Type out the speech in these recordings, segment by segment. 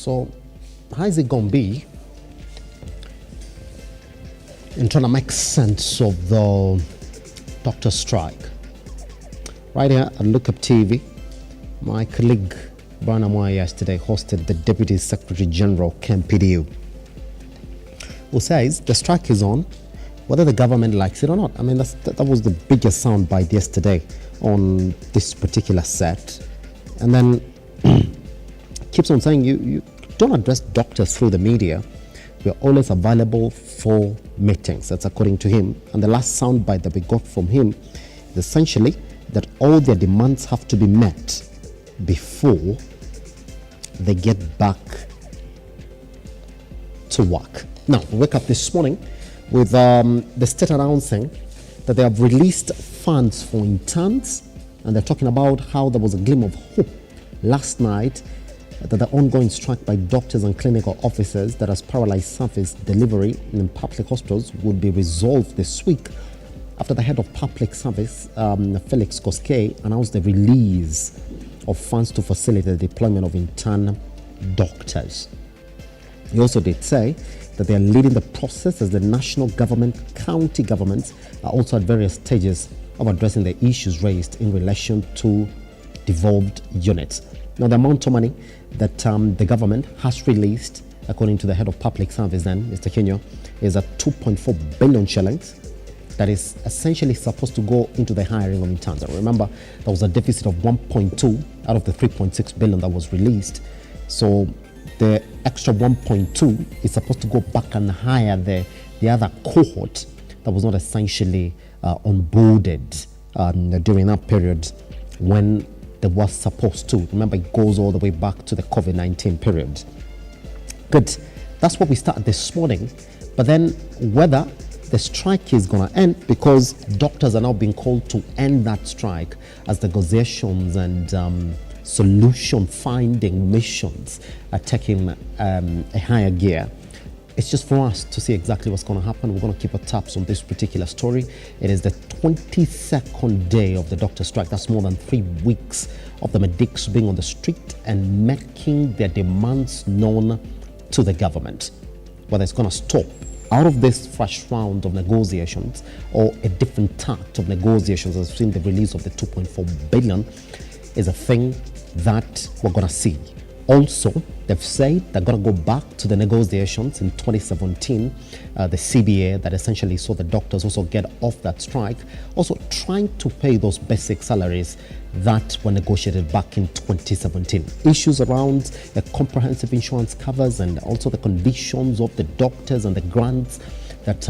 So how is it going to be in trying to make sense of the doctor strike? Right here at Lookuptv, my colleague Brian Amoy yesterday hosted the Deputy Secretary General, KMPDU, who says the strike is on, whether the government likes it or not. I mean, that was the biggest soundbite yesterday on this particular set. And then keeps on saying you don't address doctors through the media. We're always available for meetings. That's according to him. And the last soundbite that we got from him is essentially that all their demands have to be met before they get back to work. Now, we wake up this morning with the state announcing that they have released funds for interns, and they're talking about how there was a glimmer of hope last night that the ongoing strike by doctors and clinical officers that has paralyzed service delivery in public hospitals would be resolved this week after the head of public service, Felix Koskei, announced the release of funds to facilitate the deployment of intern doctors. He also did say that they are leading the process as the national government, county governments are also at various stages of addressing the issues raised in relation to devolved units. Now, the amount of money that the government has released, according to the head of public service then, Mr. Kenya, is at 2.4 billion shillings. That is essentially supposed to go into the hiring of interns. And remember, there was a deficit of 1.2 out of the 3.6 billion that was released. So the extra 1.2 is supposed to go back and hire the other cohort that was not essentially onboarded during that period when they were supposed to. Remember, it goes all the way back to the COVID-19 period. Good. That's what we started this morning. But then whether the strike is going to end, because doctors are now being called to end that strike as negotiations and solution finding missions are taking a higher gear. It's just for us to see exactly what's going to happen. We're going to keep our tabs on this particular story. It is the 22nd day of the doctor strike. That's more than 3 weeks of the medics being on the street and making their demands known to the government. Whether it's going to stop out of this fresh round of negotiations or a different tact of negotiations, as we've seen the release of the 2.4 billion, is a thing that we're going to see. Also, they've said they're going to go back to the negotiations in 2017, the CBA that essentially saw the doctors also get off that strike, also trying to pay those basic salaries that were negotiated back in 2017. Issues around the comprehensive insurance covers and also the conditions of the doctors and the grants that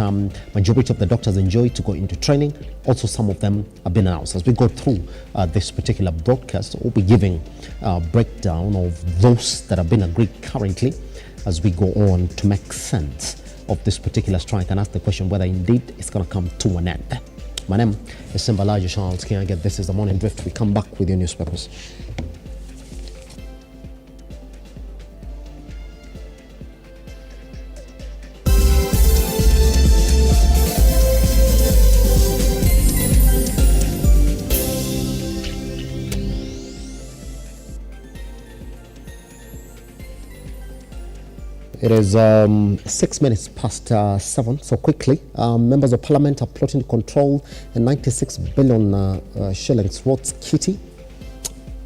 majority of the doctors enjoy to go into training. Also, some of them have been announced. As we go through this particular broadcast, we'll be giving a breakdown of those that have been agreed currently as we go on to make sense of this particular strike and ask the question whether indeed it's going to come to an end. My name is Simbalaji Charles Kianga. This is the Morning Drift. We come back with your newspapers. It is 6 minutes past 7, so quickly. Members of Parliament are plotting to control a 96 billion shillings roads kitty.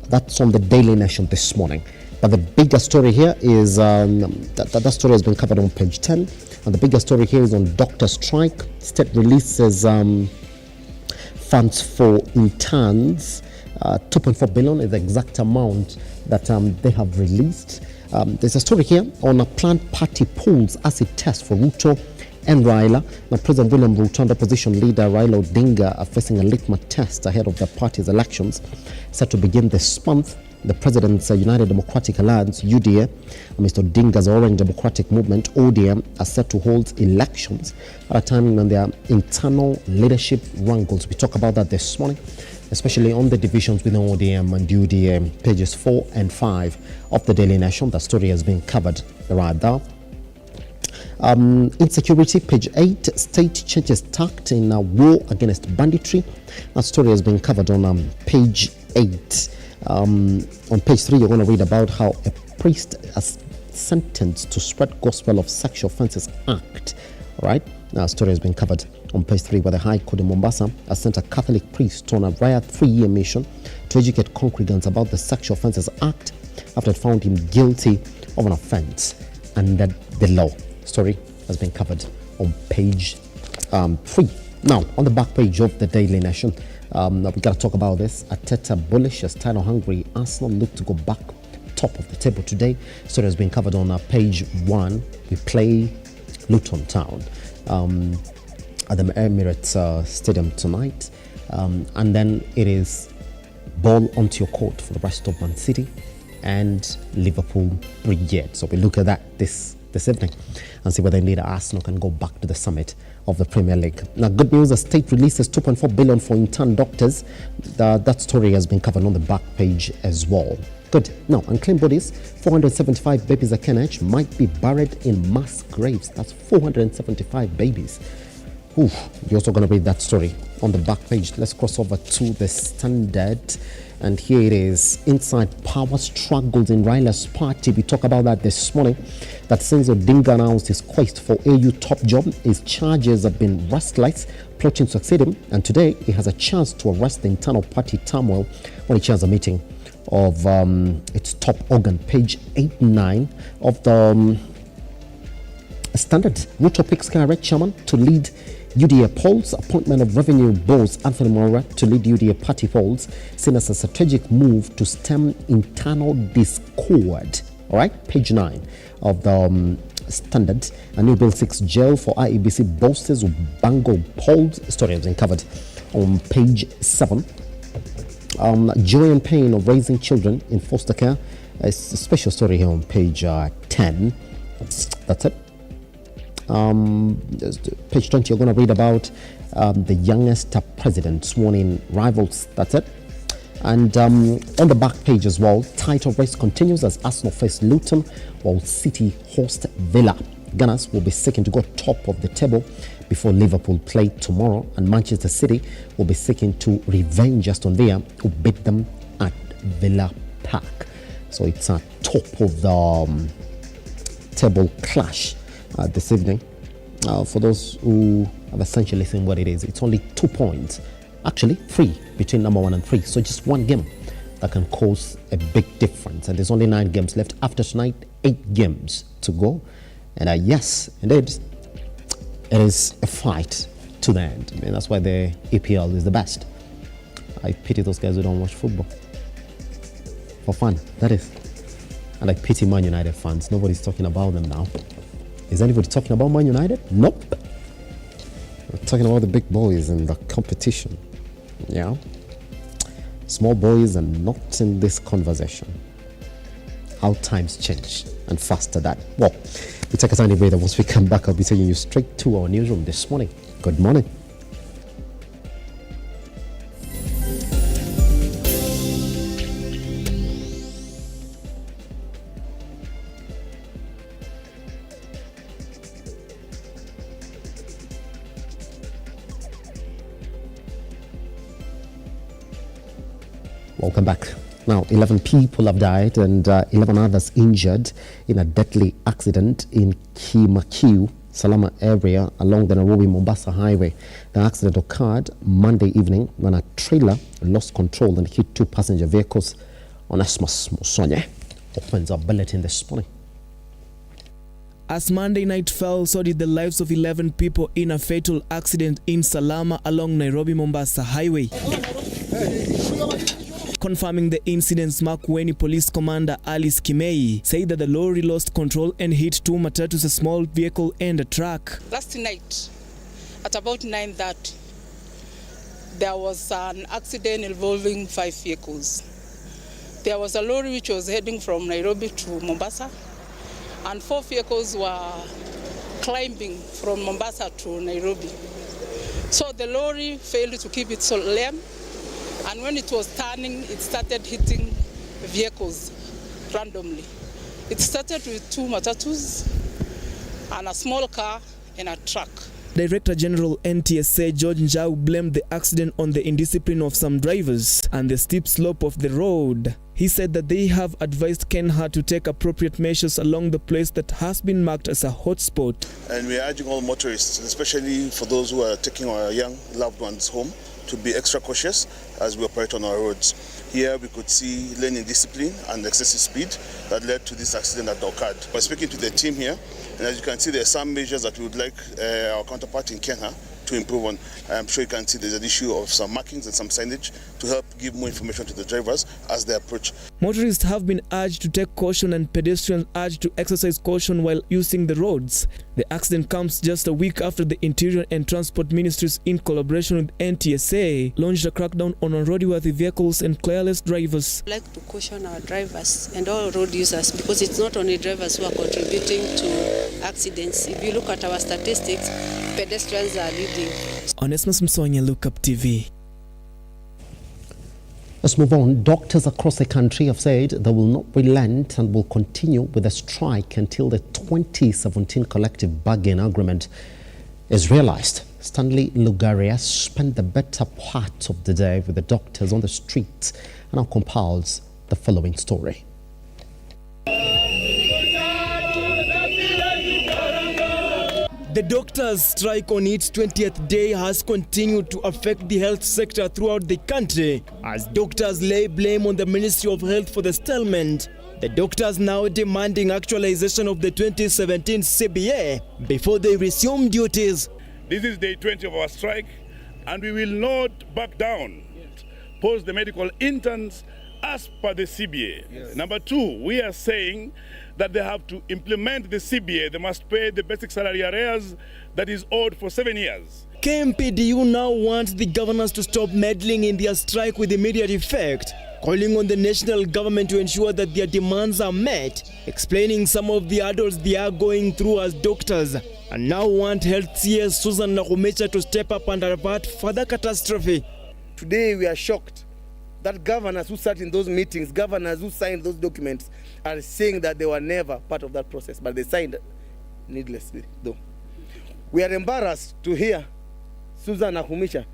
That's on the Daily Nation this morning. But the bigger story here is, that story has been covered on page 10. And the bigger story here is on doctor strike. State releases funds for interns. 2.4 billion is the exact amount that they have released. There's a story here on a planned party polls as a test for RUTO and Raila. Now, President William Ruto and opposition leader Raila Odinga are facing a litmus test ahead of the party's elections set to begin this month. The President's United Democratic Alliance, UDA, and Mr. Odinga's Orange Democratic Movement, ODM, are set to hold elections at a time when their internal leadership wrangles. We talk about that this morning, especially on the divisions within ODM and UDA, pages 4 and 5 of the Daily Nation. The story has been covered right there. Insecurity, page 8, state changes tact in a war against banditry. That story has been covered on page 8. On page 3, you're going to read about how a priest has sentenced to spread gospel of sexual offences act. All right, now story has been covered on page 3, where the High Court in Mombasa has sent a Catholic priest on a rare 3-year mission to educate congregants about the Sexual Offences Act after it found him guilty of an offence under the law. Story has been covered on page 3. Now, on the back page of the Daily Nation, we got to talk about this. Ateta bullish as title-hungry Arsenal look to go back top of the table today. Story has been covered on page 1. We play Luton Town at the Emirates Stadium tonight, and then it is ball onto your court for the rest of Man City and Liverpool Brigade. So we look at that this evening and see whether indeed Arsenal can go back to the summit of the Premier League. Now, good news, the state releases 2.4 billion for intern doctors. That story has been covered on the back page as well. Good. Now, unclaimed bodies, 475 babies at Kenach might be buried in mass graves. That's 475 babies. Ooh, you're also going to read that story on the back page. Let's cross over to the Standard. And here it is. Inside power struggles in Raila's party. We talk about that this morning. That since Odinga announced his quest for AU top job, his charges have been restless, plotting to succeed him. And today, he has a chance to arrest the internal party turmoil when he chairs a meeting of its top organ. Page 8-9 of the Standard. RUTO picks KRA chairman to lead UDA polls. Appointment of revenue boss Anthony Mora to lead UDA party polls seen as a strategic move to stem internal discord. All right, page 9 of the Standard. A new Bill 6 jail for IEBC bosses with Bango polls. Story has been covered on page 7. Joy and pain of raising children in foster care. It's a special story here on page 10. That's it. Page 20, you're going to read about the youngest president sworn in rivals. That's it. And on the back page as well, title race continues as Arsenal face Luton while City host Villa. Gunners will be seeking to go top of the table before Liverpool play tomorrow, and Manchester City will be seeking to revenge Aston Villa, who beat them at Villa Park. So it's a top of the table clash this evening. For those who have essentially seen what it is, it's only 2 points, actually 3 between number 1 and 3. So just one game that can cause a big difference. And there's only 9 games left after tonight, 8 games to go. And yes, indeed, it is a fight to the end. I mean, that's why the EPL is the best. I pity those guys who don't watch football. For fun, that is. And I pity Man United fans. Nobody's talking about them now. Is anybody talking about Man United? Nope. We're talking about the big boys in the competition. Yeah. Small boys are not in this conversation. How times change and faster that. Well, we take a tiny breather. Once we come back, I'll be taking you straight to our newsroom this morning. Good morning. Welcome back. Now, 11 people have died and 11 others injured in a deadly accident in Kimakiu, Salama area along the Nairobi-Mombasa highway. The accident occurred Monday evening when a trailer lost control and hit 2 passenger vehicles. Onesimus Musonye opens our bulletin this morning. As Monday night fell, so did the lives of 11 people in a fatal accident in Salama along Nairobi-Mombasa highway. Confirming the incidents, Makueni Police Commander Alice Kimei said that the lorry lost control and hit 2 matatus, a small vehicle and a truck. Last night, at about 9:30, there was an accident involving 5 vehicles. There was a lorry which was heading from Nairobi to Mombasa, and 4 vehicles were climbing from Mombasa to Nairobi. So the lorry failed to keep its lane, and when it was turning, it started hitting vehicles randomly. It started with 2 matatus and a small car and a truck. Director General NTSA George Njau blamed the accident on the indiscipline of some drivers and the steep slope of the road. He said that they have advised Kenha to take appropriate measures along the place that has been marked as a hotspot. And we are urging all motorists, especially for those who are taking our young loved ones home, to be extra cautious as we operate on our roads. Here we could see lane indiscipline and excessive speed that led to this accident that occurred. We're speaking to the team here, and as you can see, there are some measures that we would like our counterpart in Kenya to improve on. I'm sure you can see there's an issue of some markings and some signage to help give more information to the drivers as they approach. Motorists have been urged to take caution and pedestrians urged to exercise caution while using the roads. The accident comes just a week after the Interior and Transport Ministries, in collaboration with NTSA, launched a crackdown on unroadworthy vehicles and careless drivers. I'd like to caution our drivers and all road users, because it's not only drivers who are contributing to accidents. If you look at our statistics, pedestrians are leading. Onesmus Msonya, Lookuptv. Let's move on. Doctors across the country have said they will not relent and will continue with the strike until the 2017 collective bargaining agreement is realized. Stanley Lugaria spent the better part of the day with the doctors on the streets and now compiles the following story. The doctors' strike on its 20th day has continued to affect the health sector throughout the country, as doctors lay blame on the Ministry of Health for the stalemate. The doctors now demanding actualization of the 2017 CBA before they resume duties. This is day 20 of our strike, and we will not back down. Post the medical interns as per the CBA. Yes. Number two, we are saying that they have to implement the CBA. They must pay the basic salary arrears that is owed for 7 years. KMPDU now wants the governors to stop meddling in their strike with immediate effect, calling on the national government to ensure that their demands are met, explaining some of the hurdles they are going through as doctors, and now want Health CS Susan Nakumecha to step up and avert further catastrophe. Today we are shocked that governors who sat in those meetings, governors who signed those documents, are saying that they were never part of that process, but they signed needlessly, though. We are embarrassed to hear Susan Nakumecha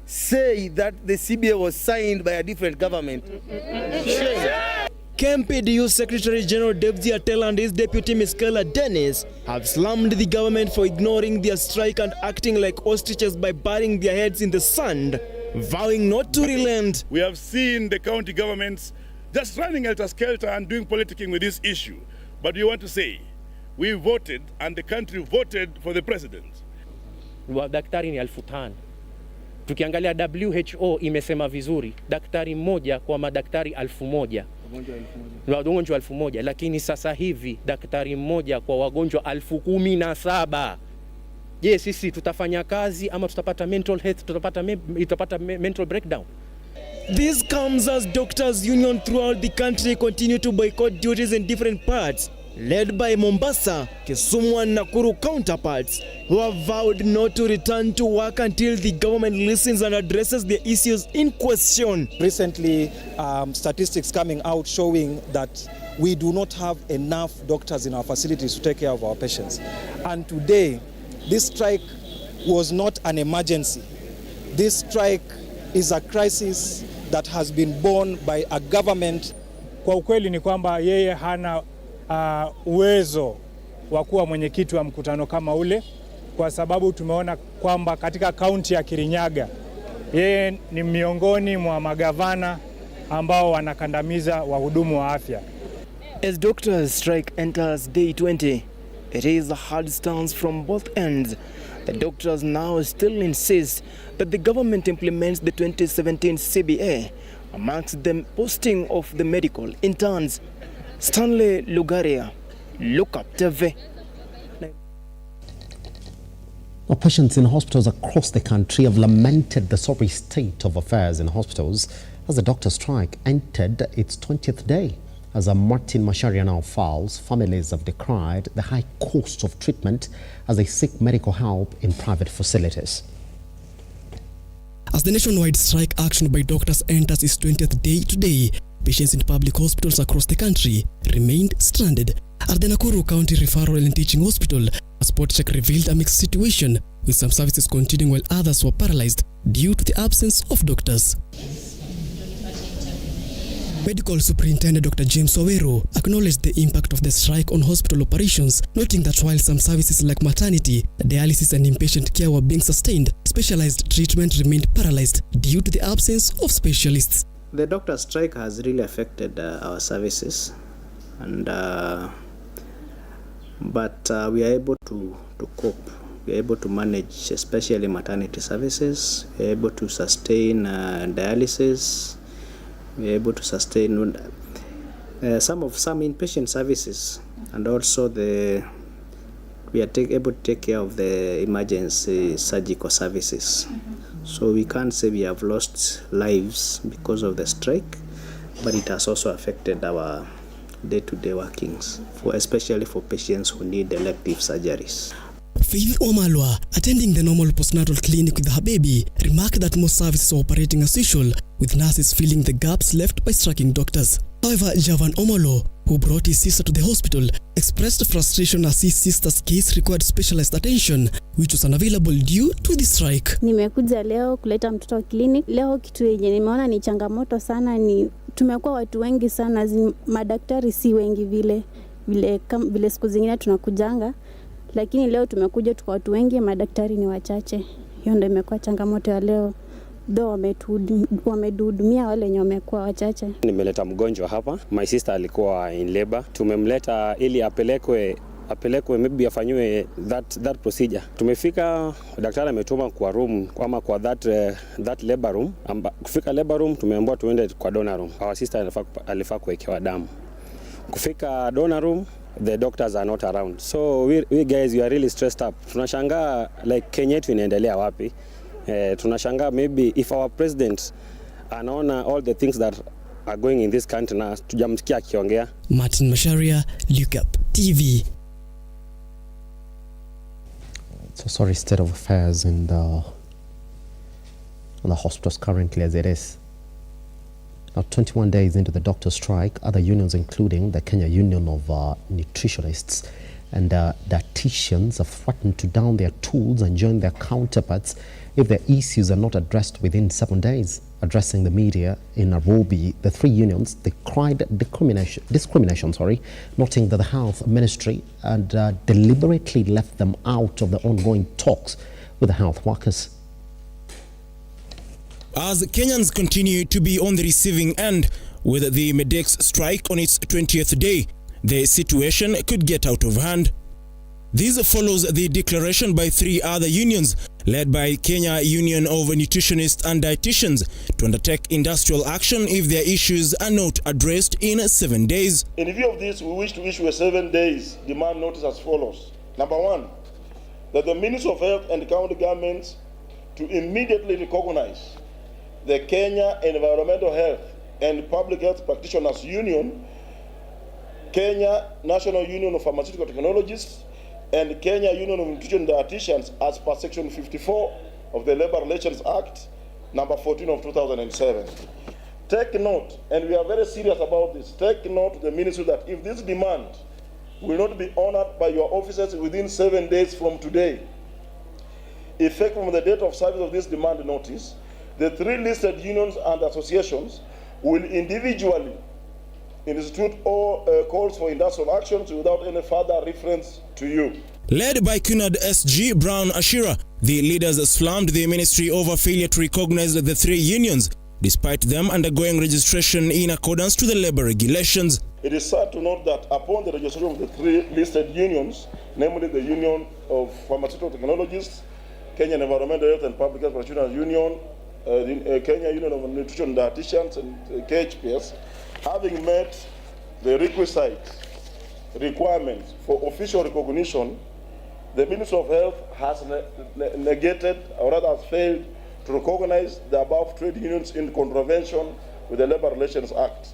say that the CBA was signed by a different government. KMPDU Secretary General Debzi Atela and his deputy Ms. Kela Dennis have slammed the government for ignoring their strike and acting like ostriches by burying their heads in the sand, vowing not to relent. We have seen the county governments just running helter-skelter and doing politicking with this issue. But we want to say, we voted and the country voted for the president. Daktari ni 5,000. Tukiangalia WHO imesema vizuri, daktari mmoja kwa madaktari 1,000. Wagonjwa 1,000, lakini sasa hivi daktari mmoja kwa wagonjwa 17,000. Je, sisi tutafanya kazi ama tutapata mental health, tutapata mental breakdown? This comes as doctors' union throughout the country continue to boycott duties in different parts, led by Mombasa, Kisumu and Nakuru counterparts, who have vowed not to return to work until the government listens and addresses the issues in question. Recently, statistics coming out showing that we do not have enough doctors in our facilities to take care of our patients. And today, this strike was not an emergency. This strike is a crisis that has been borne by a government. Kwa ukweli ni kwamba yeye hana uwezo wa kuwa mwenyekiti wa mkutano kama ule, kwa sababu tumeona kwamba katika kaunti ya Kirinyaga yeye ni miongoni mwa magavana ambao wanakandamiza wahudumu wa afya. As doctors' strike enters day 20, it is a hard stance from both ends. The doctors now still insist that the government implements the 2017 CBA, amongst them posting of the medical interns. Stanley Lugaria, Lookuptv. Patients in hospitals across the country have lamented the sorry state of affairs in hospitals as the doctor strike entered its 20th day. As Martin Macharia now files, families have decried the high cost of treatment as they seek medical help in private facilities. As the nationwide strike action by doctors enters its 20th day today, patients in public hospitals across the country remained stranded. At the Nakuru County Referral and Teaching Hospital, a spot check revealed a mixed situation, with some services continuing while others were paralyzed due to the absence of doctors. Medical Superintendent Dr. James Owero acknowledged the impact of the strike on hospital operations, noting that while some services like maternity, dialysis and inpatient care were being sustained, specialized treatment remained paralyzed due to the absence of specialists. The doctor strike has really affected our services, and but we are able to cope. We are able to manage, especially maternity services. We are able to sustain dialysis. We are able to sustain some inpatient services, and also we are able to take care of the emergency surgical services. So we can't say we have lost lives because of the strike, but it has also affected our day-to-day workings, especially for patients who need elective surgeries. Faith Omalwa, attending the normal postnatal clinic with her baby, remarked that most services are operating as usual, with nurses filling the gaps left by striking doctors. However, Javan Omolo, who brought his sister to the hospital, expressed frustration as his sister's case required specialized attention, which was unavailable due to the strike. Nimekuja leo kuleta mtoto clinic. Leo kitu yenye nimeona ni changamoto sana ni tumekuwa watu wengi sana, madaktari si wengi vile siku zingine tunakujanga, lakini leo tumekuja tuko watu wengi, madaktari ni wachache. Hiyo ndio imekuwa changamoto ya leo. Wamehudumia wale wenye wamekuwa wachache. Nimeleta mgonjwa hapa. My sister alikuwa in labor. Tumemleta ili apelekwe maybe afanywe that procedure. Tumefika, daktari ametuma kwa room ama kwa that labor room. Kufika labor room tumeambiwa tuende kwa donor room. Our sister alifaa kuwekewa damu. Kufika donor room, the doctors are not around. So we guys, we are really stressed up. Tunashangaa like Kenya yetu inaendelea wapi? Tunashangaa maybe if our president anaona all the things that are going in this country na tujamsikia akiongea. Martin Masharia, Lookuptv. It's a sorry state of affairs in the hospitals currently as it is. Now, 21 days into the doctor strike, other unions, including the Kenya Union of Nutritionists and dietitians, have threatened to down their tools and join their counterparts if their issues are not addressed within 7 days. Addressing the media in Nairobi, the three unions decried discrimination, noting that the health ministry had deliberately left them out of the ongoing talks with the health workers. As Kenyans continue to be on the receiving end with the Medex strike on its 20th day, the situation could get out of hand. This follows the declaration by three other unions, led by Kenya Union of Nutritionists and Dietitians, to undertake industrial action if their issues are not addressed in 7 days. In view of this, we wish to issue a 7 days demand notice as follows. Number one, that the Ministry of Health and county governments to immediately recognize the Kenya Environmental Health and Public Health Practitioners Union, Kenya National Union of Pharmaceutical Technologists, and Kenya Union of Nutrition Dietitians as per Section 54 of the Labor Relations Act, number 14 of 2007. Take note, and we are very serious about this, take note to the ministry that if this demand will not be honored by your officers within 7 days from today, effective from the date of service of this demand notice, the three listed unions and associations will individually institute all calls for industrial actions without any further reference to you. Led by Cunard SG Brown Ashira, the leaders slammed the ministry over failure to recognize the three unions, despite them undergoing registration in accordance to the labor regulations. It is sad to note that upon the registration of the three listed unions, namely the Union of Pharmaceutical Technologists, Kenya Environmental Health and Public Health Practitioners Union, the Kenya Union of Nutrition Dietitians and KHPS, having met the requisite requirements for official recognition, the Ministry of Health has negated, or rather has failed to recognize the above trade unions in contravention with the Labor Relations Act.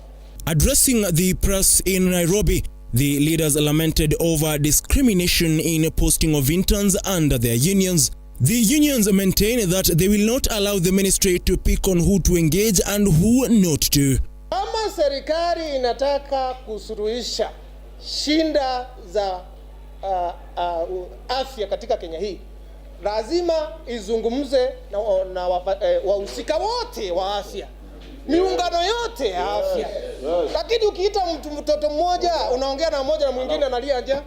Addressing the press in Nairobi, the leaders lamented over discrimination in posting of interns under their unions. The unions maintain that they will not allow the ministry to pick on who to engage and who not to. Kama serikali inataka kusuluhisha shinda za afya katika Kenya hii, lazima izungumze na wahusika wote wa afya, miungano yote ya afya. Lakini ukiita mtoto mmoja, unaongea na mmoja na mwingine analia njaa.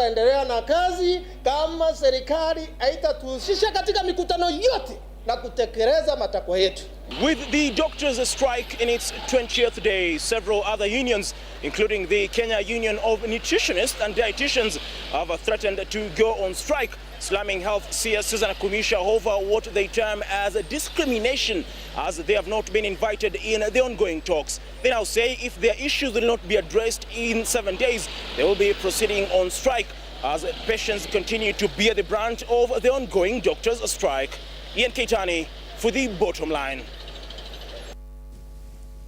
Endelea na kazi kama serikali haitatuhusisha katika mikutano yote na kutekeleza matakwa yetu. With the doctors' strike in its 20th day, several other unions, including the Kenya Union of Nutritionists and Dietitians, have threatened to go on strike, slamming health CS Susan Kumisha over what they term as a discrimination, as they have not been invited in the ongoing talks. They now say if their issues will not be addressed in 7 days, they will be proceeding on strike as patients continue to bear the brunt of the ongoing doctors' strike. Ian Keitani for the Bottom Line.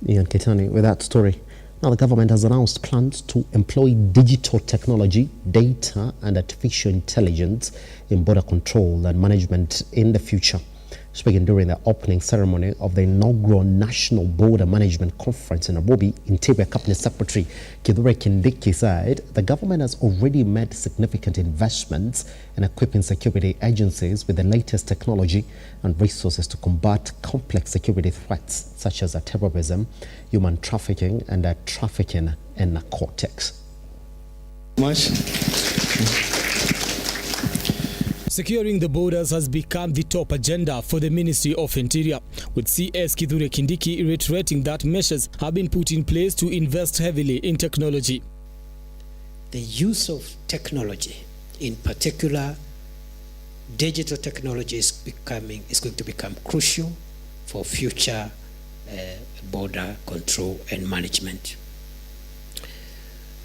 Ian Keitani with that story. Now the government has announced plans to employ digital technology, data and artificial intelligence in border control and management in the future. Speaking during the opening ceremony of the inaugural National Border Management Conference in Nairobi, Interior Cabinet Secretary Kithure Kindiki said the government has already made significant investments in equipping security agencies with the latest technology and resources to combat complex security threats such as terrorism, human trafficking and trafficking in narcotics. Securing the borders has become the top agenda for the Ministry of Interior, with CS Kithure Kindiki reiterating that measures have been put in place to invest heavily in technology. The use of technology, in particular digital technology, is going to become crucial for future border control and management.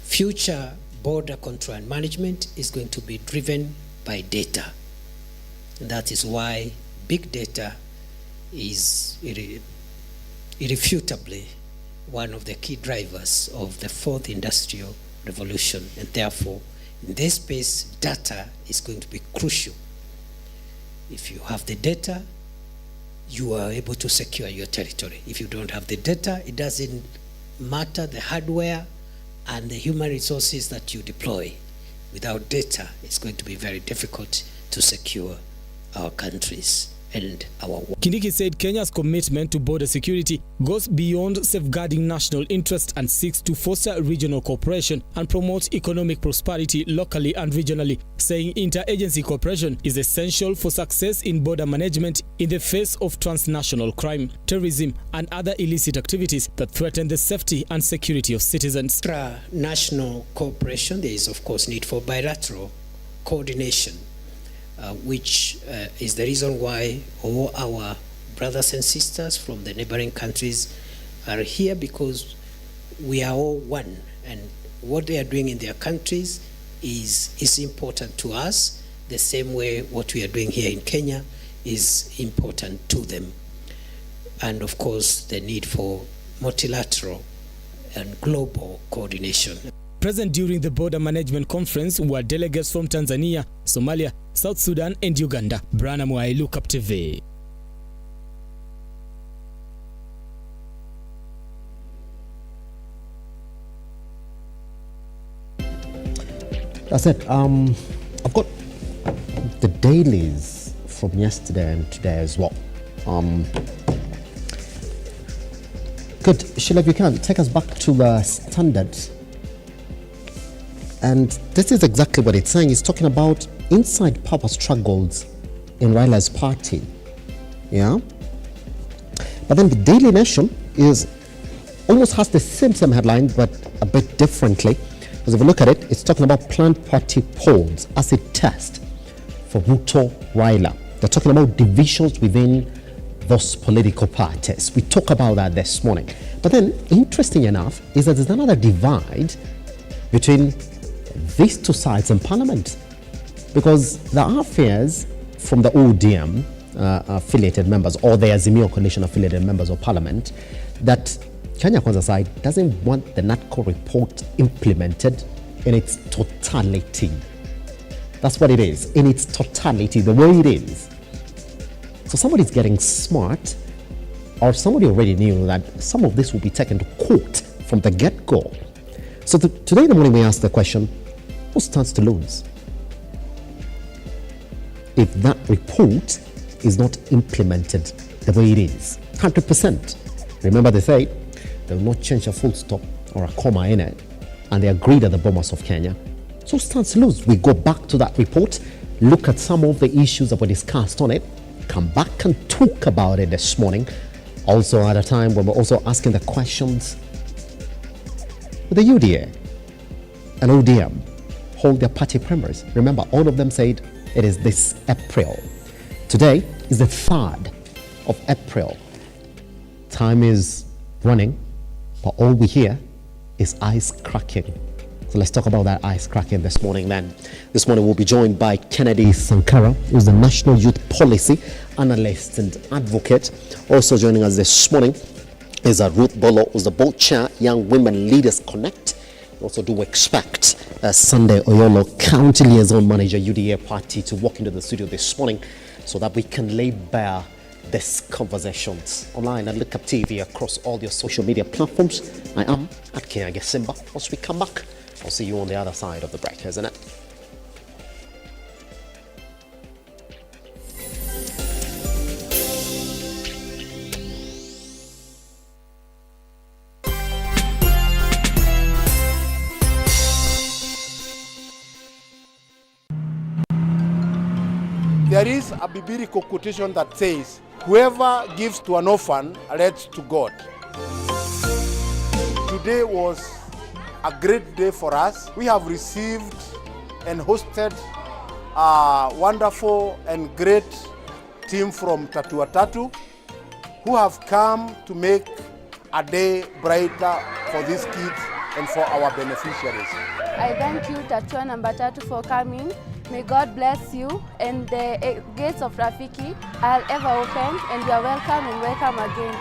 Future border control and management is going to be driven by data. That is why big data is irrefutably one of the key drivers of the fourth industrial revolution, and therefore in this space data is going to be crucial. If you have the data, you are able to secure your territory. If you don't have the data, it doesn't matter the hardware and the human resources that you deploy. Without data, it's going to be very difficult to secure our countries and our work. Kindiki said Kenya's commitment to border security goes beyond safeguarding national interest and seeks to foster regional cooperation and promote economic prosperity locally and regionally, saying interagency cooperation is essential for success in border management in the face of transnational crime, terrorism and other illicit activities that threaten the safety and security of citizens. National cooperation, there is of course need for bilateral coordination, which is the reason why all our brothers and sisters from the neighboring countries are here, because we are all one, and what they are doing in their countries is important to us, the same way what we are doing here in Kenya is important to them. And of course the need for multilateral and global coordination. Present during the border management conference were delegates from Tanzania, Somalia, South Sudan and Uganda. Brana Mwai, Lookuptv. That's it. I've got the dailies from yesterday and today as well. Good. Sheila, if you can, take us back to the Standard. And this is exactly what it's saying. It's talking about inside power struggles in Raila's party. Yeah? But then the Daily Nation almost has the same headline, but a bit differently. Because if you look at it, it's talking about planned party polls as a test for RUTO Raila. They're talking about divisions within those political parties. We talk about that this morning. But then, interesting enough, is that there's another divide between these two sides in parliament, because there are fears from the ODM affiliated members or the Azimio coalition affiliated members of parliament that Kenya Kwanza side doesn't want the Nadco report implemented in its totality. That's what it is, in its totality, the way it is. So somebody's getting smart, or somebody already knew that some of this will be taken to court from the get-go. So today in the morning we asked the question, who stands to lose if that report is not implemented the way it is. 100%. Remember they say they will not change a full stop or a comma in it, and they agreed at the Bomas of Kenya. So stands to lose. We go back to that report, look at some of the issues that were discussed on it, come back and talk about it this morning. Also at a time when we're also asking the questions, the UDA and ODM hold their party primaries. Remember, all of them said it is this April. Today is the 3rd of April. Time is running, but all we hear is ice cracking. So let's talk about that ice cracking this morning then. This morning we'll be joined by Kennedy Sankara, who's the National Youth Policy Analyst and Advocate. Also joining us this morning is Ruth Bolo, who's the board chair, Young Women Leaders Connect. We also do expect Sunday Oyolo, County Liaison Manager, UDA Party, to walk into the studio this morning so that we can lay bare these conversations online at Lookuptv across all your social media platforms. I am at Kenya Simba. Once we come back, I'll see you on the other side of the break, isn't it? There is a biblical quotation that says, whoever gives to an orphan lends to God. Today was a great day for us. We have received and hosted a wonderful and great team from Tatua Tatu who have come to make a day brighter for these kids and for our beneficiaries. I thank you, Tatua number 3, for coming. May God bless you, and the gates of Rafiki are ever open, and you are welcome and welcome again.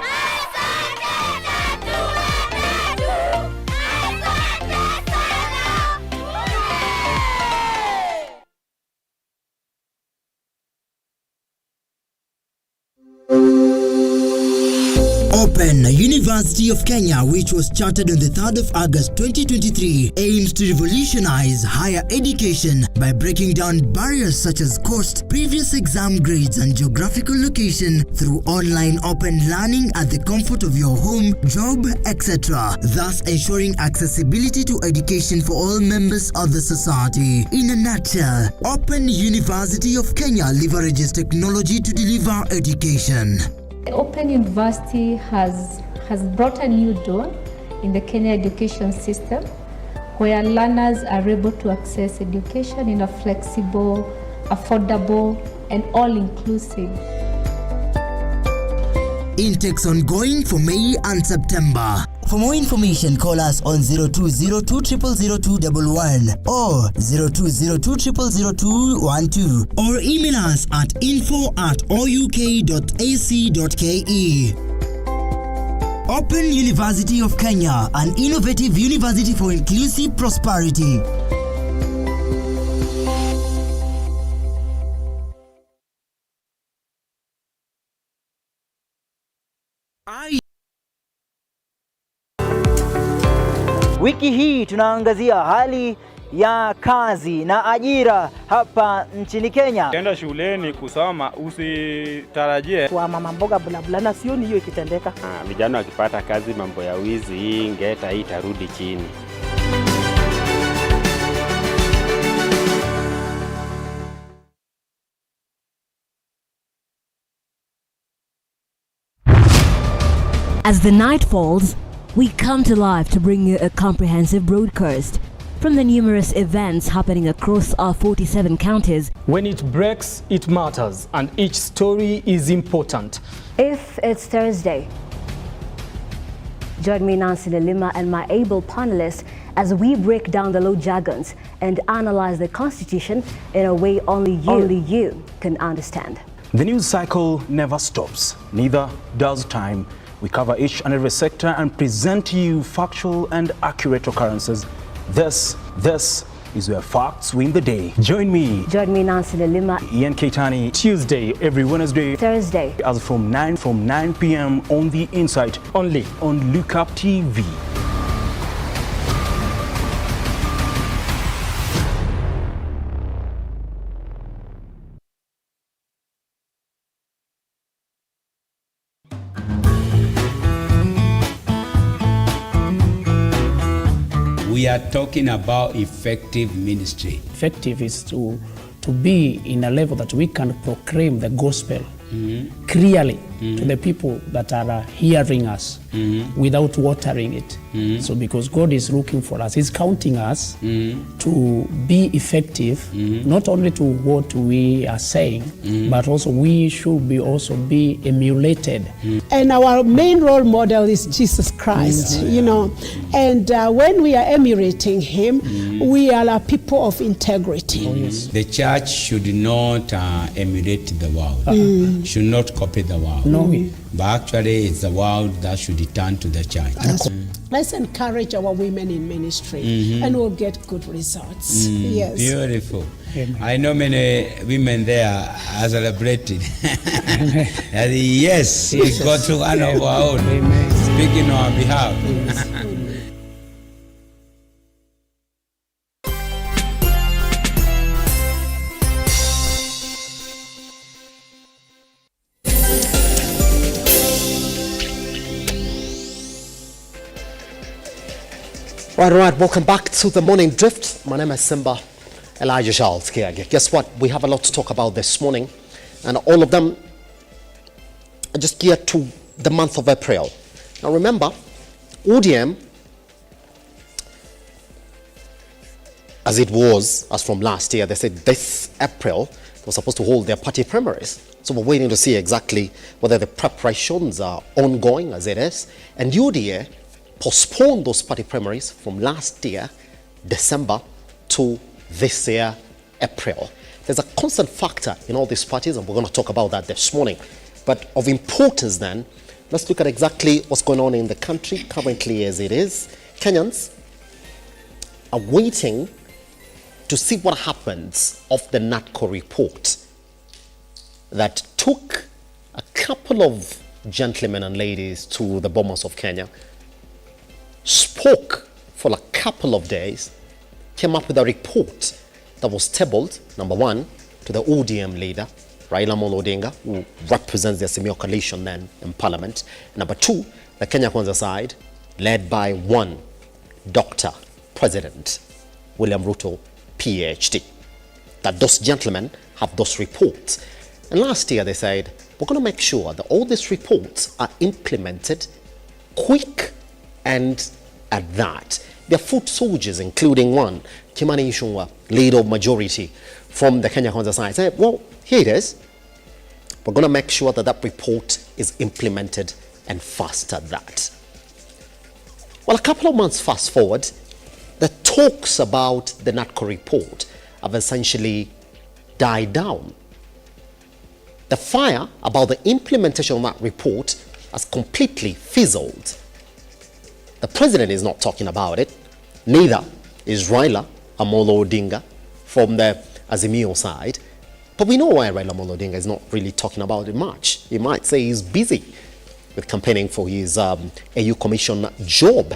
Open University of Kenya, which was chartered on the 3rd of August 2023, aims to revolutionize higher education by breaking down barriers such as cost, previous exam grades, and geographical location through online open learning at the comfort of your home, job, etc., thus ensuring accessibility to education for all members of the society. In a nutshell, Open University of Kenya leverages technology to deliver education. Open University has brought a new dawn in the Kenya education system, where learners are able to access education in a flexible, affordable, and all-inclusive. Intakes ongoing for May and September. For more information, call us on 0202000211 or 0202000212 or email us at info@ouk.ac.ke. Open University of Kenya, an innovative university for inclusive prosperity. Wiki hii tunaangazia hali ya kazi na ajira hapa nchini Kenya. Ukienda shuleni kusoma usitarajie kwa mama mboga bulabula, na sioni hiyo ikitendeka. Vijana wakipata kazi, mambo ya wizi hii ngeta hii itarudi chini. As the night falls, we come to life to bring you a comprehensive broadcast from the numerous events happening across our 47 counties. When it breaks, it matters, and each story is important. If it's Thursday, join me, Nancy Lima, and my able panelists as we break down the law jargons and analyze the Constitution in a way only you can understand. The news cycle never stops, neither does time. We cover each and every sector and present to you factual and accurate occurrences. This is where facts win the day. Join me, Nancy Lima, Ian Keitani, Tuesday, every Wednesday, Thursday, as from 9 p.m. on The Insight, only on Lookuptv. We are talking about effective ministry. Effective is to be in a level that we can proclaim the gospel clearly to the people that are hearing us without watering it. So because God is looking for us, He's counting us to be effective, not only to what we are saying, but also we should be emulated. And our main role model is Jesus Christ, you know. And when we are emulating Him, we are a people of integrity. The church should not emulate the world, should not copy the world. No. But actually it's the world that should turn to the church. Let's encourage our women in ministry and we'll get good results. Yes. Beautiful. I know many women there are celebrated. Yes, he got to one of our own. Speaking on behalf. Right, welcome back to the Morning Drift. My name is Simba Elijah Charles Kiage. Guess what? We have a lot to talk about this morning, and all of them are just geared to the month of April. Now remember, ODM, as it was, as from last year, they said this April they were supposed to hold their party primaries. So we're waiting to see exactly whether the preparations are ongoing as it is. And UDA postponed those party primaries from last year, December, to this year, April. There's a constant factor in all these parties, and we're going to talk about that this morning. But of importance then, let's look at exactly what's going on in the country currently as it is. Kenyans are waiting to see what happens of the Nadco report that took a couple of gentlemen and ladies to the Bomas of Kenya, spoke for a couple of days, came up with a report that was tabled, number one, to the ODM leader, Raila Amolo Odinga, who represents the azimio coalition then in Parliament. And number two, the Kenya Kwanza side, led by one Dr. President William RUTO, PhD. That those gentlemen have those reports. And last year they said, we're going to make sure that all these reports are implemented quick and at that. They're foot soldiers, including one, Kimani Ichung'wah, leader of majority from the Kenya Kwanza side, said, well, here it is. We're going to make sure that that report is implemented and fast at that. Well, a couple of months fast forward, the talks about the Nadco report have essentially died down. The fire about the implementation of that report has completely fizzled. The president is not talking about it. Neither is Raila Amolo Odinga from the Azimio side. But we know why Raila Amolo Odinga is not really talking about it much. He might say he's busy with campaigning for his AU Commission job.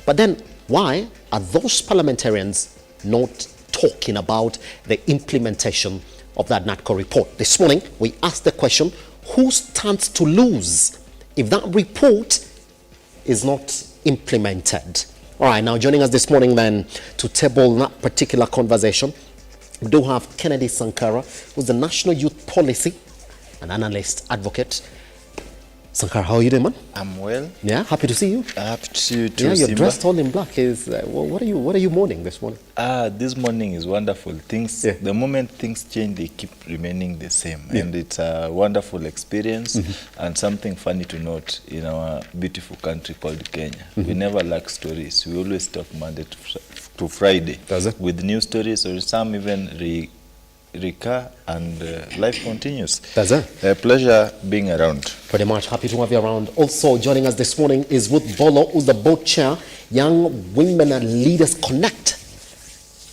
But then why are those parliamentarians not talking about the implementation of that Nadco report? This morning, we asked the question, who stands to lose if that report is not implemented? All right, now joining us this morning then to table that particular conversation, we do have Kennedy Sankara, who's the National Youth Policy and Analyst Advocate. Sankara, how are you doing, man? I'm well. Yeah, happy to see you. Happy to see you too, Yeah, you're Simba. dressed all in black. What are you mourning this morning? This morning is wonderful. The moment things change, they keep remaining the same. Yeah. And it's a wonderful experience and something funny to note in our beautiful country called Kenya. We never lack stories. We always talk Monday to Friday with new stories, or some even recur, and life continues. That's it. A pleasure being around. Pretty much happy to have you around. Also joining us this morning is Ruth Bolo, who's the board chair, Young Women and Leaders Connect.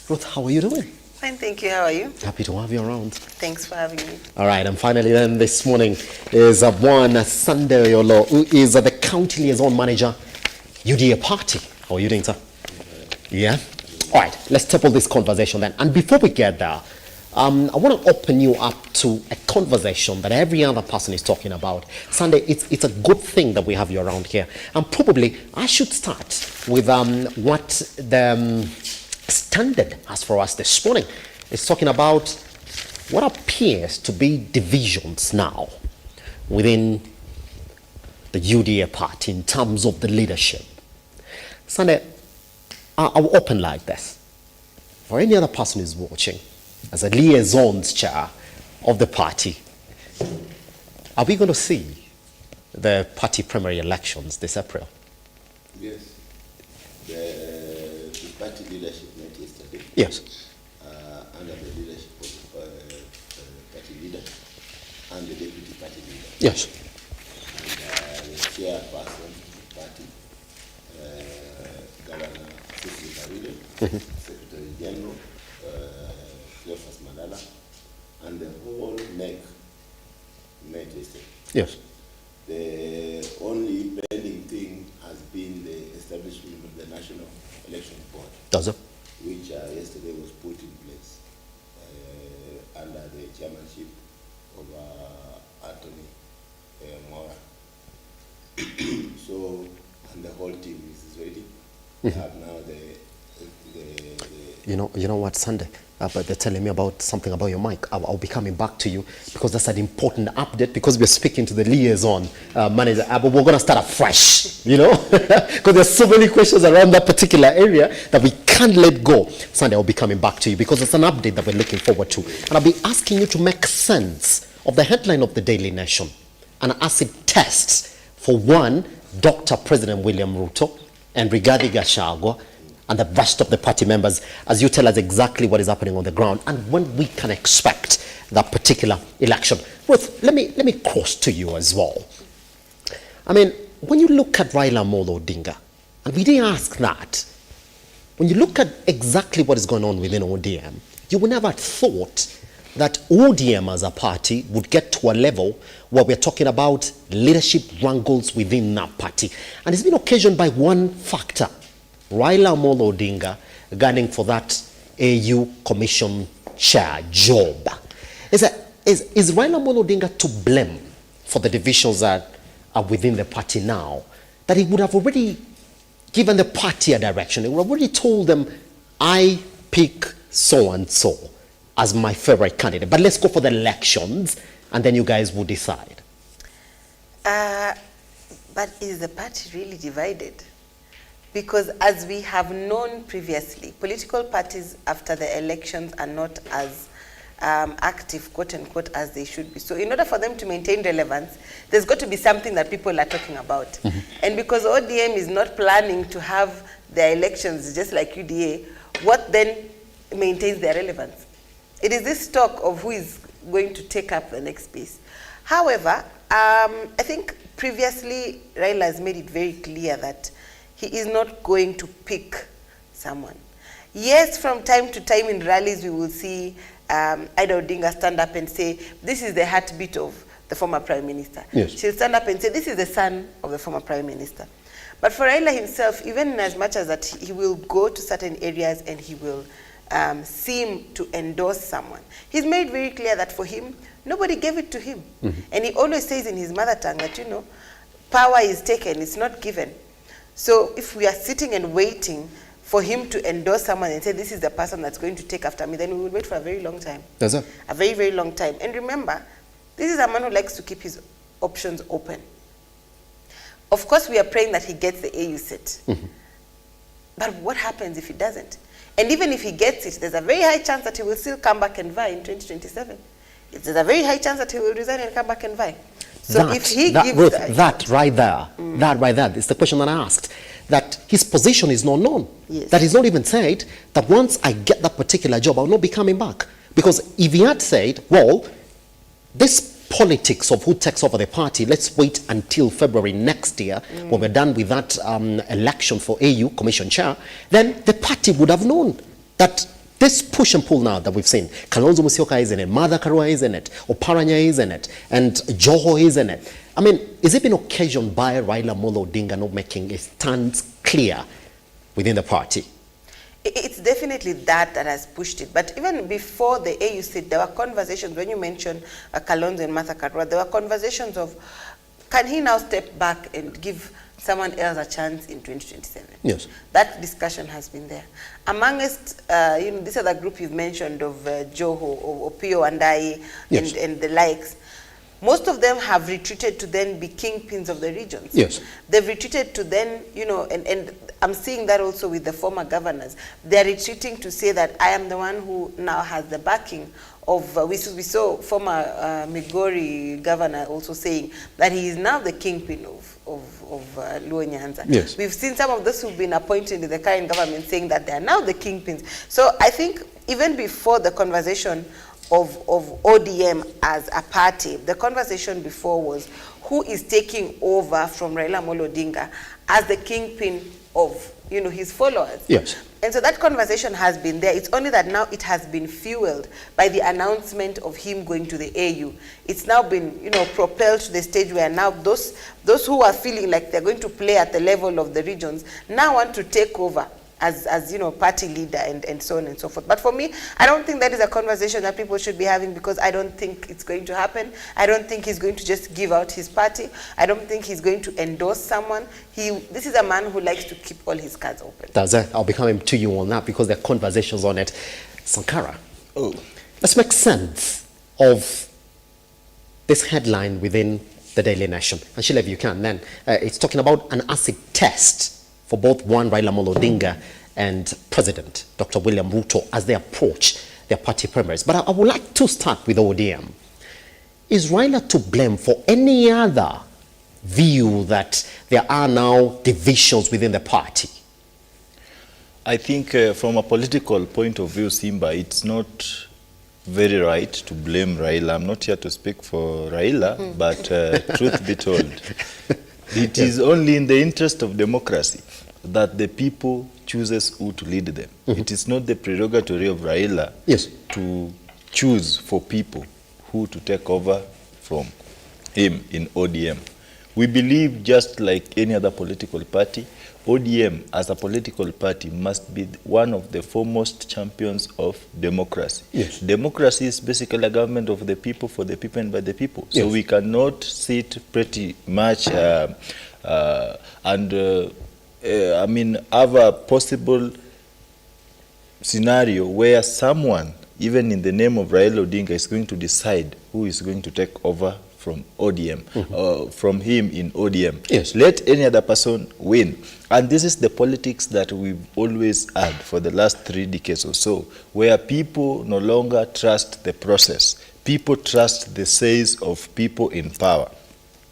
Ruth, how are you doing? Fine, thank you. How are you? Happy to have you around. Thanks for having me. All right, and finally then this morning is one Sunday Yolo, who is the County Liaison Manager, UDA Party. How are you doing, sir? Yeah? All right, let's table this conversation then. And before we get there, I want to open you up to a conversation that every other person is talking about. Sunday, it's a good thing that we have you around here. And probably I should start with what the Standard has for us this morning. It's talking about what appears to be divisions now within the UDA party in terms of the leadership. Sunday, I'll open like this. For any other person who's watching, as a liaisons chair of the party, are we going to see the party primary elections this April? Yes. The party leadership met yesterday. Yes. Under the leadership of the party leader and the deputy party leader. Yes. And the chairperson of the party, Governor Secretary General, Cleophas Malala, and the whole NEC met yesterday. Yes. The only pending thing has been the establishment of the National Election Board. Does it? Which yesterday was put in place under the chairmanship of Anthony Mora. So, and the whole team is ready. We have now You know what, Sunday? But they're telling me about something about your mic. I'll be coming back to you because that's an important update because we're speaking to the liaison manager. But we're going to start afresh, you know, because there's so many questions around that particular area that we can't let go. Sunday, I'll be coming back to you because it's an update that we're looking forward to. And I'll be asking you to make sense of the headline of the Daily Nation, an acid test for one, Dr. President William Ruto and Rigathi Gachagua, and the rest of the party members, as you tell us exactly what is happening on the ground and when we can expect that particular election. Ruth, let me cross to you as well. I mean, when you look at Raila Amolo Odinga, and we didn't ask that, when you look at exactly what is going on within ODM, you would never have thought that ODM as a party would get to a level where we're talking about leadership wrangles within that party. And it's been occasioned by one factor. Raila Amolo Odinga gunning for that AU Commission chair job. Is Raila Amolo Odinga to blame for the divisions that are within the party now? That he would have already given the party a direction. He would have already told them, I pick so and so as my favorite candidate. But let's go for the elections and then you guys will decide. But is the party really divided? Because as we have known previously, political parties after the elections are not as active, quote unquote, as they should be. So in order for them to maintain relevance, there's got to be something that people are talking about. Mm-hmm. And because ODM is not planning to have their elections just like UDA, what then maintains their relevance? It is this talk of who is going to take up the next space. However, I think previously Raila has made it very clear that he is not going to pick someone. Yes, from time to time in rallies we will see Ida Odinga stand up and say, this is the heartbeat of the former Prime Minister. Yes. She'll stand up and say, this is the son of the former Prime Minister. But for Raila himself, even in as much as that he will go to certain areas and he will seem to endorse someone, he's made very clear that for him, nobody gave it to him. Mm-hmm. And he always says in his mother tongue that, you know, power is taken, it's not given. So if we are sitting and waiting for him to endorse someone and say, this is the person that's going to take after me, then we will wait for a very long time. Does it? A very, very long time. And remember, this is a man who likes to keep his options open. Of course, we are praying that he gets the AU seat. Mm-hmm. But what happens if he doesn't? And even if he gets it, there's a very high chance that he will still come back and vie in 2027. There's a very high chance that he will resign and come back and vie. So if he gives Ruth, that right there, is the question that I asked. That his position is not known. Yes. That he's not even said that once I get that particular job, I'll not be coming back. Because if he had said, well, this politics of who takes over the party, let's wait until February next year when we're done with that election for AU Commission Chair, then the party would have known that this push and pull now that we've seen, Kalonzo Musyoka is in it, Martha Karua is in it, Oparanya is in it, and Joho is in it. I mean, is it been occasioned by Raila Amolo Odinga not making a stance clear within the party? It's definitely that has pushed it. But even before the AU seat, there were conversations, when you mentioned Kalonzo and Martha Karua, there were conversations of, can he now step back and give someone else a chance in 2027. Yes. That discussion has been there. Amongst, this other group you've mentioned of Joho, or Opio and I, Yes. and the likes, most of them have retreated to then be kingpins of the regions. Yes. They've retreated to then, and I'm seeing that also with the former governors. They're retreating to say that I am the one who now has the backing of, we saw former Migori governor also saying that he is now the kingpin of Luo Nyanza. Yes. We've seen some of those who've been appointed in the current government saying that they are now the kingpins. So I think even before the conversation of ODM as a party, the conversation before was who is taking over from Raila Amolo Odinga as the kingpin of his followers. Yes. And so that conversation has been there. It's only that now it has been fueled by the announcement of him going to the AU. It's now been, propelled to the stage where now those who are feeling like they're going to play at the level of the regions now want to take over as party leader and so on and so forth. But for me, I don't think that is a conversation that people should be having, because I don't think it's going to happen. I don't think he's going to just give out his party. I don't think he's going to endorse someone. This is a man who likes to keep all his cards open. I'll be coming to you on that because there are conversations on it. Sankara, let's make sense of this headline within the Daily Nation. And Sheila, if you can, then it's talking about an acid test for both one Raila Amolo Odinga and President Dr. William Ruto as they approach their party primaries. But I would like to start with ODM. Is Raila to blame for any other view that there are now divisions within the party? I think from a political point of view, Simba, it's not very right to blame Raila. I'm not here to speak for Raila, but truth be told, it is only in the interest of democracy that the people chooses who to lead them. It is not the prerogative of Raila to choose for people who to take over from him in ODM. We believe, just like any other political party, ODM as a political party must be one of the foremost champions of democracy. Yes. Democracy is basically a government of the people, for the people, and by the people. So we cannot sit pretty much have a possible scenario where someone, even in the name of Raila Odinga, is going to decide who is going to take over from ODM, from him in ODM. Yes. Let any other person win. And this is the politics that we've always had for the last 3 decades or so, where people no longer trust the process. People trust the says of people in power.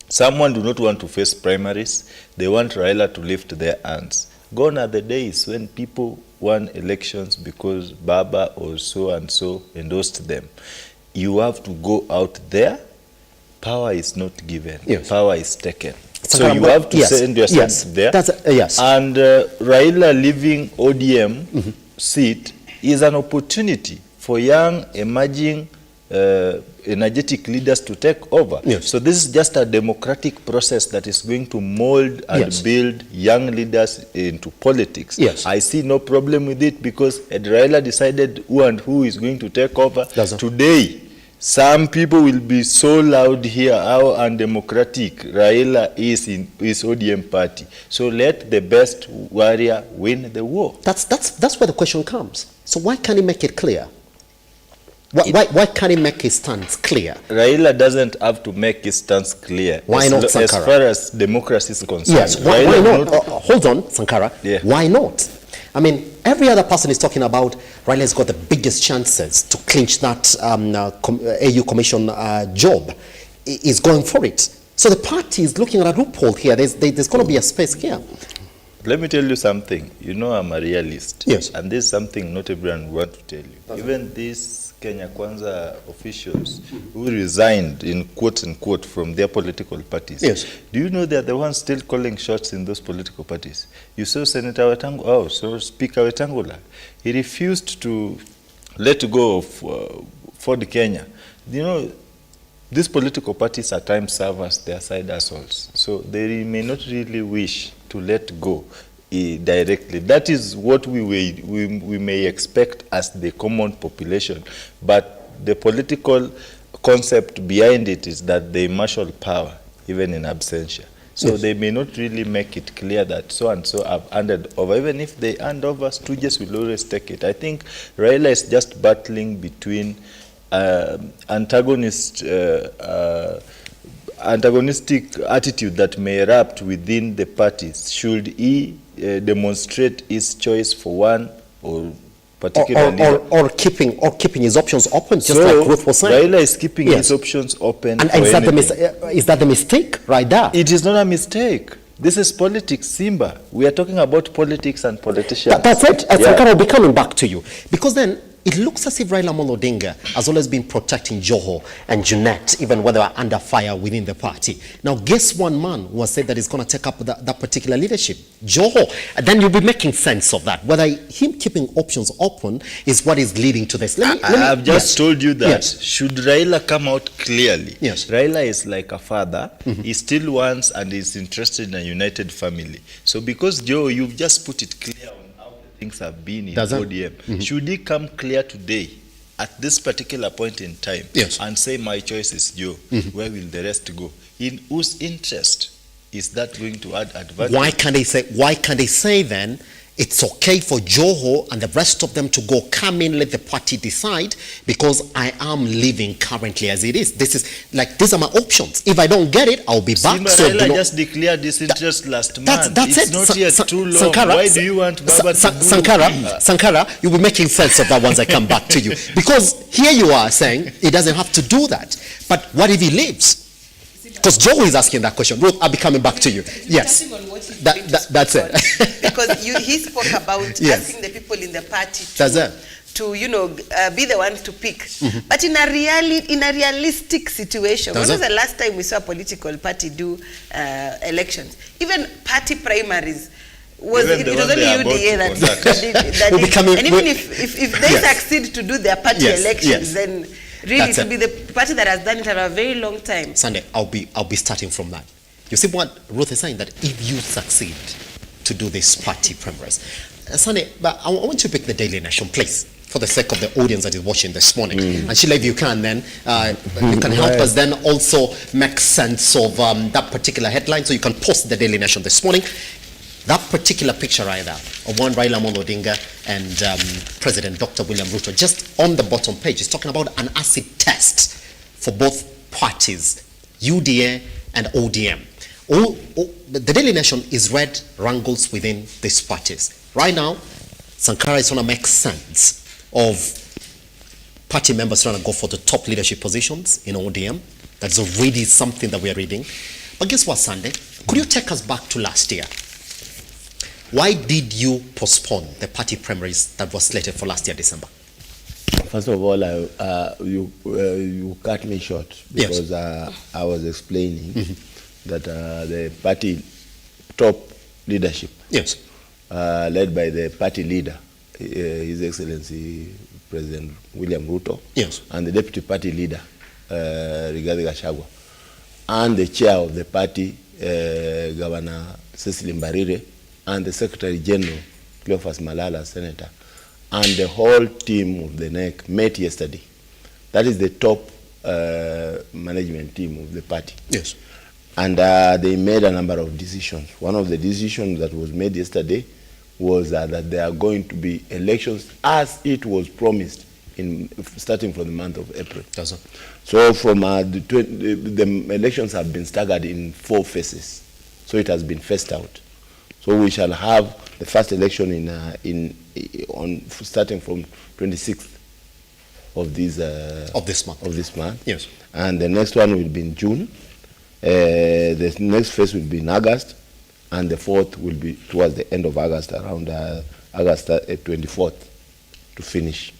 Someone do not want to face primaries. They want Raila to lift their hands. Gone are the days when people won elections because Baba or so-and-so endorsed them. You have to go out there. Power is not given. Yes. Power is taken. So you have to send yourself there. And Raila leaving ODM seat is an opportunity for young, emerging, energetic leaders to take over. Yes. So this is just a democratic process that is going to mold and build young leaders into politics. Yes. I see no problem with it, because had Raila decided who and who is going to take over today, some people will be so loud here how undemocratic Raila is in his ODM party. So let the best warrior win the war. That's where the question comes. So why can't he make it clear? Why can't he make his stance clear? Raila doesn't have to make his stance clear. Why not, Sankara? As far as democracy is concerned. Yes, why not? Hold on, Sankara. Why not? I mean, every other person is talking about Raila's got the biggest chances to clinch that AU commission job. Is going for it. So the party is looking at a loophole here. There's going to be a space here. Let me tell you something. You know, I'm a realist. Yes. And this is something not everyone wants to tell you. Even these Kenya Kwanza officials who resigned, in quote unquote, from their political parties. Yes. Do you know they're the ones still calling shots in those political parties? You saw Senator Wetangula, Speaker Wetangula. He refused to let go of Ford Kenya. You know, these political parties at times serve as their side hustles. So they may not really wish to let go directly. That is what we may expect as the common population. But the political concept behind it is that they marshal power, even in absentia. So they may not really make it clear that so and so have handed over. Even if they hand over, stooges will always take it. I think Raila is just battling between antagonistic attitude that may erupt within the parties. Should he demonstrate his choice for one or particular or keeping his options open, just like Ruth was saying? Raila is keeping his options open. And is that the mistake right there? It is not a mistake. This is politics, Simba. We are talking about politics and politicians. That's it. Sankara will be coming back to you. Because then it looks as if Raila Amolo Odinga has always been protecting Joho and Jeanette, even when they were under fire within the party. Now, guess one man who has said that he's going to take up that particular leadership? Joho. And then you'll be making sense of that. Whether him keeping options open is what is leading to this. I've just told you that. Should Raila come out clearly? Raila is like a father. He still wants and is interested in a united family. So because Joe, you've just put it clear on how things have been in ODM. Should he come clear today at this particular point in time and say my choice is Joe, where will the rest go? In whose interest is that going to add advantage? Why can't they say then it's okay for Joho and the rest of them to go come in, let the party decide, because I am living currently as it is. This is like, these are my options. If I don't get it, I'll be back. So Raila just declared this interest last month. That's it's not yet too long. Why do you want Baba to Sankara, you'll be making sense of that once I come back to you. Because here you are saying he doesn't have to do that. But what if he leaves? Because Joe is asking that question. Ruth, I'll be coming back to you. Yes. That's it. Because he spoke about asking the people in the party to be the ones to pick. But in a realistic situation, when was the last time we saw a political party do elections? Even party primaries. It was only UDA that did. And even if they succeed to do their party elections, then really it will be the party that has done it for a very long time. Sunday, I'll be starting from that. You see what Ruth is saying, that if you succeed to do this party primaries. Sunday, but I want you to pick the Daily Nation, please, for the sake of the audience that is watching this morning. And Sheila, if you can, then you can help us then also make sense of that particular headline. So you can post the Daily Nation this morning. That particular picture right there of one Raila Amolo Odinga and President Dr. William Ruto, just on the bottom page, is talking about an acid test for both parties, UDA and ODM. The Daily Nation is read wrangles within these parties. Right now, Sankara is trying to make sense of party members trying to go for the top leadership positions in ODM. That's already something that we are reading. But guess what, Sunday? Could you take us back to last year? Why did you postpone the party primaries that was slated for last year, December? First of all, you cut me short because I was explaining that the party top leadership, led by the party leader, His Excellency President William Ruto, and the deputy party leader, Rigathi Gachagua, and the chair of the party, Governor Cecily Mbarire, and the Secretary General, Cleophas Malala, Senator, and the whole team of the NEC met yesterday. That is the top management team of the party. And they made a number of decisions. One of the decisions that was made yesterday was that there are going to be elections as it was promised starting from the month of April. So from the elections have been staggered in 4 phases. So it has been phased out. So we shall have the first election starting from 26th of this month. And the next one will be in June. The next phase will be in August, and the 4th will be towards the end of August, around August 24th, to finish.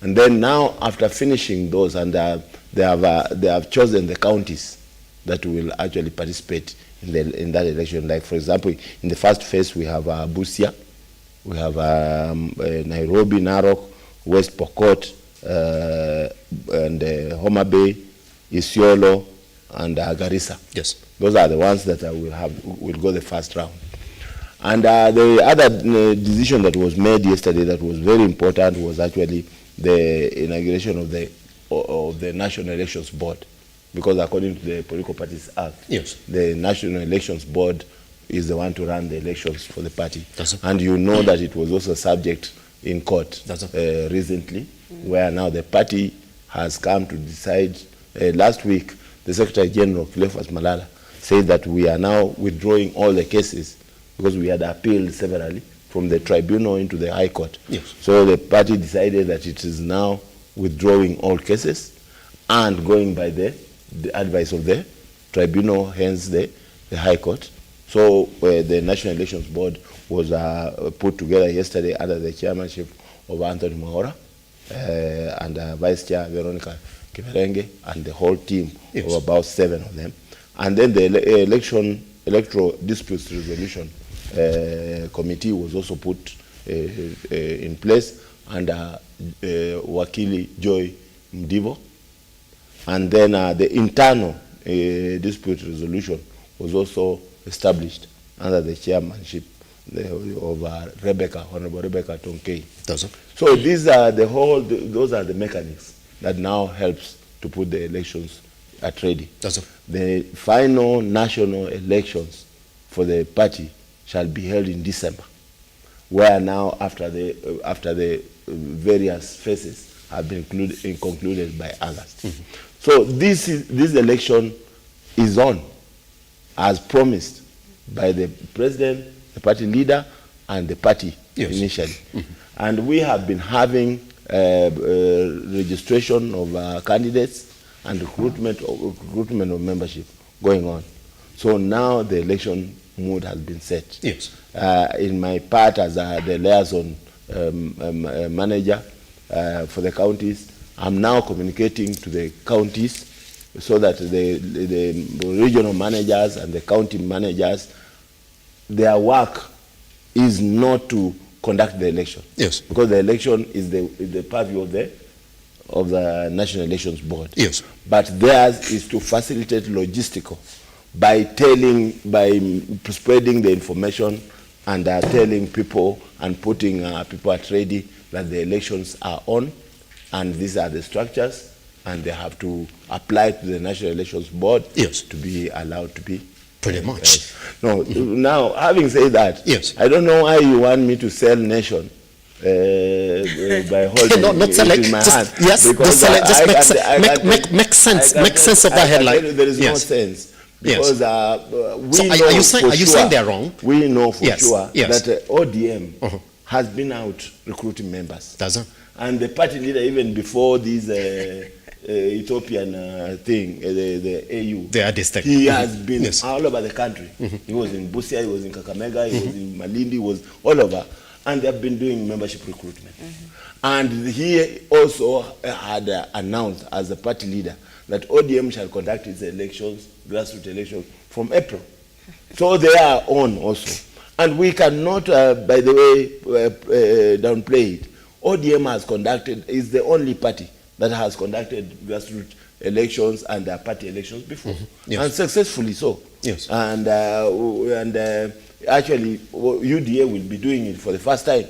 And then now, after finishing those, and they have chosen the counties that will actually participate in that election. Like, for example, in the first phase, we have Busia, we have Nairobi, Narok, West Pokot, and Homa Bay, Isiolo, and Garissa. Those are the ones that will go the first round. And the other decision that was made yesterday that was very important was actually the inauguration of the National Elections Board because according to the Political Parties Act, yes, the National Elections Board is the one to run the elections for the party. That's it. And you know that it was also subject in court recently, where now the party has come to decide. Last week, the Secretary General, Cleophas Malala, said that we are now withdrawing all the cases because we had appealed severally from the tribunal into the High Court. Yes. So the party decided that it is now withdrawing all cases and going by the advice of the tribunal, hence the High Court. So the National Elections Board was put together yesterday under the chairmanship of Anthony Mahora and Vice Chair Veronica Kimerenge and the whole team of about 7 of them. And then the Electoral Disputes Resolution Committee was also put in place under Wakili Joy Mdivo. And then the internal dispute resolution was also established under the chairmanship of Honorable Rebecca Tonkei. So these are those are the mechanics that now helps to put the elections at ready. The final national elections for the party shall be held in December, where now after the various phases have been concluded by August. So this election is on, as promised by the president, the party leader, and the party initially. And we have been having registration of candidates and recruitment of membership going on. So now the election mood has been set. In my part as the liaison manager for the counties, I'm now communicating to the counties so that the regional managers and the county managers, their work is not to conduct the election. Because the election is the purview of the National Elections Board. But theirs is to facilitate logistical by spreading the information and telling people and putting people at ready that the elections are on and these are the structures and they have to apply to the National Elections Board to be allowed to be. Pretty much. No, now, having said that, I don't know why you want me to sell nation by holding it in my hand. Make sense of that headline. There is no sense. Because so are you saying they're wrong? We know for sure that ODM has been out recruiting members. And the party leader, even before this Ethiopian thing, the AU, he has been all over the country. He was in Busia, he was in Kakamega, he was in Malindi, he was all over. And they have been doing membership recruitment. And he also had announced as a party leader that ODM shall conduct its elections, grassroots elections, from April. So they are on also. And we cannot, by the way, downplay it. ODM has conducted, is the only party that has conducted grassroots elections and party elections before. And successfully so. And actually, UDA will be doing it for the first time.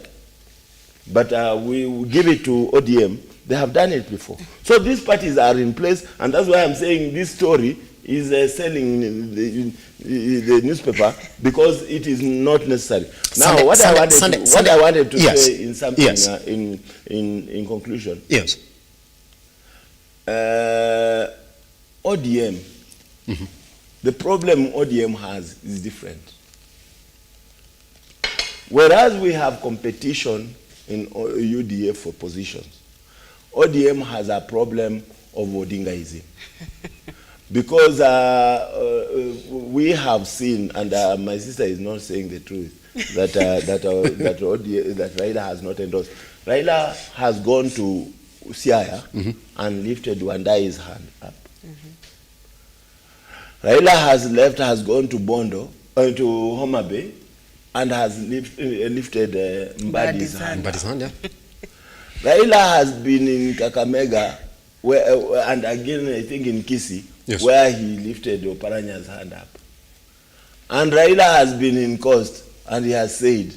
But we will give it to ODM. They have done it before. So these parties are in place, and that's why I'm saying this story is selling the newspaper because it is not necessary. Now, what I wanted to say in something in conclusion. ODM, the problem ODM has is different. Whereas we have competition in UDA for positions, ODM has a problem of Odingaism. Because we have seen, and my sister is not saying the truth, that Raila has not endorsed. Raila has gone to Siaya and lifted Wandai's hand up. Raila has gone to Bondo, to Homa Bay, and has lifted Mbadi's hand. Raila has been in Kakamega, and again I think in Kisii, where he lifted Oparanya's hand up. And Raila has been in Coast, and he has said,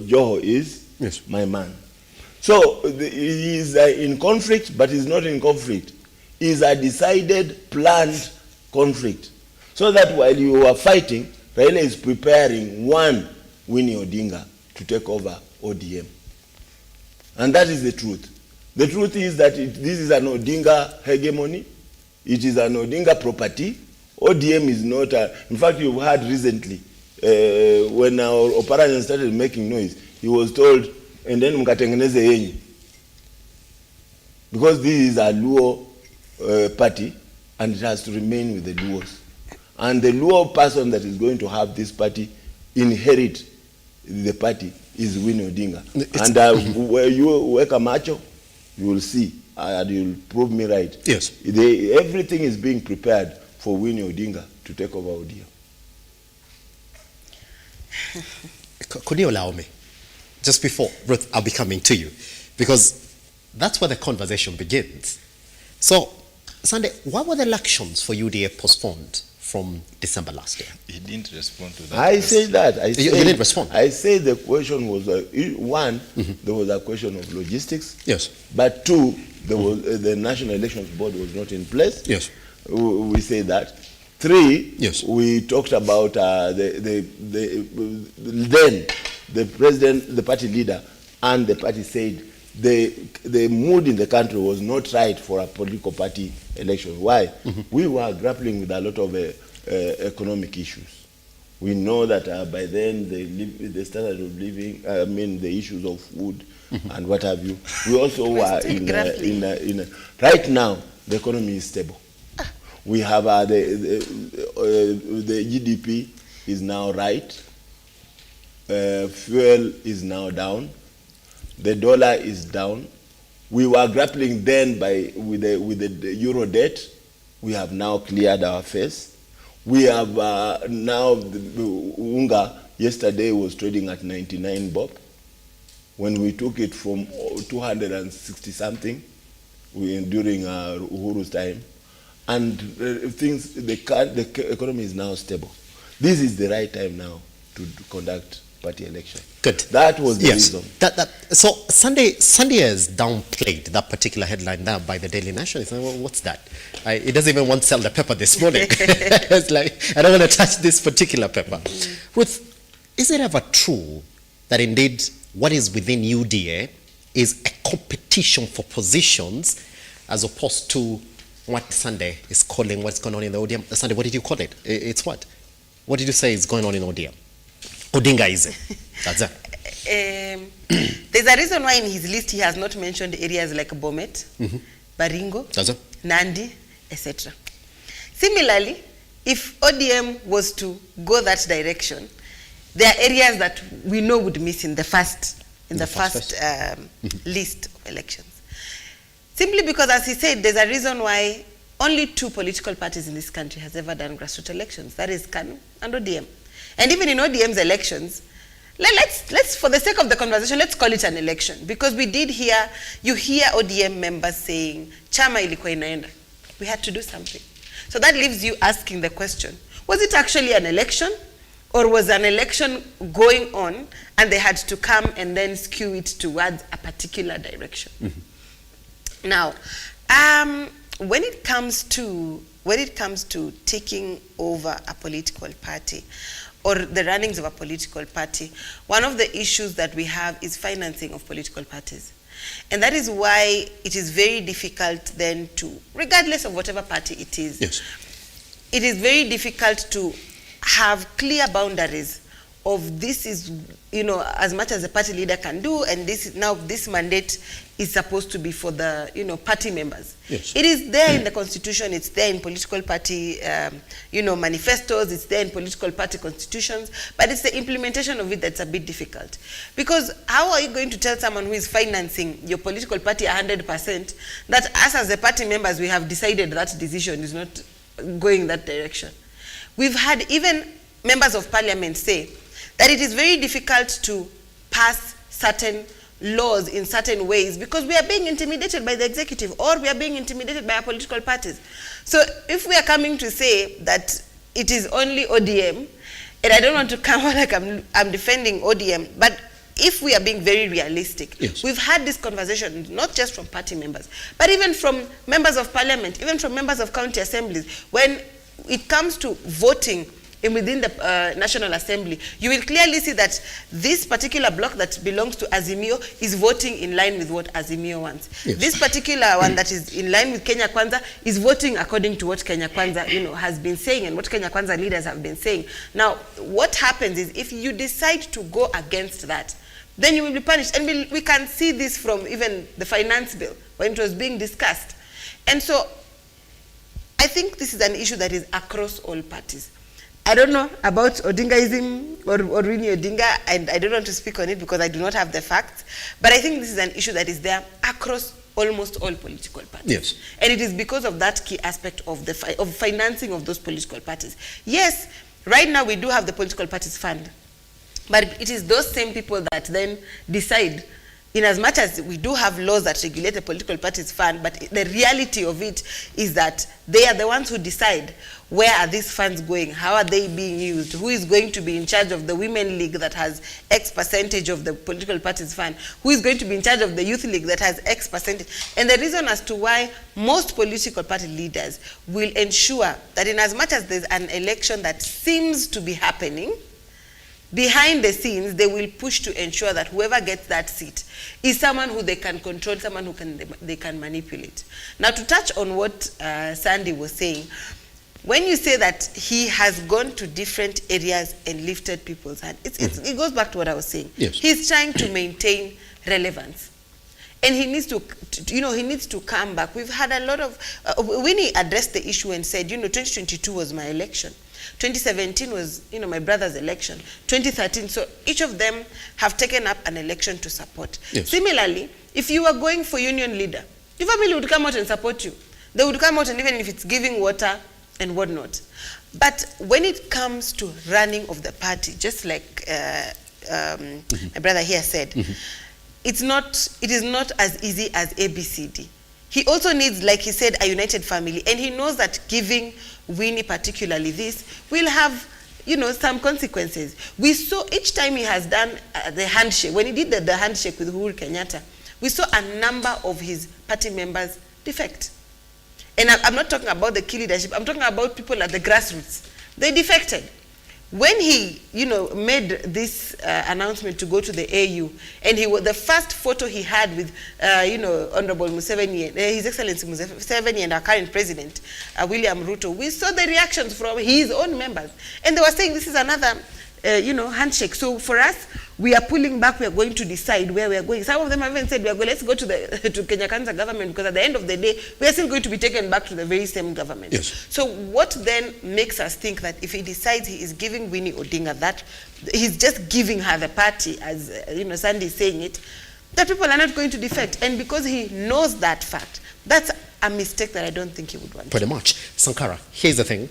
Joho is my man. So he is in conflict, but he's not in conflict. It's a decided, planned conflict. So that while you are fighting, Raila is preparing one Winnie Odinga to take over ODM. And that is the truth. The truth is that this is an Odinga hegemony. It is an Odinga property. ODM is not in fact, you've heard recently, when our Oparanya started making noise, he was told, and then mkatengeneze yenye. Because this is a Luo party, and it has to remain with the Luos. And the Luo person that is going to have this party inherit the party is Winnie Odinga. And where you work a macho, you will see, and you'll prove me right. Yes. Everything is being prepared for Winnie Odinga to take over ODM. Could you allow me, just before, Ruth, I'll be coming to you, because that's where the conversation begins. So, Sunday, why were the elections for UDA postponed from December last year? He didn't respond to that. I say that. You didn't respond? I say the question was, one, there was a question of logistics. Yes. But two, there was, the National Elections Board was not in place. Yes. We say that. Three, yes, we talked about then the president, the party leader, and the party said the mood in the country was not right for a political party election. Why? We were grappling with a lot of economic issues. We know that by then the standard of living, I mean the issues of food and what have you. We also were right now the economy is stable. We have the GDP is now right. Fuel is now down. The dollar is down. We were grappling then with the euro debt. We have now cleared our face. We have now the unga yesterday was trading at 99 bob. When we took it from 260 something during Uhuru's time. And the economy is now stable. This is the right time now to conduct party election. Good. That was the reason. So Sunday has downplayed that particular headline now by the Daily Nation. It's like, well, what's that? It doesn't even want to sell the paper this morning. It's like, I don't want to touch this particular paper. Ruth, is it ever true that indeed what is within UDA is a competition for positions as opposed to what Sunday is calling what's going on in the ODM? Sunday, what did you call it? It's what? What did you say is going on in ODM? Odinga is it? That's it. There's a reason why in his list he has not mentioned areas like Bomet, Baringo, Nandi, etc. Similarly, if ODM was to go that direction, there are areas that we know would miss in the first list of elections. Simply because, as he said, there's a reason why only 2 political parties in this country has ever done grassroots elections. That is KANU and ODM. And even in ODM's elections, let's for the sake of the conversation, let's call it an election. Because we did hear, you hear ODM members saying, chama ilikuwa inaenda. We had to do something. So that leaves you asking the question, was it actually an election? Or was an election going on and they had to come and then skew it towards a particular direction? Now, when it comes to taking over a political party or the runnings of a political party, one of the issues that we have is financing of political parties. And that is why it is very difficult then to, regardless of whatever party it is, it is very difficult to have clear boundaries of this is, as much as the party leader can do, and this mandate is supposed to be for the, party members. Yes. It is there in the constitution, it's there in political party, manifestos, it's there in political party constitutions, but it's the implementation of it that's a bit difficult. Because how are you going to tell someone who is financing your political party 100% that us as the party members, we have decided that decision is not going that direction? We've had even members of parliament say that it is very difficult to pass certain laws in certain ways because we are being intimidated by the executive or we are being intimidated by our political parties. So if we are coming to say that it is only ODM, and I don't want to come out like I'm defending ODM, but if we are being very realistic, we've had this conversation not just from party members, but even from members of parliament, even from members of county assemblies. When it comes to voting within the National Assembly, you will clearly see that this particular block that belongs to Azimio is voting in line with what Azimio wants. This particular one that is in line with Kenya Kwanza is voting according to what Kenya Kwanza, has been saying and what Kenya Kwanza leaders have been saying. Now, what happens is if you decide to go against that, then you will be punished. And we can see this from even the finance bill when it was being discussed. And so I think this is an issue that is across all parties. I don't know about Odingaism or Winnie Odinga, and I don't want to speak on it because I do not have the facts, but I think this is an issue that is there across almost all political parties. And it is because of that key aspect of the financing of those political parties. Yes, right now we do have the political parties fund, but it is those same people that then decide, in as much as we do have laws that regulate the political parties fund, but the reality of it is that they are the ones who decide where are these funds going, how are they being used, who is going to be in charge of the Women League that has X percentage of the political parties fund, who is going to be in charge of the Youth League that has X percentage. And the reason as to why most political party leaders will ensure that in as much as there's an election that seems to be happening, behind the scenes, they will push to ensure that whoever gets that seat is someone who they can control, someone who they can manipulate. Now, to touch on what Sandy was saying, when you say that he has gone to different areas and lifted people's hand, it goes back to what I was saying. He's trying to maintain relevance. And he needs to, he needs to come back. We've had a lot of, Winnie addressed the issue and said, 2022 was my election. 2017 was, my brother's election. 2013, so each of them have taken up an election to support. Similarly, if you were going for union leader, your family would come out and support you. They would come out, and even if it's giving water and whatnot. But when it comes to running of the party, just like my brother here said, it is not as easy as ABCD. He also needs, like he said, a united family, and he knows that giving Winnie particularly this will have, some consequences. We saw each time he has done the handshake, when he did the handshake with Uhuru Kenyatta, we saw a number of his party members defect. And I'm not talking about the key leadership, I'm talking about people at the grassroots. They defected. When he, made this announcement to go to the AU, and the first photo he had with, Honorable Museveni, His Excellency Museveni, and our current president, William Ruto, we saw the reactions from his own members, and they were saying this is another, handshake. So for us, we are pulling back. We are going to decide where we are going. Some of them have even said, let's go to Kenya Kwanza government, because at the end of the day, we are still going to be taken back to the very same government. So what then makes us think that if he decides he is giving Winnie Odinga that, he's just giving her the party, as Sandy is saying it, that people are not going to defect? And because he knows that fact, that's a mistake that I don't think he would want. Pretty much. Sankara, here's the thing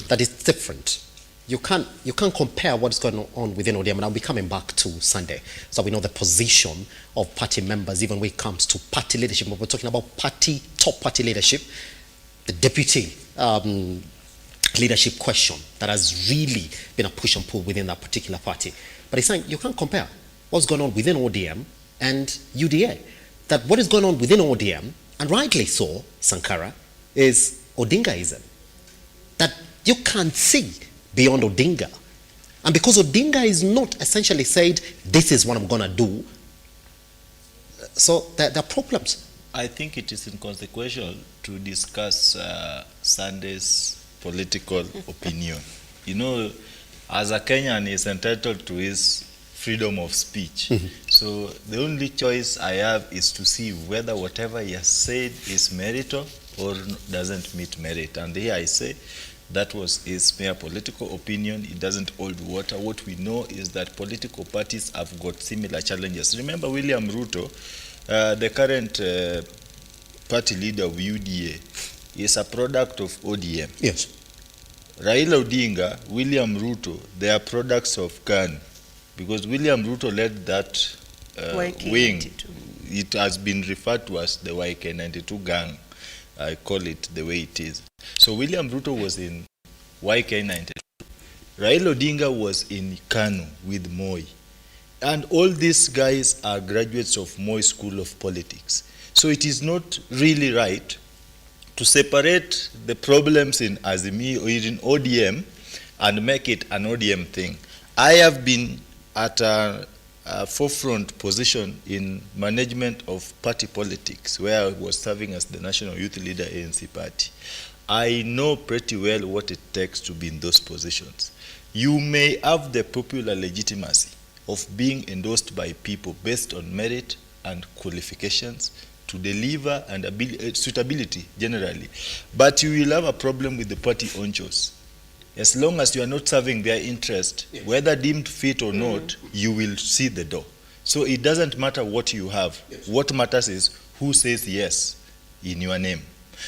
that is different. You can't compare what's going on within ODM, and I'll be coming back to Sunday, so we know the position of party members, even when it comes to party leadership. When we're talking about top party leadership, the deputy leadership question that has really been a push and pull within that particular party. But he's saying you can't compare what's going on within ODM and UDA. That what is going on within ODM, and rightly so, Sankara, is Odingaism. That you can't see beyond Odinga. And because Odinga is not essentially said, this is what I'm going to do, so there are problems. I think it is inconsequential to discuss Sunday's political opinion. As a Kenyan, he is entitled to his freedom of speech. So the only choice I have is to see whether whatever he has said is meritor or doesn't meet merit. And here I say, that was his mere political opinion. It doesn't hold water. What we know is that political parties have got similar challenges. Remember William Ruto, the current party leader of UDA, is a product of ODM. Yes. Raila Odinga, William Ruto, they are products of KANU, because William Ruto led that wing. It has been referred to as the YK92 gang. I call it the way it is. So William Ruto was in YK92. Raila Odinga was in KANU with Moi. And all these guys are graduates of Moi School of Politics. So it is not really right to separate the problems in azimio or in ODM and make it an ODM thing. I have been at a forefront position in management of party politics, where I was serving as the national youth leader ANC party. I know pretty well what it takes to be in those positions. You may have the popular legitimacy of being endorsed by people based on merit and qualifications to deliver and suitability generally, but you will have a problem with the party onchos. As long as you are not serving their interest, yes, whether deemed fit or not, you will see the door. So it doesn't matter what you have. Yes. What matters is who says yes in your name.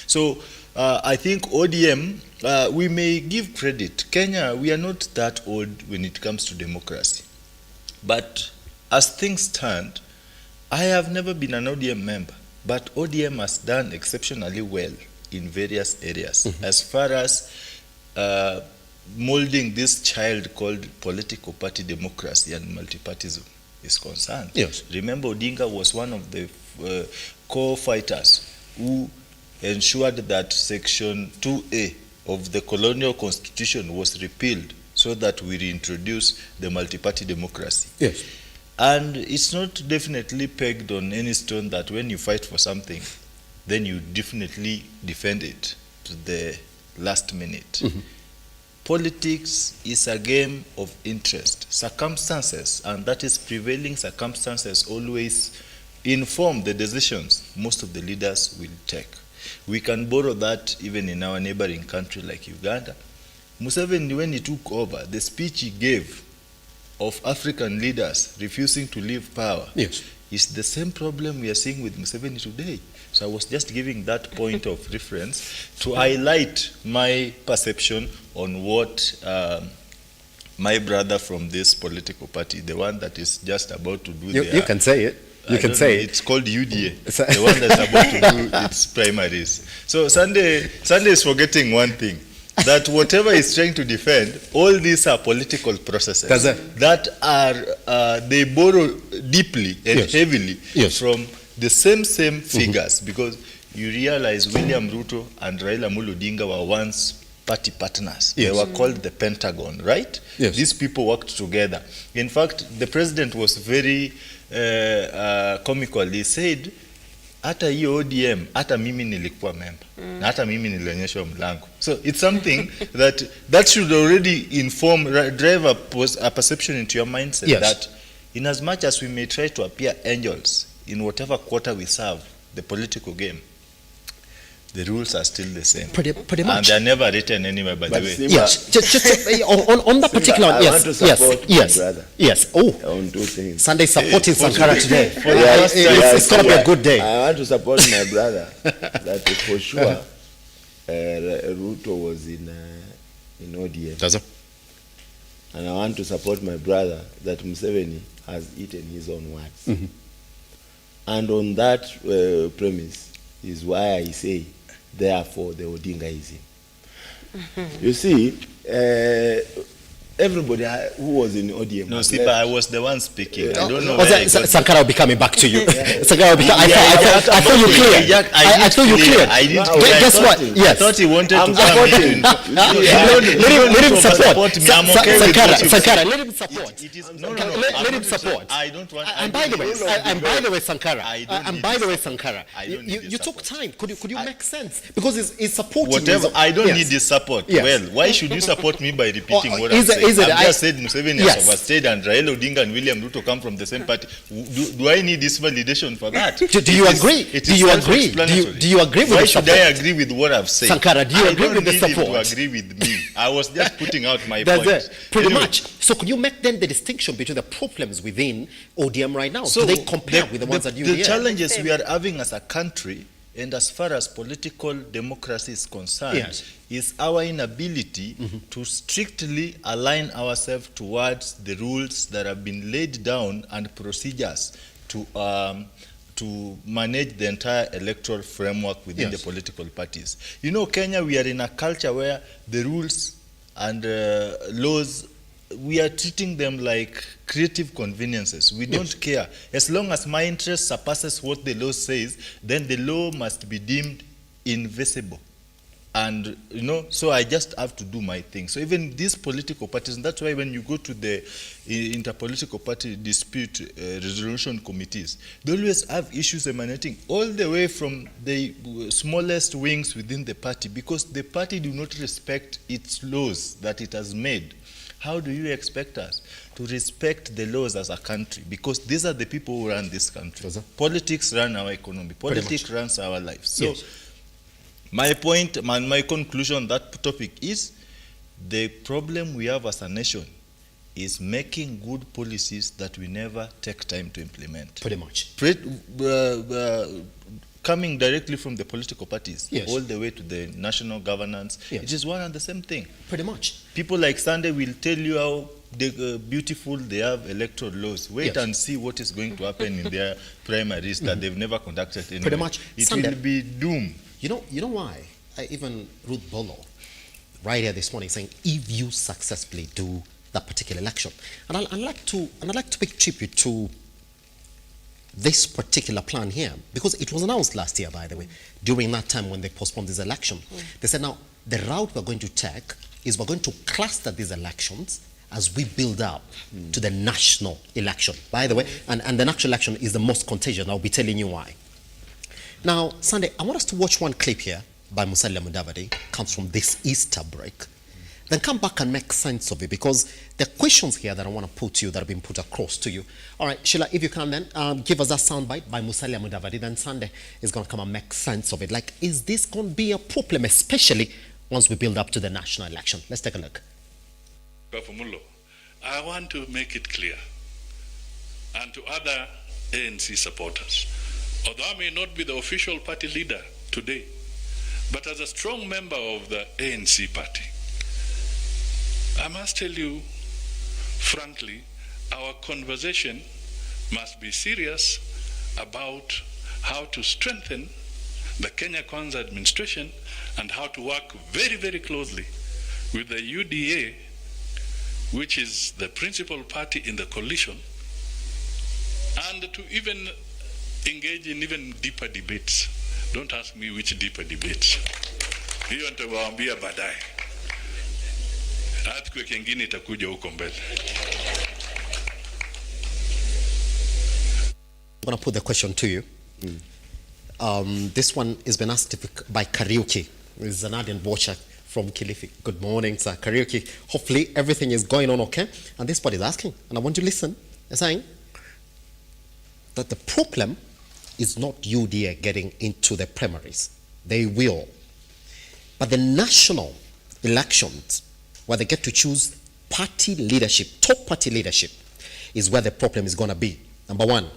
So I think ODM, we may give credit. Kenya, we are not that old when it comes to democracy. But as things stand, I have never been an ODM member, but ODM has done exceptionally well in various areas. Mm-hmm. As far as molding this child called political party democracy and multipartism is concerned. Yes. Remember, Odinga was one of the core fighters who ensured that Section 2A of the colonial constitution was repealed so that we reintroduce the multi-party democracy. Yes. And it's not definitely pegged on any stone that when you fight for something, then you definitely defend it to the last minute. Mm-hmm. Politics is a game of interest. Circumstances, and that is prevailing circumstances, always inform the decisions most of the leaders will take. We can borrow that even in our neighboring country like Uganda. Museveni, when he took over, the speech he gave of African leaders refusing to leave power, yes, is the same problem we are seeing with Museveni today. So I was just giving that point of reference to highlight my perception on what my brother from this political party, the one that is just about to do you can say it. You can say it's called UDA, the one that's about to do its primaries. So Sunday is forgetting one thing, that whatever he's trying to defend, all these are political processes that are, they borrow deeply and yes, heavily yes, from the same figures, mm-hmm, because you realize William Ruto and Raila Amolo Odinga were once party partners. Yes. They were called the Pentagon, right? Yes. These people worked together. In fact, the president was very comical. He said, hata hiyo ODM, hata mimi nilikuwa member, na hata mimi nilionyeshwa mlango. So it's something that should already inform, drive a perception into your mindset, yes, that in as much as we may try to appear angels in whatever quarter we serve the political game, the rules are still the same. Pretty much. And they're never written anywhere, by the way. Yes, just on that particular, I want to support my brother. Yes. Oh, on two things. Sunday supporting Sankara today. It's going to be a good day. I want to support my brother. That is for sure. RUTO was in ODM. That's it. And I want to support my brother that Museveni has eaten his own words. Mm-hmm. And on that premise is why I say, therefore, the Odingaism. Mm-hmm. You see, everybody who was in ODM. No, see, but I was the one speaking. I don't know. Sankara will be coming back to you. Sankara will be coming. I thought you cleared. I thought you cleared. Guess what? Yes. I thought he wanted to come in. Let him support. Sankara, let him support. Let him support. I don't want. And by the way, Sankara. You took time. Could you make sense? Because it's supporting. Whatever. I don't need this support. Well, why should you support me by repeating what I'm saying? I've just said Museveni has overstayed and Raila Odinga and William Ruto come from the same party. Do I need this validation for that? Do you agree? Do you agree? Do you agree with Why the should support? I agree with what I've said? Sankara, do you agree with the support? I don't need him to agree with me. I was just putting out my point. Pretty much. So could you make then the distinction between the problems within ODM right now? So do they compare with the ones that you The challenges we are having as a country, and as far as political democracy is concerned, yes, is our inability, mm-hmm, to strictly align ourselves towards the rules that have been laid down and procedures to manage the entire electoral framework within, yes, the political parties. You know, Kenya, we are in a culture where the rules and laws we are treating them like creative conveniences. We don't care. As long as my interest surpasses what the law says, then the law must be deemed invisible. And, you know, so I just have to do my thing. So even these political parties, and that's why when you go to the interpolitical party dispute resolution committees, they always have issues emanating all the way from the smallest wings within the party, because the party do not respect its laws that it has made. How do you expect us to respect the laws as a country? Because these are the people who run this country. Politics run our economy. Politics runs our lives. So my point and my conclusion on that topic is the problem we have as a nation is making good policies that we never take time to implement. Pretty much. Coming directly from the political parties all the way to the national governance, it is one and the same thing. Pretty much. People like Sunday will tell you how beautiful they have electoral laws. Wait and see what is going to happen in their primaries that they've never conducted anyway. Pretty much. It Sunday, will be doom. You know why? Even Ruth Bolo, right here this morning, saying if you successfully do that particular election, and I'd like to pay tribute to this particular plan here, because it was announced last year, by the way, during that time when they postponed this election. They said, now the route we're going to take is we're going to cluster these elections as we build up to the national election. By the way, and the national election is the most contagious. I'll be telling you why. Now, Sunday, I want us to watch one clip here by Musalia Mudavadi, comes from this Easter break. Then come back and make sense of it, because there are questions here that I want to put to you that have been put across to you. All right, Sheila, if you can then give us that soundbite by Musalia Mudavadi, then Sunday is going to come and make sense of it. Like, is this going to be a problem, especially once we build up to the national election? Let's take a look. I want to make it clear, and to other ANC supporters, although I may not be the official party leader today, but as a strong member of the ANC party, I must tell you, frankly, our conversation must be serious about how to strengthen the Kenya Kwanza administration and how to work very, very closely with the UDA, which is the principal party in the coalition, and to even engage in even deeper debates. Don't ask me which deeper debates. Hiyo nitawaambia baadaye. Earthquake ingine itakuja huko mbele. I'm going to put the question to you. This one has been asked by Karaoke. This is an ardent watcher from Kilifi. Good morning, sir. Karaoke. Hopefully everything is going on okay. And this part is asking, and I want you to listen. They're saying that the problem is not UDA getting into the primaries. They will. But the national elections, where they get to choose party leadership, top party leadership, is where the problem is going to be. Number one,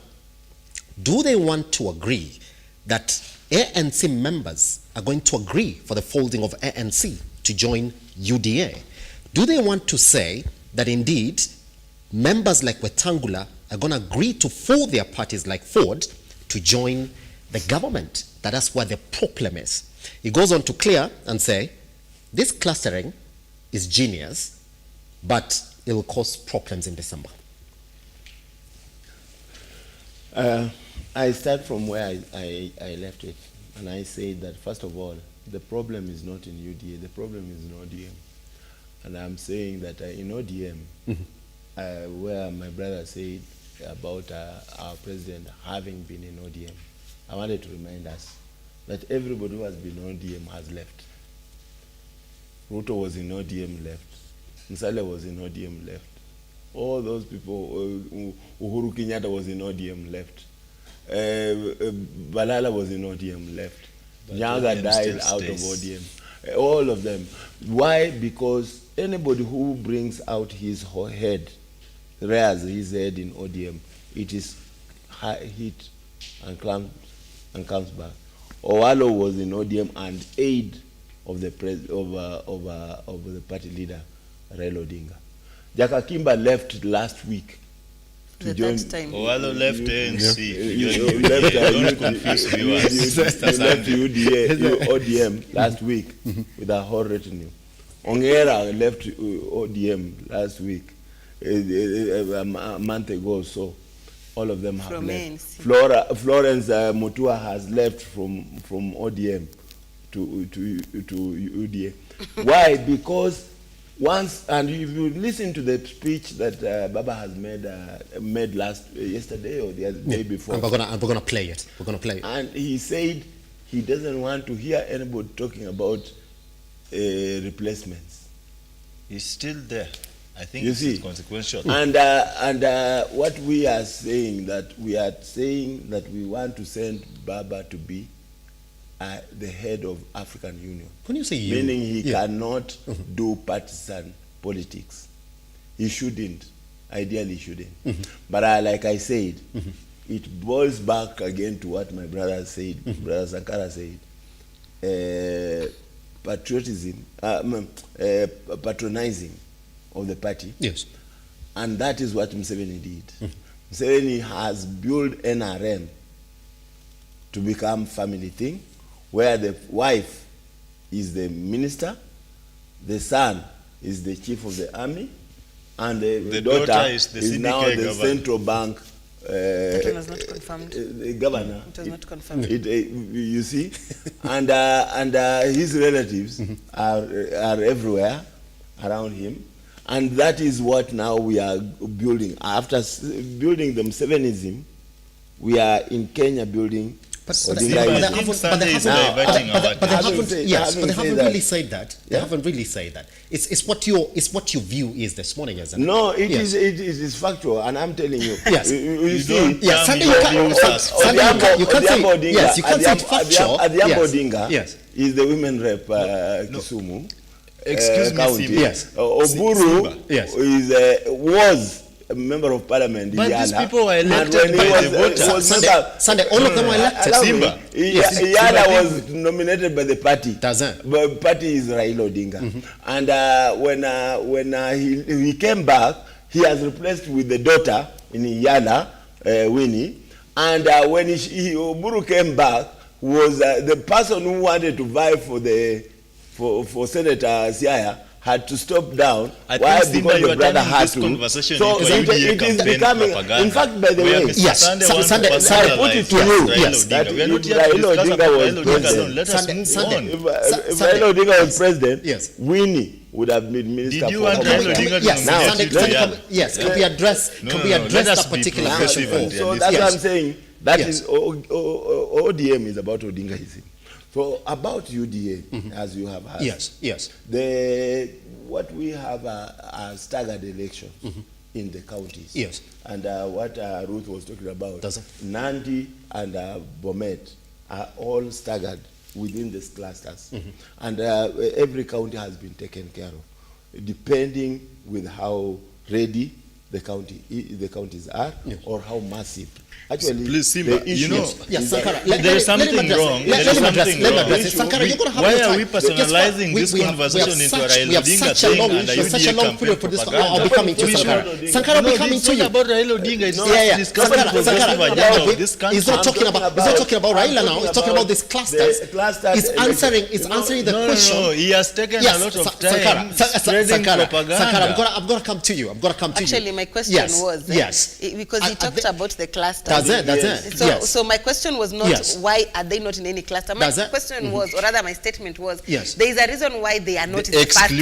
do they want to agree that ANC members are going to agree for the folding of ANC to join UDA? Do they want to say that indeed members like Wetangula are going to agree to fold their parties like Ford to join the government? That's where the problem is. He goes on to clear and say, this clustering is genius, but it will cause problems in December. I start from where I left it, and I say that first of all, the problem is not in UDA, the problem is in ODM. And I'm saying that in ODM, where my brother said about our president having been in ODM, I wanted to remind us that everybody who has been in ODM has left. RUTO was in ODM, left. Nsale was in ODM, left. All those people, Uhuru Kenyatta was in ODM, left. Balala was in ODM, left. Nyaga died out of ODM. All of them. Why? Because anybody who brings out his head, rears his head in ODM, it is hit and comes back. Owalo was in ODM and aide of the party leader, Raila Odinga. Jaka Kimba left last week to join. Owalo left ANC. Don't confuse viewers. He left ODM last week with a whole retinue. Ongera left ODM last week a month ago or so. All of them have From left. ANC. Florence Mutua has left from ODM to UDA. Why? Because once, and if you listen to the speech that Baba has made yesterday or the other day before, and we're gonna play it. We're gonna play it. And he said he doesn't want to hear anybody talking about replacements. He's still there. I think You it's see, consequential. And what we are saying that we want to send Baba to be the head of African Union. When you say you, meaning he cannot do partisan politics. He shouldn't. Ideally, he shouldn't. But like I said, it boils back again to what my brother said. Brother Sankara said. Patriotism, patronizing of the party. Yes. And that is what Museveni did. Museveni has built NRM to become family thing, where the wife is the minister, the son is the chief of the army, and the daughter is now the governor. Central bank that one was not confirmed. Governor. It was not confirmed. You see? and his relatives are everywhere around him. And that is what now we are building. After building the Museveniism, we are in Kenya building. But they haven't really said that. They haven't really said that. It's what your view is this morning, isn't it? No, it is factual, and I'm telling you. Yes. You see, Sunday you can't say. Yes, you can't say it's factual. Adhiambo Odinga is the women rep Kisumu. Excuse me, county. Simba. Yes. Oburu was a member of parliament. But these people were elected by the voters. Sunday, all of them were elected. Simba. Yala was nominated by the party. The party is Raila Odinga. And when he came back, he has replaced with the daughter in Yala, Winnie. And when Oburu came back, was the person who wanted to vie for Senator Siaya had to stop down. Why? Because the brother had to. So it is becoming, in fact, by the way, yes, Sunday, I put it to you, yes, that if Raila Odinga was president, yes, Winnie would have been minister. Did you want Raila Odinga to yes, can we address that particular question? So that's what I'm saying. That is ODM is about Odingaism. So about UDA, as you have asked, yes, what we have are staggered elections in the counties. Yes, and what Ruth was talking about, Nandi and Bomet are all staggered within these clusters, and every county has been taken care of, depending with how ready the counties are, or how massive. Actually, please, Simba, you know, Sankara, there is something wrong. There is something wrong. Sankara, you're gonna have why are we personalizing this conversation into a Raila Odinga thing and a UDA campaign propaganda? I'll be coming to Sankara. Sankara, I'll be coming to you. About Raila Odinga, it's just discussing the progressive agenda of this country. He's not talking about Raila now. He's talking about these clusters. He's answering the question. No, he has taken a lot of time spreading propaganda. Sankara, I'm gonna come to you. Actually, my question was because he talked about the clusters. That's it. So my question was not why are they not in any cluster. My question was, or rather my statement was, there is a reason why they are not in the first cluster.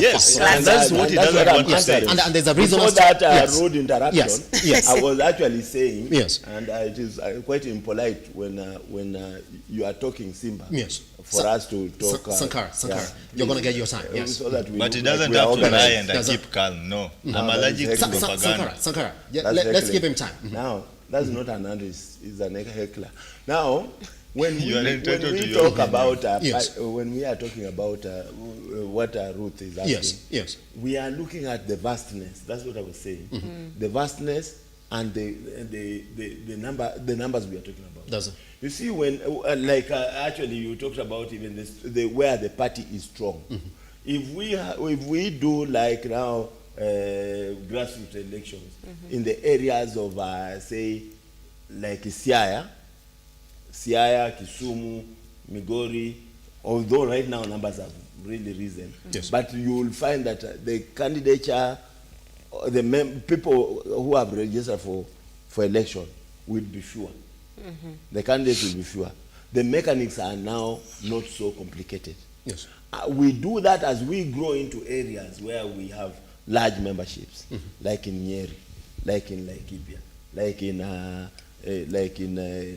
Yes, and that's what he doesn't want to say. And there's a reason. Before that road interaction, I was actually saying, and it is quite impolite when you are talking, Simba. Yes. For us to talk. Sankara, you're going to get your time. Yes. So that but he doesn't have to lie and keep calm. No. I'm allergic to propaganda. Sankara, let's give him time. Now, that's not an analyst, it's an heckler. Now, when we are talking about what Ruth is asking, we are looking at the vastness. That's what I was saying. The vastness and the numbers we are talking about. You see, when actually you talked about even this, where the party is strong. If we do like now grassroots elections in the areas of say like Siaya, Kisumu, Migori, although right now numbers have really risen, but you will find that the candidature the people who have registered for election will be fewer. The candidates will be fewer. The mechanics are now not so complicated. Yes. We do that as we grow into areas where we have large memberships, like in Nyeri, like in Laikipia, like in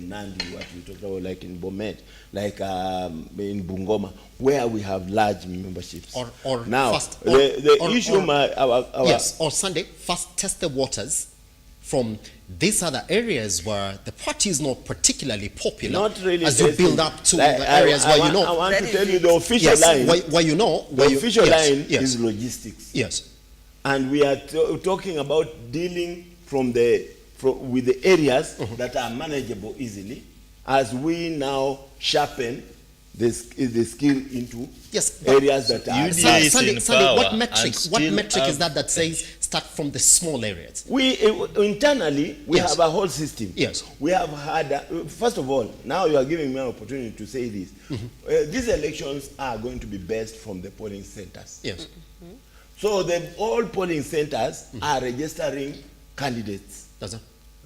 Nandi, what we talked about, like in Bomet, like in Bungoma, where we have large memberships. Or now, first, the issue, yes, or Sunday, first test the waters from these other areas where the party is not particularly popular. Not really. As you build up to the areas where you know. I want to tell you the official line. Where you know. The official line is logistics. Yes. And we are talking about dealing with the areas that are manageable easily, as we now sharpen the skill into areas that are. Sunday, what metric is that says start from the small areas? We internally have a whole system. Yes. We have had first of all, now you are giving me an opportunity to say this. These elections are going to be based from the polling centers. Yes. So all polling centers are registering candidates.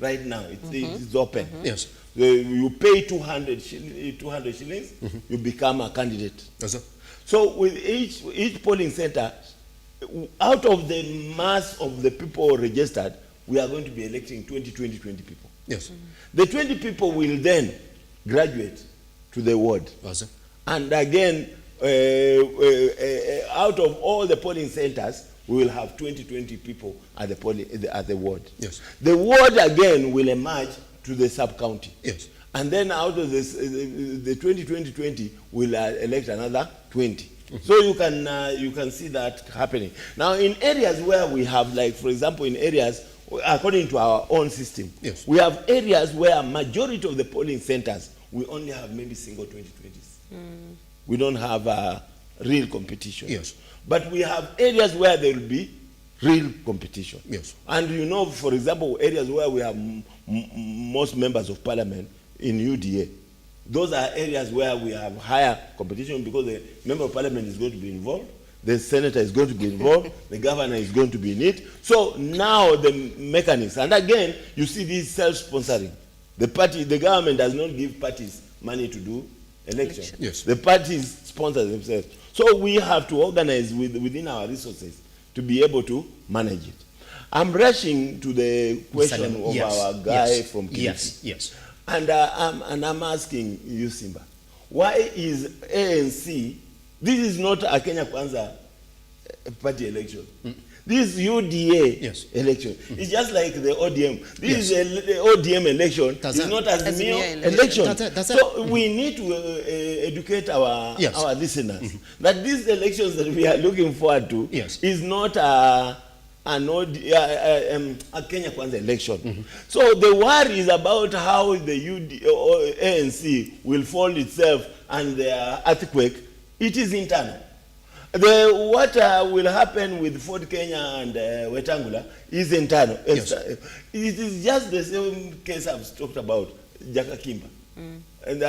Right now, it's open. Yes. You pay 200 shillings, you become a candidate. So with each polling center, out of the mass of the people registered, we are going to be electing 20 people. Yes. The 20 people will then graduate to the ward. And again, out of all the polling centers, we will have 20 people at the ward. Yes. The ward again will emerge to the sub-county. Yes. And then out of this, the 20 will elect another 20. So you can see that happening. Now in areas where we have, like for example, in areas according to our own system, we have areas where majority of the polling centers we only have maybe single 2020s. We don't have a real competition. Yes. But we have areas where there will be real competition. Yes. And you know, for example, areas where we have most members of parliament in UDA, those are areas where we have higher competition because the member of parliament is going to be involved, the senator is going to be involved, the governor is going to be in it. So now the mechanism, and again, you see this self-sponsoring. The government does not give parties money to do election. Yes. The parties sponsor themselves. So we have to organize within our resources to be able to manage it. I'm rushing to the question of our guy from Kilifi. Yes. And I'm asking you, Simba, why is ANC, this is not a Kenya Kwanza party election. This is UDA election. It's just like the ODM. This is the ODM election. It's not azimio election. So we need to educate our listeners that these elections that we are looking forward to is not a Kenya Kwanza election. So the worry is about how the ANC will fold itself and the earthquake. It is internal. What will happen with Ford Kenya and Wetangula is internal. It is just the same case I've talked about, Jaka Kimba and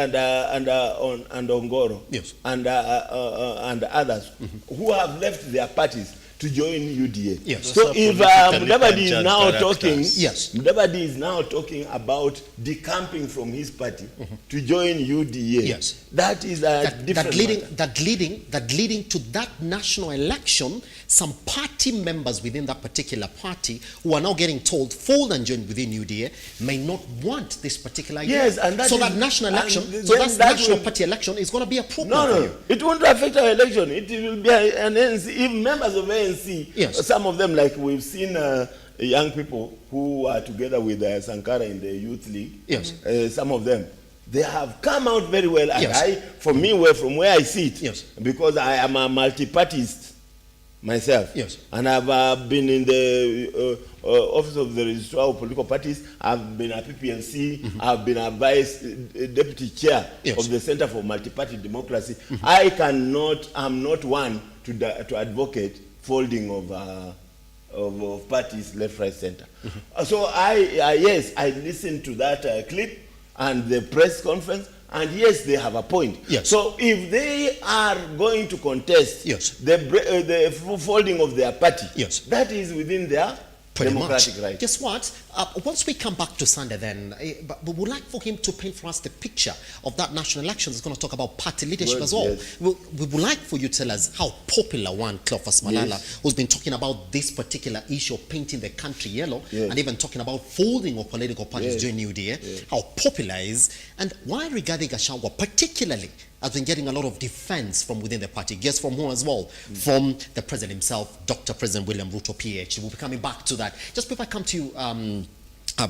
Ongoro and others who have left their parties to join UDA. Yes. So if Mudavadi is now talking, Mudavadi is now talking about decamping from his party to join UDA. Yes. That is a different leading to that national election. Some party members within that particular party who are now getting told fold and join within UDA may not want this particular idea. Yes, and that that national election, that national party election is going to be a problem. No, it won't affect our election. It will be an ANC. If members of ANC, some of them, like we've seen young people who are together with Sankara in the youth league. Some of them, they have come out very well. And from where I sit, because I am a multi-partist myself, and I've been in the office of the registrar of political parties. I've been a PPMC. I've been a vice deputy chair of the Center for Multi-Party Democracy. I'm not one to advocate folding of parties left, right, center. So I listened to that clip and the press conference. And yes, they have a point. So if they are going to contest the folding of their party, that is within their Pretty democratic much. right. Guess what? Once we come back to Sunday then, but we would like for him to paint for us the picture of that national election. He's going to talk about party leadership as well. Yes. We would like for you to tell us how popular one, Cleophas Malala, who's been talking about this particular issue of painting the country yellow, and even talking about folding of political parties during New Year, how popular it is, and why Rigathi Gachagua particularly has been getting a lot of defense from within the party. Guess from who as well? From the president himself, Dr. President William Ruto, PhD. We'll be coming back to that. Just before I come to you,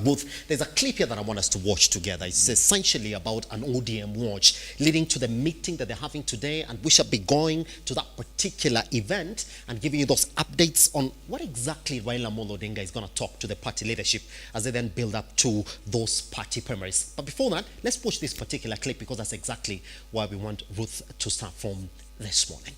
Booth, there's a clip here that I want us to watch together. It's essentially about an ODM watch leading to the meeting that they're having today, and we shall be going to that particular event and giving you those updates on what exactly Raila Amolo Odinga is going to talk to the party leadership as they then build up to those party primaries. But before that, let's watch this particular clip because that's exactly where we want Ruth to start from this morning.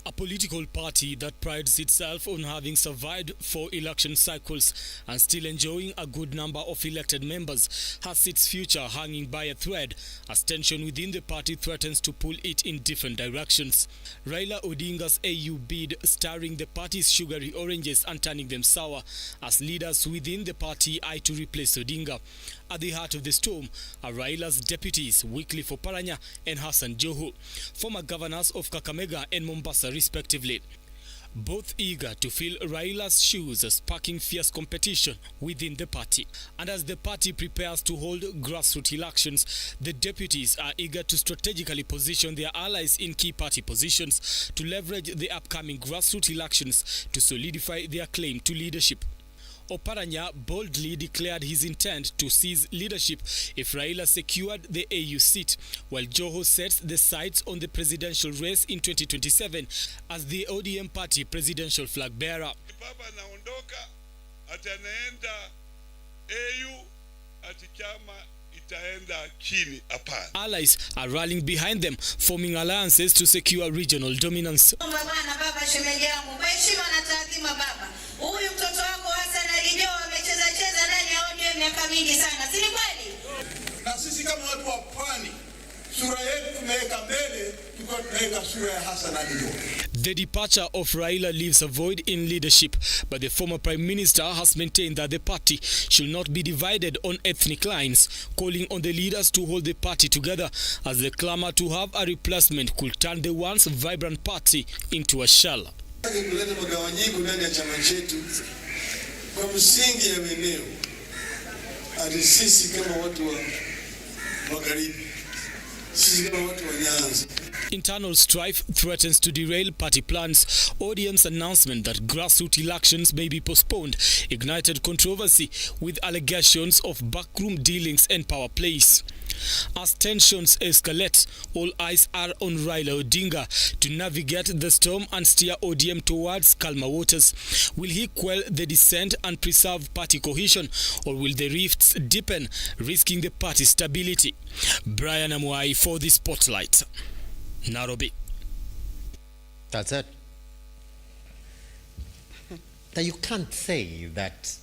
A political party that prides itself on having survived 4 election cycles and still enjoying a good number of elected members has its future hanging by a thread as tension within the party threatens to pull it in different directions. Raila Odinga's AU bid stirring the party's sugary oranges and turning them sour as leaders within the party eye to replace Odinga. At the heart of the storm are Raila's deputies, Wycliffe Oparanya and Hassan Joho, former governors of Kakamega and Mombasa respectively. Both eager to fill Raila's shoes, sparking fierce competition within the party. And as the party prepares to hold grassroots elections, the deputies are eager to strategically position their allies in key party positions to leverage the upcoming grassroots elections to solidify their claim to leadership. Oparanya boldly declared his intent to seize leadership if Raila secured the AU seat, while Joho sets the sights on the presidential race in 2027 as the ODM party presidential flag bearer. Baba naondoka atanaenda AU atichama itaenda chini hapana. Allies are rallying behind them, forming alliances to secure regional dominance. Baba shemeji yangu, heshima na taadhima baba. Huyu mtoto wako Hassan alijua amecheza ndani ya ODM miaka mingi sana. Si kweli? Na sisi kama watu wa pwani, sura yetu tumeweka mbele, tuko tunaweka sura ya Hassan alijua. The departure of Raila leaves a void in leadership, but the former Prime Minister has maintained that the party should not be divided on ethnic lines, calling on the leaders to hold the party together as the clamor to have a replacement could turn the once vibrant party into a shell. Kuleta magawanyiko ndani ya chama chetu kwa msingi ya eneo. Hadi sisi kama watu wa magharibi, sisi kama watu wa Nyanza. Internal strife threatens to derail party plans. ODM's announcement that grassroots elections may be postponed ignited controversy with allegations of backroom dealings and power plays. As tensions escalate, all eyes are on Raila Odinga to navigate the storm and steer ODM towards calmer waters. Will he quell the dissent and preserve party cohesion, or will the rifts deepen, risking the party's stability? Brian Amuai for the Spotlight. Nairobi. That's it. That you can't say that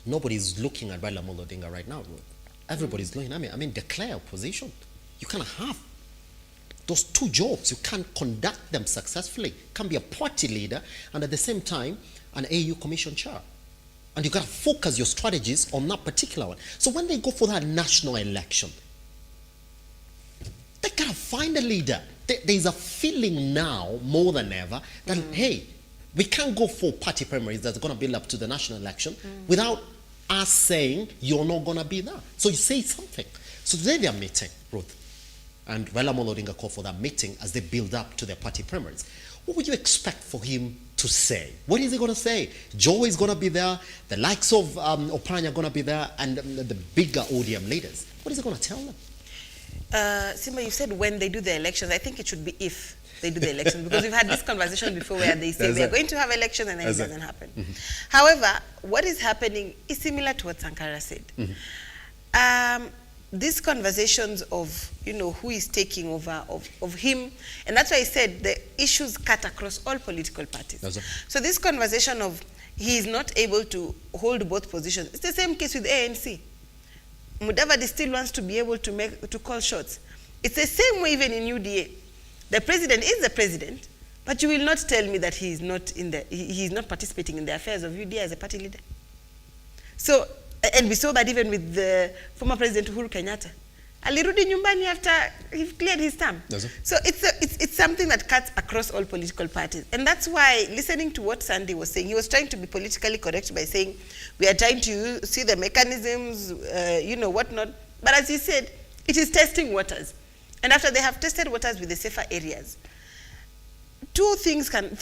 nobody's looking at Raila Amolo Odinga right now. Everybody's looking. I mean, declare opposition. You can't have those 2 jobs. You can't conduct them successfully. You can't be a party leader and at the same time an AU commission chair. And you got to focus your strategies on that particular one. So when they go for that national election, they gotta find a leader. There's a feeling now more than ever that hey, we can't go for party primaries that's gonna build up to the national election without us saying you're not gonna be there. So you say something. So today they are meeting, Ruth, and Raila Amolo Odinga called for that meeting as they build up to their party primaries. What would you expect for him to say? What is he gonna say? Joe is gonna be there, the likes of Oparanya are gonna be there, and the bigger ODM leaders. What is he gonna tell them? Simba, you said when they do the elections. I think it should be if they do the elections, because we've had this conversation before where they say we are going to have elections and then it doesn't happen. However, what is happening is similar to what Sankara said. These conversations of, you know, who is taking over of him, and that's why I said the issues cut across all political parties. So this conversation of he is not able to hold both positions, it's the same case with ANC. Mudavadi still wants to be able to call shots. It's the same way even in UDA. The president is the president, But you will not tell me that he is not participating in the affairs of UDA as a party leader. So, and we saw that even with the former President Uhuru Kenyatta. Alirudi nyumbani after he cleared his term. So it's something that cuts across all political parties. And that's why, listening to what Sandy was saying, he was trying to be politically correct by saying, we are trying to see the mechanisms, whatnot. But as he said, it is testing waters. And after they have tested waters with the safer areas, three things can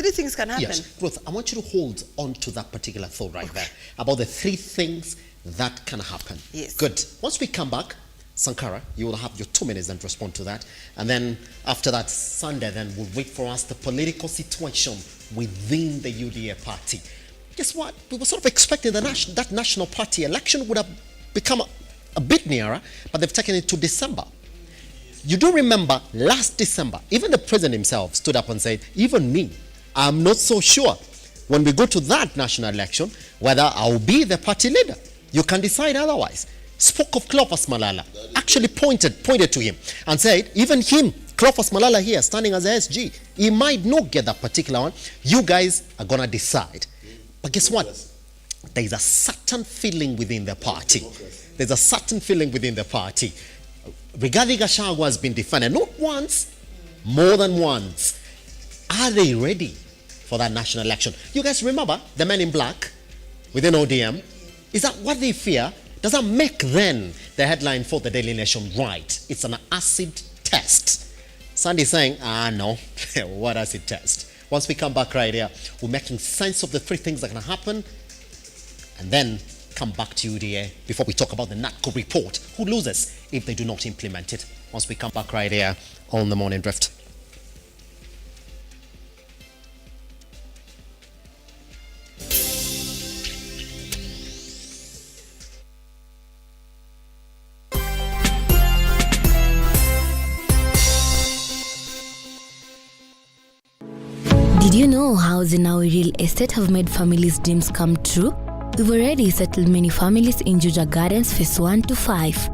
happen. Yes, Ruth, I want you to hold on to that particular thought right there, about the 3 things that can happen. Yes. Good. Once we come back, Sankara, you will have your 2 minutes and respond to that. And then after that, Sunday, then we'll wait for us the political situation within the UDA party. Guess what? We were sort of expecting that national party election would have become a bit nearer, but they've taken it to December. You do remember last December, even the president himself stood up and said, even me, I'm not so sure when we go to that national election whether I'll be the party leader. You can decide otherwise. Spoke of Cleophas Malala, actually pointed to him and said, even him, Cleophas Malala here, standing as a SG, he might not get that particular one. You guys are going to decide. But guess what? There is a certain feeling within the party. There's a certain feeling within the party. Rigathi Gachagua has been defended, not once, more than once. Are they ready for that national election? You guys remember the men in black within ODM? Is that what they fear? Does that make then the headline for the Daily Nation right? It's an acid test. Sandy's saying, no, what acid test? Once we come back right here, we're making sense of the 3 things that can happen, and then come back to UDA before we talk about the Nadco report. Who loses if they do not implement it? Once we come back right here on The Morning Drift. Did you know how Zenawi Real Estate have made families' dreams come true? We've already settled many families in Juja Gardens Phase 1 to 5.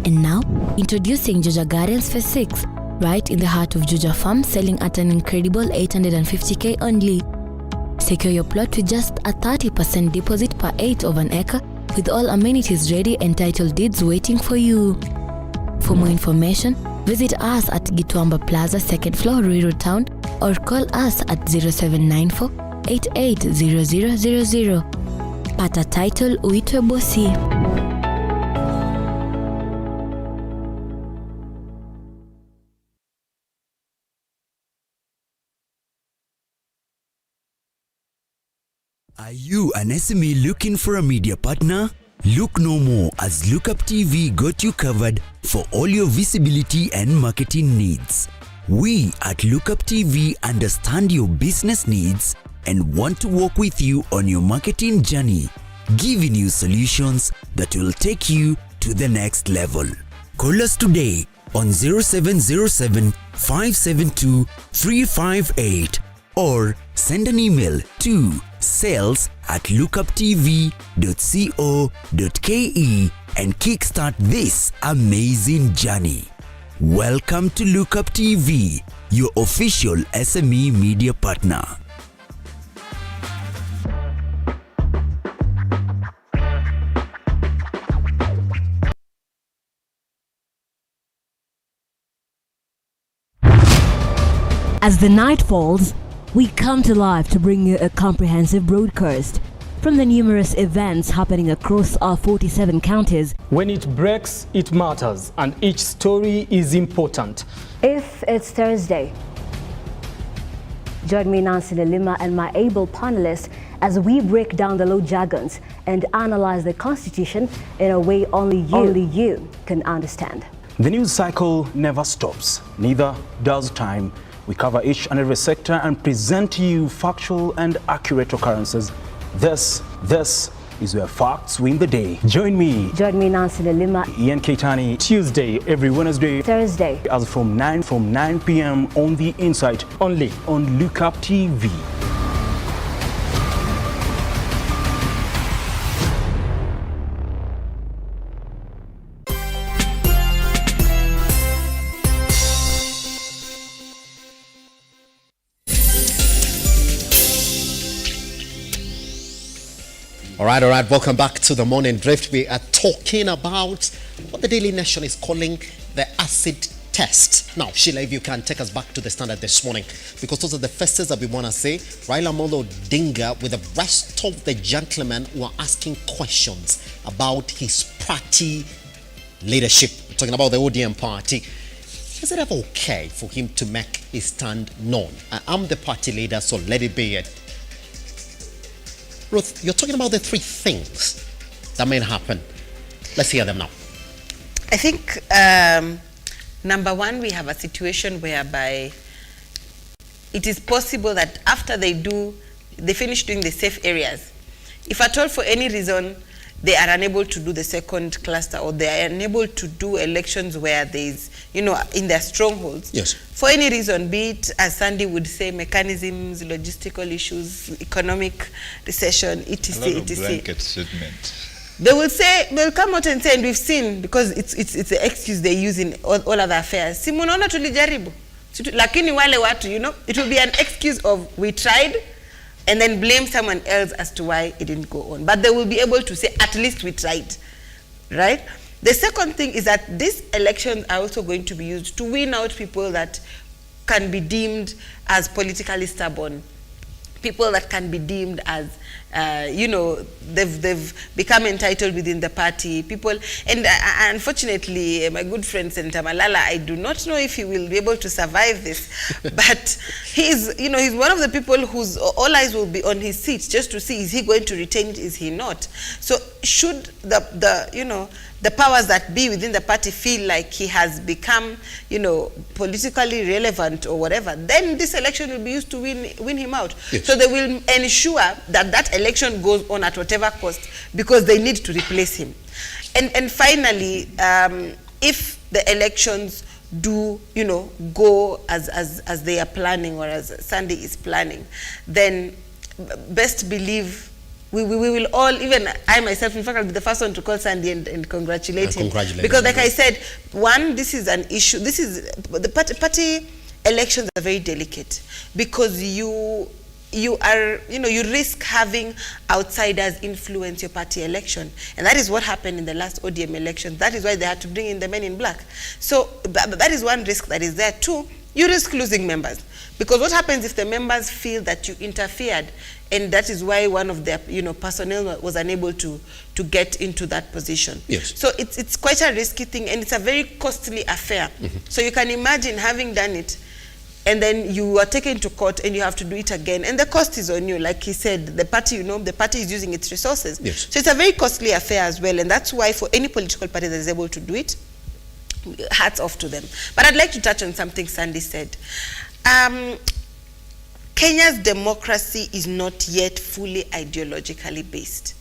And now, introducing Juja Gardens Phase 6, right in the heart of Juja Farm, selling at an incredible 850k only. Secure your plot with just a 30% deposit per 8 of an acre, with all amenities ready and title deeds waiting for you. For more information, visit us at Gitwamba Plaza, 2nd floor, Ruiru Town, or call us at 0794 880000. Pata title uitwe bosi. Are you an SME looking for a media partner? Look no more, as Lookuptv got you covered for all your visibility and marketing needs. We at Lookuptv understand your business needs and want to work with you on your marketing journey, giving you solutions that will take you to the next level. Call us today on 0707 572 358 or send an email to sales@lookuptv.co.ke and kickstart this amazing journey. Welcome to Lookuptv, your official SME media partner. As the night falls, we come to life to bring you a comprehensive broadcast from the numerous events happening across our 47 counties. When it breaks, it matters, and each story is important. If it's Thursday, join me, Nancy Lima, and my able panelists as we break down the law jargons and analyze the Constitution in a way only you can understand. The news cycle never stops, neither does time. We cover each and every sector and present to you factual and accurate occurrences. This is where facts win the day. Join me, Nancy Lima, Ian Keitani, Tuesday, every Wednesday, Thursday, as from 9 p.m. on The Insight, only on Lookuptv. All right. Welcome back to the Morning Drift. We are talking about what the Daily Nation is calling the acid test. Now, Sheila, if you can take us back to the Standard this morning, because those are the first things that we want to say. Raila Amolo Odinga, with the rest of the gentlemen, were asking questions about his party leadership. We're talking about the ODM party. Is it ever okay for him to make his stand known? I'm the party leader, so let it be it. Ruth, you're talking about the three things that may happen. Let's hear them now. I think number one, we have a situation whereby it is possible that after they finish doing the safe areas, if at all for any reason they are unable to do the second cluster, or they are unable to do elections where there is, in their strongholds, yes, for any reason, be it, as Sandy would say, mechanisms, logistical issues, economic recession, etc., a lot of blanket statement. They will say, they'll come out and say, and we've seen, because it's the excuse they use in all other affairs. Si munaona tulijaribu. Lakini wale watu, it will be an excuse of we tried, and then blame someone else as to why it didn't go on. But they will be able to say, at least we tried, right? The second thing is that these elections are also going to be used to win out people that can be deemed as politically stubborn, people that can be deemed as, they've become entitled within the party, people, and unfortunately, my good friend Senator Malala, I do not know if he will be able to survive this, but he's one of the people whose all eyes will be on his seat just to see, is he going to retain it, is he not? So should the powers that be within the party feel like he has become, politically relevant or whatever, then this election will be used to win him out. Yes. So they will ensure that election goes on at whatever cost, because they need to replace him. And finally, if the elections do, go as they are planning, or as Sandy is planning, then best believe we will all, even I myself, in fact, I'll be the first one to call Sandy and congratulate him. Because like I said, one, this is an issue. This is, the party elections are very delicate, because you risk having outsiders influence your party election. And that is what happened in the last ODM election. That is why they had to bring in the men in black. So that is one risk that is there. Two, you risk losing members. Because what happens if the members feel that you interfered, and that is why one of their personnel was unable to get into that position. Yes. So it's quite a risky thing, and it's a very costly affair. Mm-hmm. So you can imagine having done it, and then you are taken to court and you have to do it again, and the cost is on you. Like he said, the party, the party is using its resources. Yes. So it's a very costly affair as well, and that's why for any political party that is able to do it, hats off to them. But I'd like to touch on something Sandy said. Kenya's democracy is not yet fully ideologically based.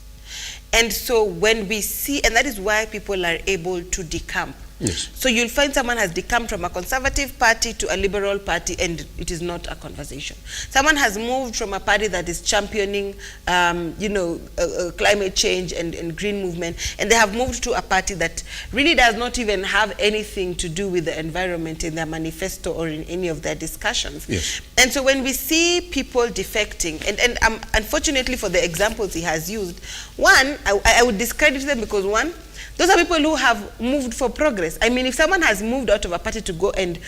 And so when we see, and that is why people are able to decamp. Yes. So you'll find someone has decamped from a conservative party to a liberal party, and it is not a conversation. Someone has moved from a party that is championing, climate change and green movement, and they have moved to a party that really does not even have anything to do with the environment in their manifesto or in any of their discussions. Yes. And so when we see people defecting, and unfortunately for the examples he has used, one, I would discredit them, because one, those are people who have moved for progress. I mean, if someone has moved out of a party to go and,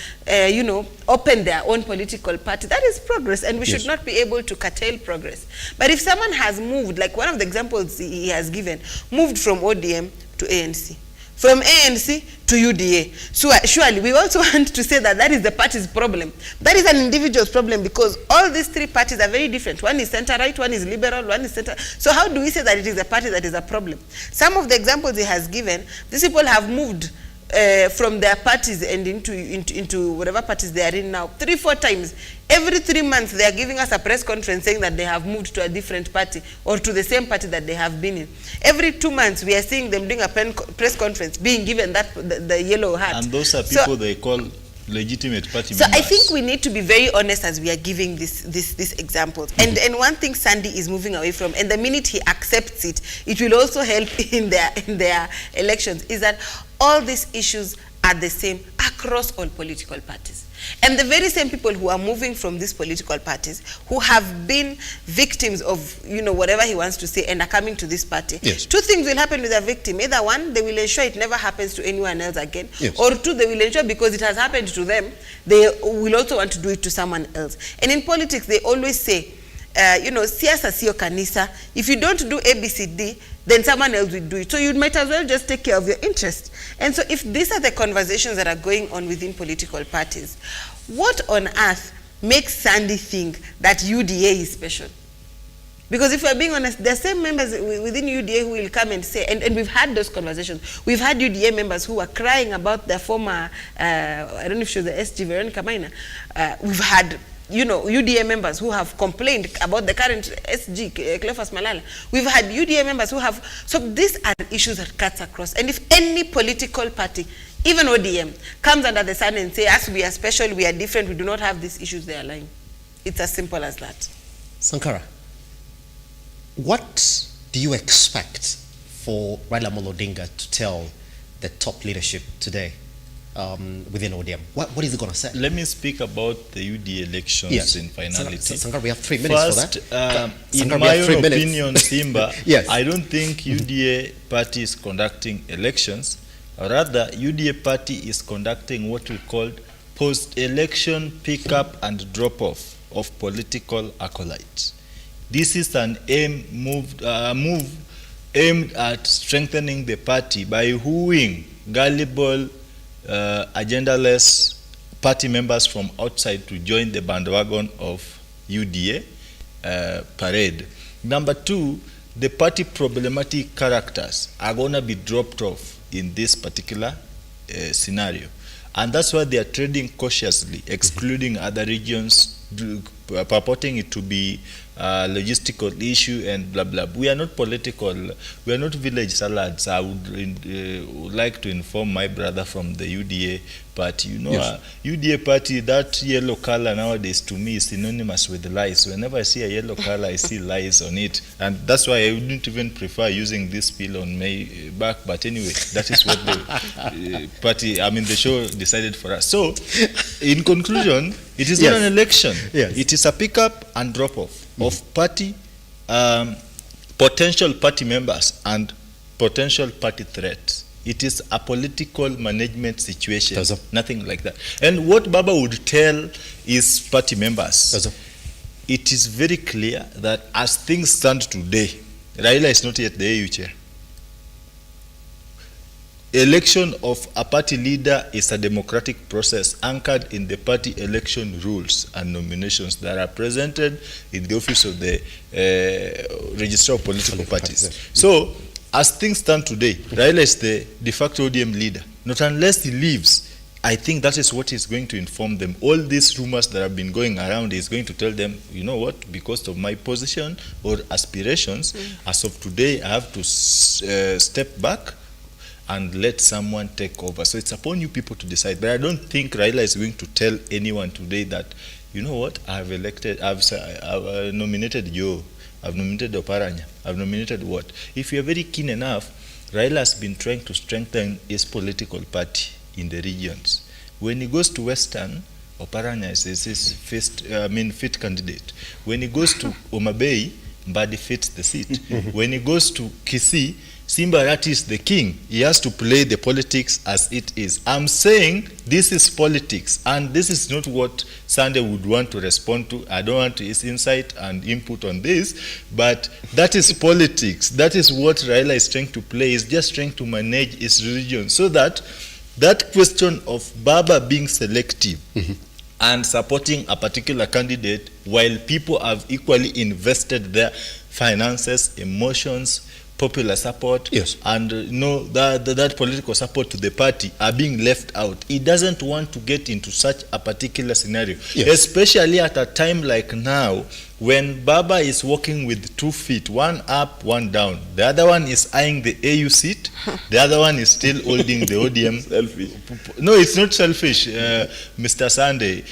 open their own political party, that is progress, and we should not be able to curtail progress. But if someone has moved, like one of the examples he has given, moved from ODM to ANC, from ANC to UDA. So surely we also want to say that that is the party's problem. That is an individual's problem, because all these three parties are very different. One is center-right, one is liberal, one is center. So how do we say that it is a party that is a problem? Some of the examples he has given, these people have moved from their parties and into whatever parties they are in now 3-4 times. Every 3 months they are giving us a press conference saying that they have moved to a different party or to the same party that they have been in. Every 2 months we are seeing them doing a press conference, being given that the yellow hat. And those are people they call legitimate party members. So I think we need to be very honest as we are giving these examples. And one thing Sandy is moving away from, and the minute he accepts it, it will also help in their elections, is that all these issues are the same across all political parties. And the very same people who are moving from these political parties, who have been victims of, you know, whatever he wants to say and are coming to this party, yes. Two things will happen with a victim. Either one, they will ensure it never happens to anyone else again, yes. Or two, they will ensure because it has happened to them, they will also want to do it to someone else. And in politics, they always say, you know, siasa sio kanisa. If you don't do ABCD, then someone else will do it. So you might as well just take care of your interest. And so if these are the conversations that are going on within political parties, what on earth makes Sandy think that UDA is special? Because if we're being honest, there are same members within UDA who will come and say, and we've had those conversations. We've had UDA members who were crying about their former, I don't know if she was the SG, Veronica Maina. We've had, you know, UDA members who have complained about the current SG, Cleophas Malala. We've had UDA members who have, so these are issues that cuts across. And if any political party, even ODM, comes under the sun and say, as we are special, we are different, we do not have these issues, they are lying. It's as simple as that. Sankara, what do you expect for Raila Amolo Odinga to tell the top leadership today? Within ODM, what is it going to say? Let me speak about the UD elections, yes. In finality. Sankara, we have 3 minutes First, for that. In my own opinion, Simba, yes. I don't think UDA party is conducting elections. Rather, UDA party is conducting what we call post-election pick-up and drop-off of political acolytes. This is an move aimed at strengthening the party by wooing gullible agendaless party members from outside to join the bandwagon of UDA parade. Number 2, the party problematic characters are going to be dropped off in this particular scenario. And that's why they are trading cautiously, excluding other regions, purporting it to be a logistical issue and blah, blah. We are not political. We are not village salads. I would like to inform my brother from the UDA party. You know, yes. UDA party, that yellow color nowadays to me is synonymous with lies. Whenever I see a yellow color, I see lies on it. And that's why I wouldn't even prefer using this pill on my back. But anyway, that is what the party, I mean, the show decided for us. So, in conclusion, it is yes. not an election. Yes. It is a pick-up and drop-off of party, potential party members and potential party threats. It is a political management situation, nothing like that. And what Baba would tell his party members, it is very clear that as things stand today, Raila is not yet the AU chair. Election of a party leader is a democratic process anchored in the party election rules and nominations that are presented in the office of the Registrar of Political Parties. So, as things stand today, Raila is the de facto ODM leader. Not unless he leaves, I think that is what is going to inform them. All these rumors that have been going around is going to tell them, you know what, because of my position or aspirations, as of today, I have to step back and let someone take over. So it's upon you people to decide. But I don't think Raila is going to tell anyone today that, you know what, I've nominated Joe, I've nominated Oparanya, I've nominated what. If you're very keen enough, Raila has been trying to strengthen his political party in the regions. When he goes to Western, Oparanya is his fit candidate. When he goes to Omabei, Mbadi fits the seat. When he goes to Kisii, Simba Arati is the king. He has to play the politics as it is. I'm saying this is politics, and this is not what Sunday would want to respond to. I don't want his insight and input on this, but that is politics. That is what Raila is trying to play. He's just trying to manage his region so that that question of Baba being selective and supporting a particular candidate while people have equally invested their finances, emotions, popular support, yes, and that political support to the party are being left out. He doesn't want to get into such a particular scenario, yes, especially at a time like now when Baba is walking with 2 feet, one up, one down. The other one is eyeing the AU seat. The other one is still holding the ODM. Selfish. No, it's not selfish, Mr. Sunday.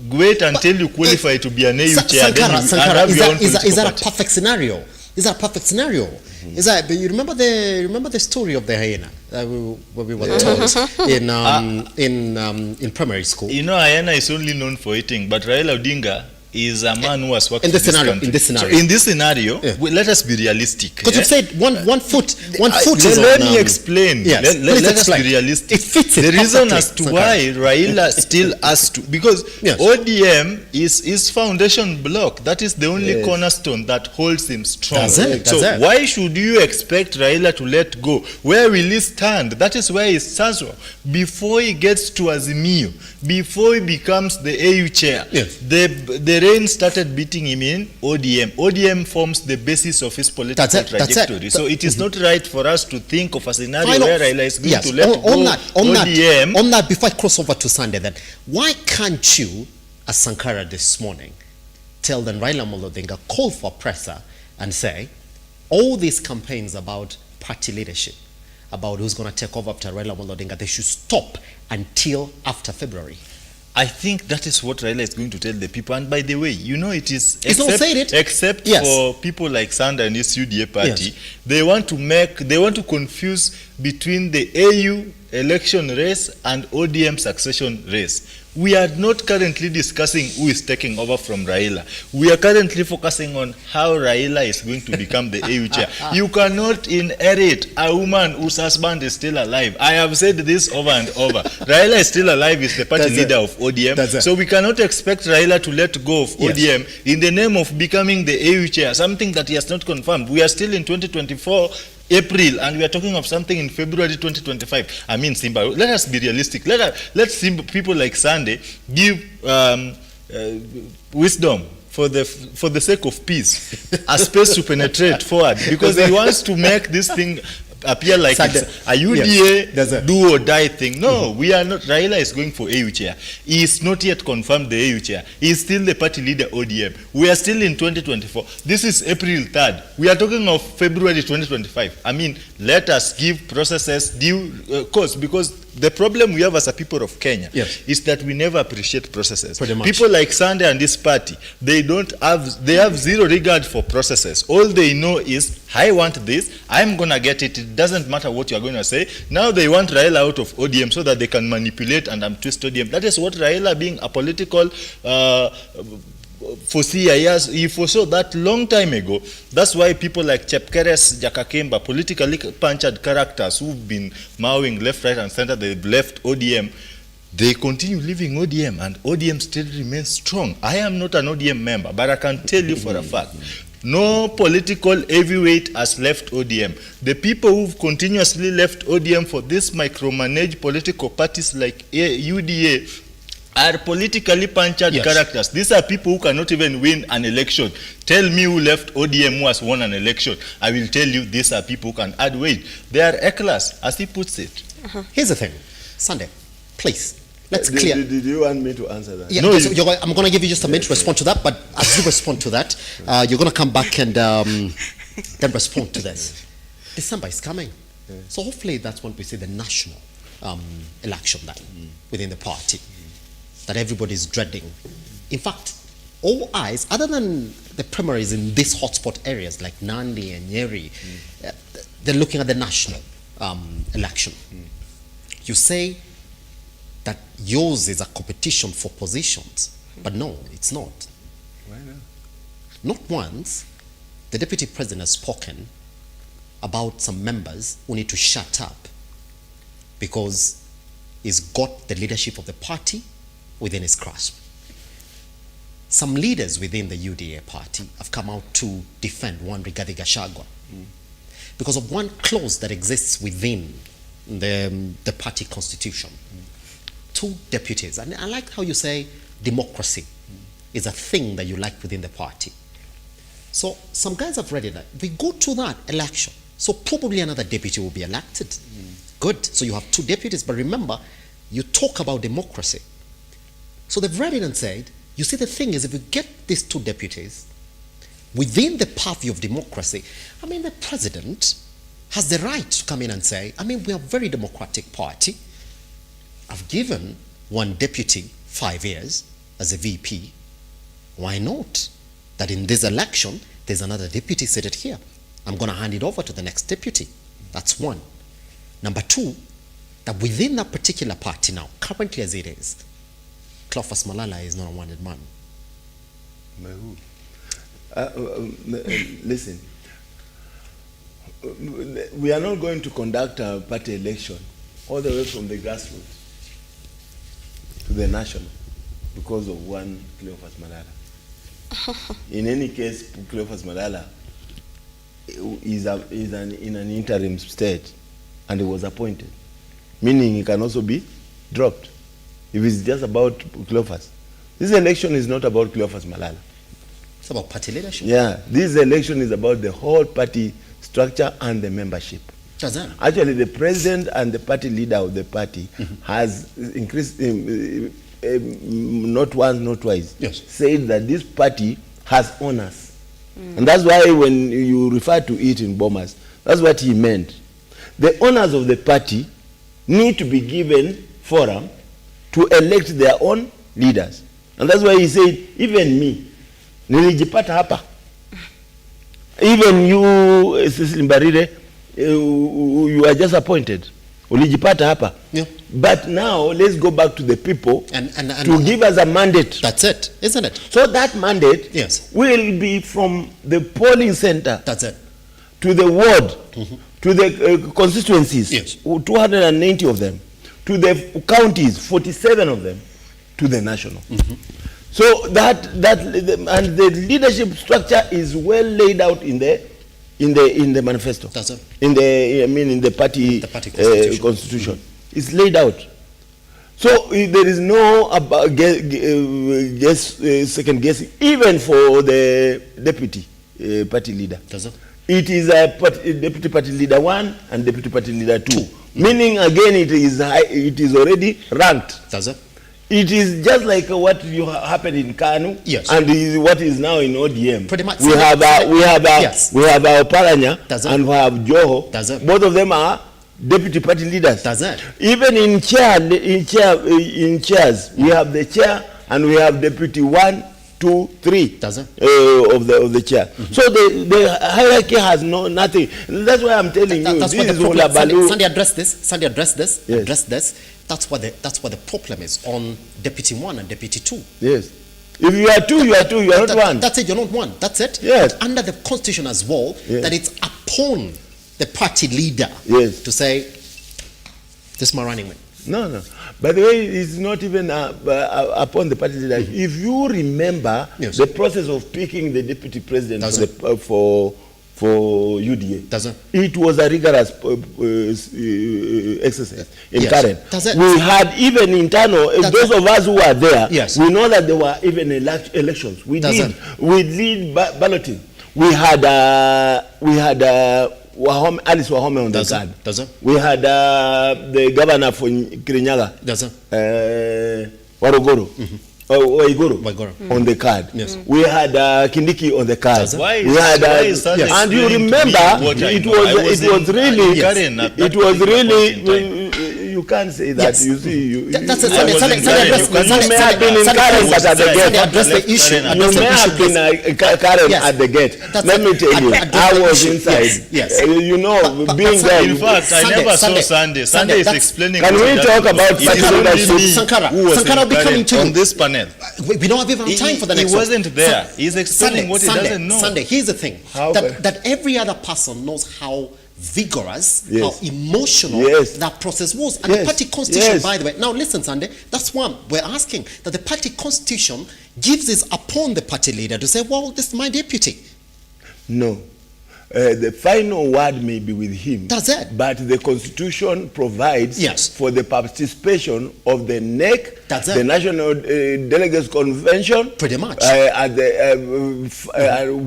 Wait until you qualify to be an AU chair. Sankara, is that a perfect scenario? Is that a perfect scenario? Is that, you remember the story of the hyena? we were taught in primary school. You know, Ayana is only known for eating, but Raila Odinga is a man who has worked in this scenario. So in this scenario, let us be realistic. Because you said one foot is let me explain. Yes. Let us be realistic. It fits the reason as to why Raila still has to, because ODM is his foundation block. That is the only cornerstone that holds him strong. So why should you expect Raila to let go? Where will he stand? That is where he stands before he gets to Azimio, before he becomes the AU chair. The rain started beating him in ODM. ODM forms the basis of his political trajectory. So it is not right for us to think of a scenario where Raila is going to let go ODM. On that, before I cross over to Sunday, then why can't you, as Sankara this morning, tell them Raila Odinga, call for presser and say, all these campaigns about party leadership, about who's going to take over after Raila Odinga, they should stop until after February? I think that is what Raila is going to tell the people. And by the way, you know, it is except for people like Sanda and his UDA party, they want to confuse between the AU election race and ODM succession race. We are not currently discussing who is taking over from Raila. We are currently focusing on how Raila is going to become the AU chair. You cannot inherit a woman whose husband is still alive. I have said this over and over. Raila is still alive, is the party leader of ODM. So we cannot expect Raila to let go of ODM in the name of becoming the AU chair, something that he has not confirmed. We are still in 2024. April, and we are talking of something in February 2025. I mean, Simba, let us be realistic. Let people like Sunday give wisdom for the sake of peace, a space to penetrate forward, because he wants to make this thing appear like it's a UDA do or die thing. No, we are not. Raila is going for AU chair. He is not yet confirmed the AU chair. He is still the party leader ODM. We are still in 2024. This is April 3rd. We are talking of February 2025. I mean, let us give processes due course, because the problem we have as a people of Kenya is that we never appreciate processes. People like Sunday and this party, they have zero regard for processes. All they know is, I want this, I'm going to get it. It doesn't matter what you're going to say. Now they want Raila out of ODM so that they can manipulate and twist ODM. That is what Raila, being a political foreseer, he foresaw that long time ago. That's why people like Chepkeres, Jakakemba, politically punctured characters who've been mowing left, right, and center, they've left ODM. They continue leaving ODM, and ODM still remains strong. I am not an ODM member, but I can tell you for a fact, no political heavyweight has left ODM. The people who've continuously left ODM for this micromanaged political parties like UDA are politically punctured characters. These are people who cannot even win an election. Tell me who left ODM who has won an election. I will tell you these are people who can add weight. They are A-class, as he puts it. Here's the thing. Sunday, please, let's clear. Did you want me to answer that? Yeah, no, I'm going to give you just a minute to respond to that, but as you respond to that, you're going to come back and then respond to this. December is coming. So hopefully that's when we see the national election then within the party that everybody's dreading. In fact, all eyes, other than the primaries in these hotspot areas like Nandi and Nyeri, they're looking at the national election. You say that yours is a competition for positions, but no, it's not. Why not? Not once the deputy president has spoken about some members who need to shut up because he's got the leadership of the party within his grasp. Some leaders within the UDA party have come out to defend one Rigathi Gachagua because of one clause that exists within the party constitution. 2 deputies. And I like how you say democracy is a thing that you like within the party. So some guys have read it. We go to that election. So probably another deputy will be elected. Good. So you have 2 deputies. But remember, you talk about democracy. So they've read it and said, you see, the thing is, if you get these 2 deputies within the purview of democracy, I mean, the president has the right to come in and say, I mean, we are a very democratic party. I've given one deputy 5 years as a VP. Why not? That in this election, there's another deputy seated here. I'm going to hand it over to the next deputy. That's one. Number two, that within that particular party now, currently as it is, Cleophas Malala is not a wanted man. By who? Listen, we are not going to conduct a party election all the way from the grassroots to the national because of one Cleophas Malala. In any case, Cleophas Malala is in an interim state and he was appointed, meaning he can also be dropped if it's just about Cleophas. This election is not about Cleophas Malala. It's about party leadership. Yeah, this election is about the whole party structure and the membership. Actually, the president and the party leader of the party has increased, not once, not twice, said that this party has honors. And that's why when you refer to it in Bomas, that's what he meant. The honors of the party need to be given forum to elect their own leaders. And that's why he said, even me, nilijipata hapa. Even you, Cecily Mbarire, you are just appointed. Ulijipata hapa. Yeah. But now let's go back to the people to give us a mandate. That's it, isn't it? So that mandate will be from the polling center. That's it. To the ward, to the constituencies, 290 of them, to the counties, 47 of them, to the national. So that and the leadership structure is well laid out in the manifesto. That's it. In the party constitution. It's laid out. So there is no second guessing, even for the deputy party leader. That's it. It is a deputy party leader 1 and deputy party leader 2. Meaning again it is already ranked. That's it. It is just like what happened in Kanu, and what is now in ODM. Pretty much. We have our Paranya and we have Joho. Both of them are deputy party leaders. Even in chairs, we have the chair and we have deputy 1, 2, 3 of the chair. So the hierarchy has nothing. That's why I'm telling you. This is all about. Sandy addressed this. That's what the problem is on deputy 1 and deputy 2. Yes. If you are 2, you are 2. You are not 1. That's it. You're not 1. That's it. Yes. But under the constitution as well, that it's upon the party leader to say, "This is my running mate." No. By the way, it's not even upon the party leader. If you remember the process of picking the deputy president for UDA, it was a rigorous exercise in Karen. We had even internal, those of us who were there, we know that there were even elections. We did balloting. We had Alice Wahome on the card. We had the governor for Kirinyaga, Warogoro. Waiguru on the card. We had Kindiki on the card. We had and you remember it was really you can't say that. You see, you may have been in Karen but at the gate. You may have been Karen at the gate. Let me tell you, I was inside. You know, being there. In fact, I never saw Sunday. Sunday is explaining. Can we talk about Sankara? Sankara will be coming to on this panel. We don't have even time for the next one. He wasn't there. He's explaining what he doesn't know. Sunday, here's the thing. That every other person knows how vigorous, how emotional that process was. And the party constitution, by the way. Now listen, Sunday, that's why we're asking that the party constitution gives this upon the party leader to say, well, this is my deputy. No. The final word may be with him. That's it. But the constitution provides for the participation of the NEC, the National Delegates Convention, pretty much,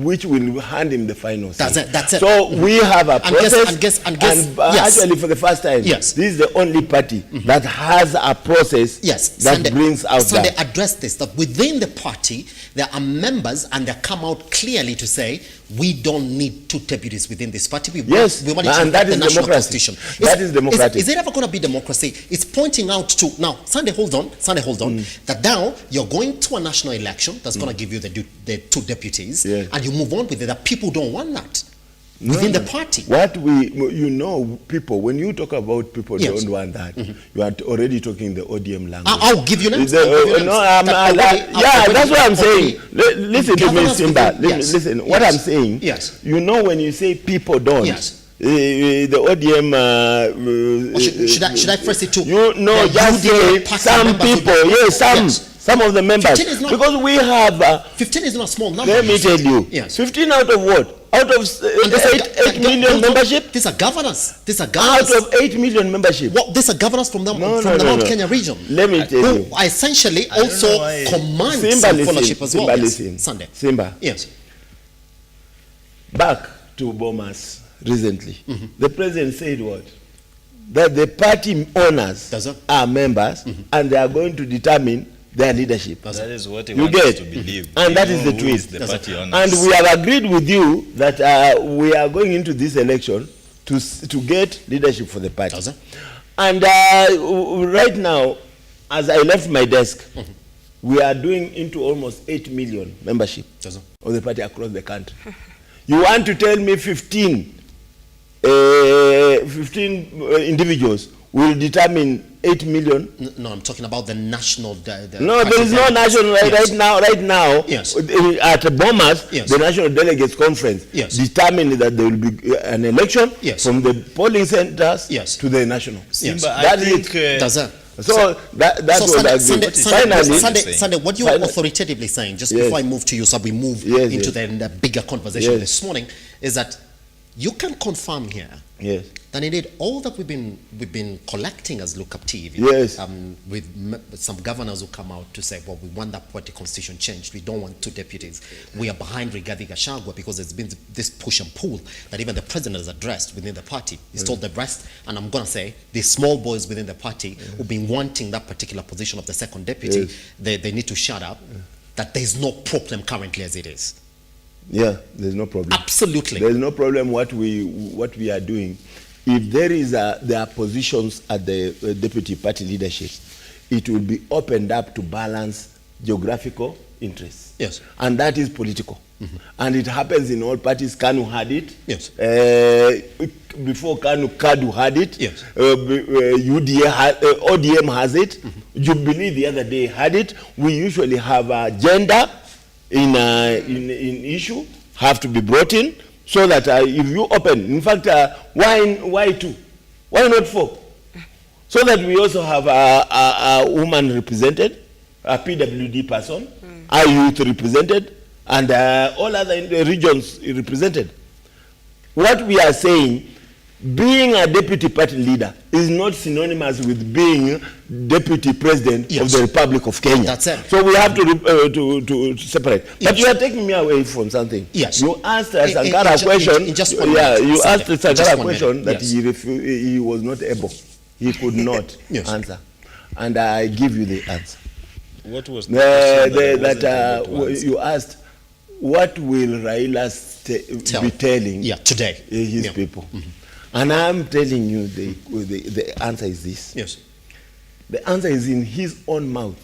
which will hand him the final say. That's it. So we have a process, and actually for the first time, this is the only party that has a process that brings out Sunday addressed this, that within the party there are members and they come out clearly to say, we don't need 2 deputies within this party. We want and that is democracy. That is democratic. Is it ever going to be democracy? It's pointing out to, now, Sunday, hold on, that now you're going to a national election that's going to give you the 2 deputies, and you move on with it, that people don't want that. within the party. What people, when you talk about people Yes. don't want that, you are already talking the ODM language. I'll give you names. That's what I'm saying. Listen to me, Simba. Listen, what I'm saying, yes. When you say people don't, yes. The ODM... should I press it too? Just say some people, some of the members. Because we have... 15 is not a small number. Let me tell you. Yes. 15 out of what? Out of 8 million membership? These are governors. Out of 8 million membership. These are governors from the Mount Kenya region. Let me tell you. Who essentially also command some followership as well. Listen. Sunday. Simba. Yes. Back to Bomas recently. The president said what? That the party owners are members and they are going to determine their leadership. That is what he wants us to believe. And that is the twist. The party owners. And we have agreed with you that we are going into this election to get leadership for the party. And right now, as I left my desk, we are doing into almost 8 million membership of the party across the country. You want to tell me 15 individuals will determine 8 million? No, I'm talking about the national. No, there is no national right now. Yes. At Bomas, the National Delegates Conference determined that there will be an election from the polling centers to the national. Sunday, what you are authoritatively saying, just before I move to you, so we move into the bigger conversation this morning, is that you can confirm here that indeed all that we've been collecting as Lookuptv, with some governors who come out to say, well, we want that party constitution changed, we don't want 2 deputies, we are behind Rigathi Gachagua, because there's been this push and pull that even the president has addressed within the party. He's told the rest, and I'm going to say, the small boys within the party who've been wanting that particular position of the second deputy, they need to shut up, that there's no problem currently as it is. Yeah, there's no problem. Absolutely. There's no problem what we are doing. If there are positions at the deputy party leadership, it will be opened up to balance geographical interests. Yes. And that is political. And it happens in all parties. KANU had it. Yes. Before KADU had it. Yes. ODM has it. Jubilee the other day had it. We usually have a gender in issue have to be brought in, so that if you open, in fact, why 2? Why not 4? So that we also have a woman represented, a PWD person, a youth represented, and all other regions represented. What we are saying, being a deputy party leader is not synonymous with being deputy president of the Republic of Kenya. That's it. So we have to separate. But you are taking me away from something. Yes. You asked Sankara a question. In just 1 minute. You asked Sankara a question that yes. he was not able. He could not answer. And I give you the answer. What was the question you asked, what will Raila be telling today his people? And I'm telling you the answer is this. Yes. The answer is in his own mouth.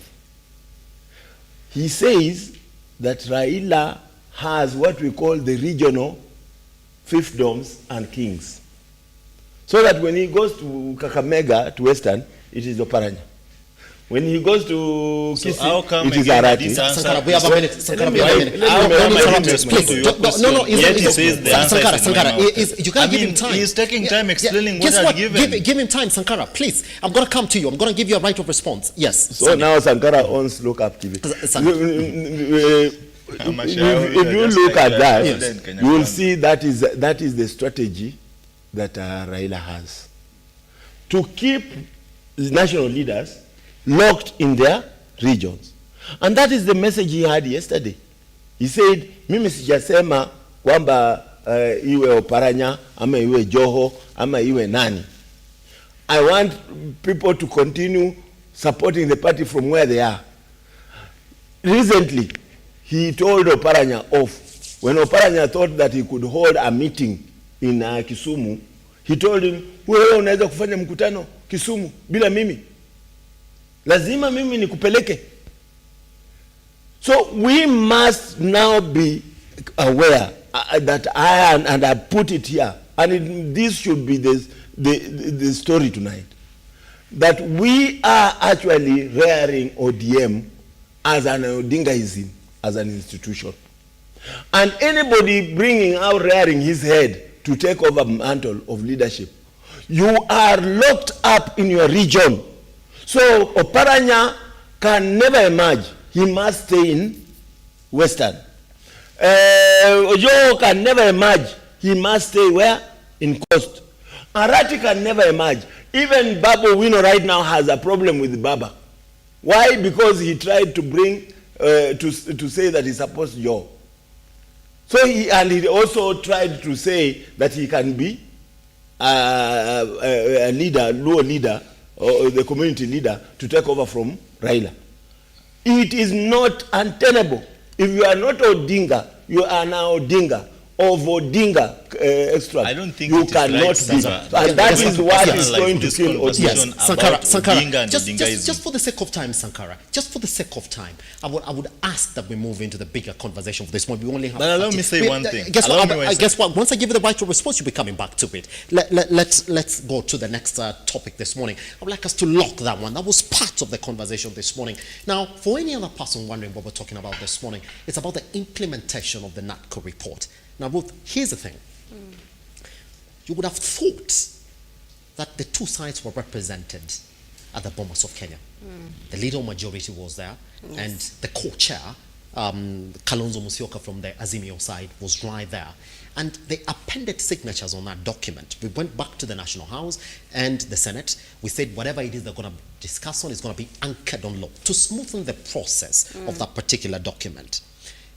He says that Raila has what we call the regional fiefdoms and kings. So that when he goes to Kakamega, to Western, it is Oparanya. When he goes to Kisii, it is Arati. Sankara, we have a minute. Sankara, we have a minute. Sankara, you can't give him time. He's taking time explaining what I've given. Give him time, Sankara, please. I'm going to come to you. I'm going to give you a right of response. Yes. So now Sankara owns Lookuptv. If you look at that, you will see that is the strategy that Raila has. To keep national leaders locked in their regions. And that is the message he had yesterday. He said, mimi sijasema kwamba iwe Oparanya, ama iwe Joho, ama iwe nani. I want people to continue supporting the party from where they are. Recently, he told Oparanya off. When Oparanya thought that he could hold a meeting in Kisumu, he told him, wewe unaweza kufanya mkutano Kisumu bila mimi. Lazima mimi nikupeleke. So we must now be aware that I put it here, and this should be the story tonight, that we are actually rearing ODM as an Odingaism, as an institution. And anybody bringing out rearing his head to take over mantle of leadership, you are locked up in your region. So Oparanya can never emerge. He must stay in Western. Ojo can never emerge. He must stay where? In Coast. Arati can never emerge. Even Babu Wino right now has a problem with Baba. Why? Because he tried to bring, to say that he's supposed to Joe. So he also tried to say that he can be a leader, lower leader, or the community leader to take over from Raila. It is not untenable. If you are not Odinga, you are now Odinga. Of Odinga extra, I don't think you cannot be. And that is what is going to kill Odinga. Yes, Sankara, just for the sake of time, Sankara, just for the sake of time, I would ask that we move into the bigger conversation for this one. We only have. But allow me say one thing. Guess what? Once I give you the right to response, you'll be coming back to it. Let's go to the next topic this morning. I would like us to lock that one. That was part of the conversation this morning. Now, for any other person wondering what we're talking about this morning, it's about the implementation of the Nadco report. Now, Ruth, here's the thing. You would have thought that the two sides were represented at the Bomas of Kenya. The leader majority was there, and the co-chair, Kalonzo Musyoka from the Azimio side, was right there. And they appended signatures on that document. We went back to the National House and the Senate. We said whatever it is they're going to discuss on is going to be anchored on law to smoothen the process of that particular document.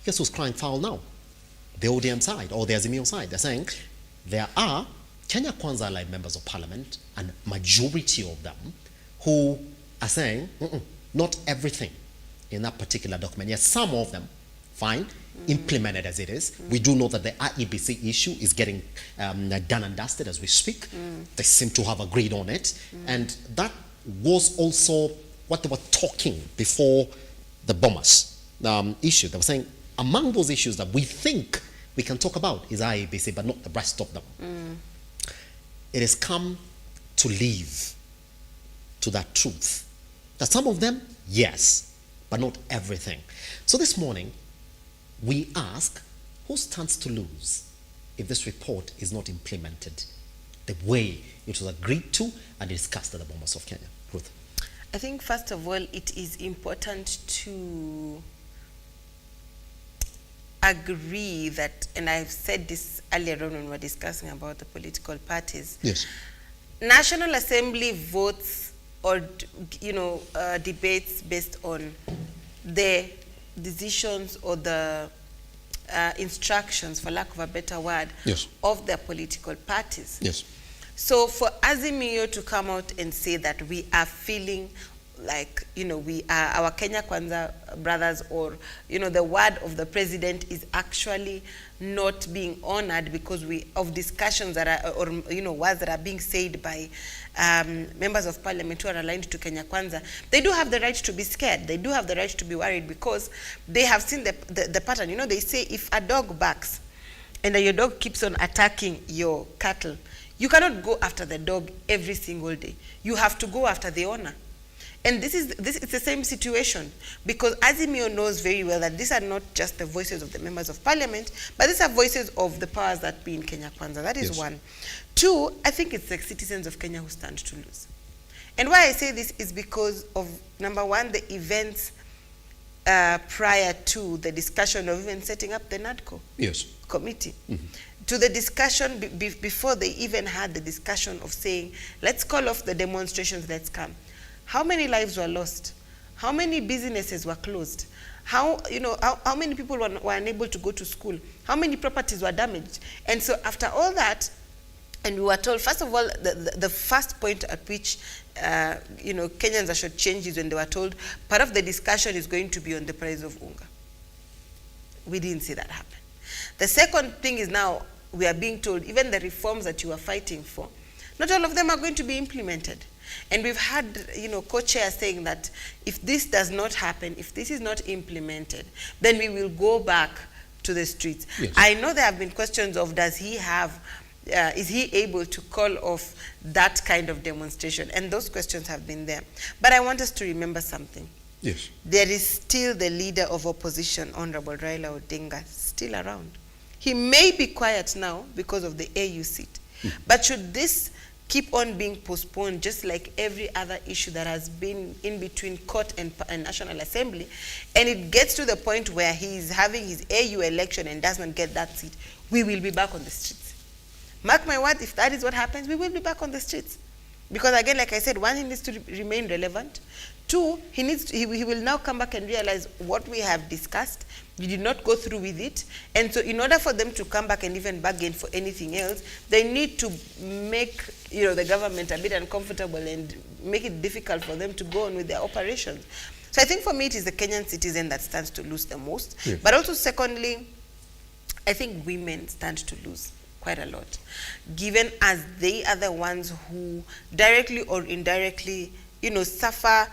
Guess who's crying foul now? The ODM side or the Azimio side. They're saying there are Kenya Kwanza allied members of parliament, and majority of them who are saying not everything in that particular document. Yes, some of them, fine, implemented as it is. We do know that the IEBC issue is getting done and dusted as we speak. They seem to have agreed on it. And that was also what they were talking before the Bomas issue. They were saying among those issues that we think we can talk about is IEBC, but not the rest of them. It has come to live to that truth. That some of them, yes, but not everything. So this morning, we ask, who stands to lose if this report is not implemented the way it was agreed to and discussed at the Bomas of Kenya? Ruth. I think, first of all, it is important to agree that, and I've said this earlier on when we were discussing about the political parties. Yes. National Assembly votes or debates based on the decisions or the instructions, for lack of a better word, of their political parties. Yes. So for Azimio to come out and say that we are feeling like, we are our Kenya Kwanza brothers, or, the word of the president is actually not being honored because of discussions that are, or, words that are being said by members of parliament who are aligned to Kenya Kwanza. They do have the right to be scared. They do have the right to be worried because they have seen the pattern. They say if a dog barks and your dog keeps on attacking your cattle, you cannot go after the dog every single day. You have to go after the owner. And this is the same situation, because Azimio knows very well that these are not just the voices of the members of parliament, but these are voices of the powers that be in Kenya Kwanza. That is one. Two, I think it's the citizens of Kenya who stand to lose. And why I say this is because of, number one, the events prior to the discussion of even setting up the Nadco committee. To the discussion before they even had the discussion of saying, let's call off the demonstrations, let's come. How many lives were lost? How many businesses were closed? How many people were unable to go to school? How many properties were damaged? And so after all that, and we were told, first of all, the first point at which Kenyans should change is when they were told part of the discussion is going to be on the price of unga. We didn't see that happen. The second thing is now we are being told even the reforms that you are fighting for, not all of them are going to be implemented. And we've had, co-chairs saying that if this does not happen, if this is not implemented, then we will go back to the streets. Yes. I know there have been questions of does he have, is he able to call off that kind of demonstration? And those questions have been there. But I want us to remember something. Yes. There is still the leader of opposition, Honorable Raila Odinga, still around. He may be quiet now because of the AU seat. But should this keep on being postponed, just like every other issue that has been in between court and National Assembly, and it gets to the point where he's having his AU election and doesn't get that seat, we will be back on the streets. Mark my word, if that is what happens, we will be back on the streets. Because again, like I said, one, he needs to remain relevant. Two, he will now come back and realize what we have discussed, we did not go through with it. And so in order for them to come back and even bargain for anything else, they need to make the government a bit uncomfortable and make it difficult for them to go on with their operations. So I think for me, it is the Kenyan citizen that stands to lose the most. Yes. But also secondly, I think women stand to lose quite a lot, given as they are the ones who directly or indirectly, suffer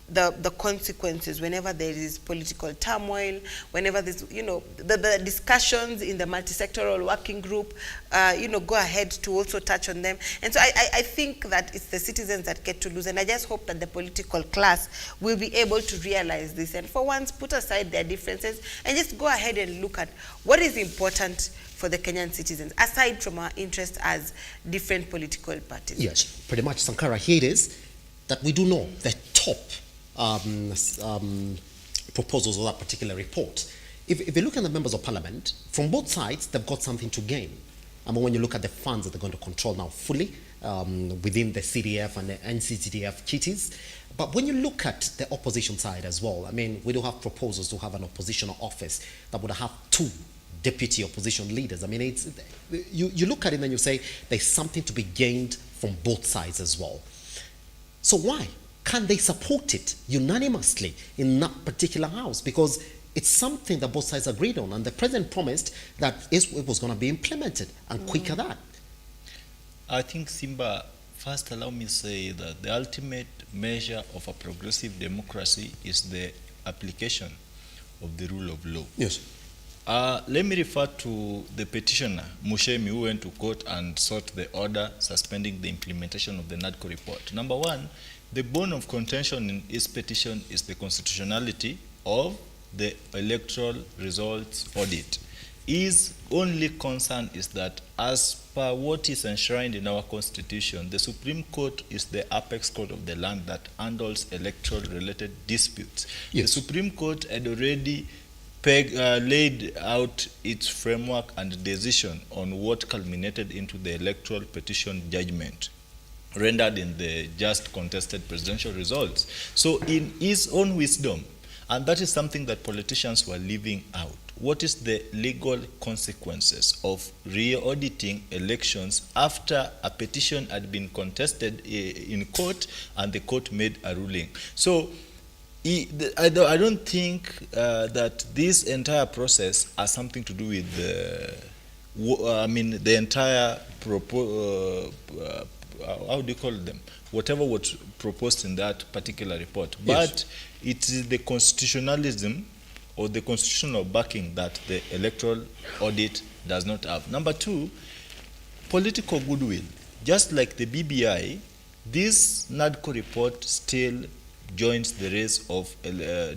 the consequences whenever there is political turmoil, whenever there's, the discussions in the multi-sectoral working group, go ahead to also touch on them. And so I think that it's the citizens that get to lose. And I just hope that the political class will be able to realize this and for once put aside their differences and just go ahead and look at what is important for the Kenyan citizens, aside from our interest as different political parties. Yes, pretty much, Sankara. Here it is that we do know the top proposals of that particular report. If you look at the members of parliament, from both sides, they've got something to gain. I mean, when you look at the funds that they're going to control now fully within the CDF and the NCCDF kitties. But when you look at the opposition side as well, I mean, we do have proposals to have an oppositional office that would have 2 deputy opposition leaders. I mean, it's, you look at it and you say there's something to be gained from both sides as well. So why can't they support it unanimously in that particular house? Because it's something that both sides agreed on, and the president promised that it was going to be implemented and quicker that. I think, Simba, first allow me to say that the ultimate measure of a progressive democracy is the application of the rule of law. Yes. Let me refer to the petitioner, Mushemi, who went to court and sought the order suspending the implementation of the Nadco report. Number one, the bone of contention in his petition is the constitutionality of the electoral results audit. His only concern is that, as per what is enshrined in our constitution, the Supreme Court is the apex court of the land that handles electoral-related disputes. Yes. The Supreme Court had already laid out its framework and decision on what culminated into the electoral petition judgment rendered in the just contested presidential results. So in his own wisdom, and that is something that politicians were leaving out, what is the legal consequences of re-auditing elections after a petition had been contested in court and the court made a ruling? So I don't think that this entire process has something to do with the entire how do you call them? Whatever was proposed in that particular report. But yes, it is the constitutionalism or the constitutional backing that the electoral audit does not have. Number two, political goodwill. Just like the BBI, this Nadco report still joins the race of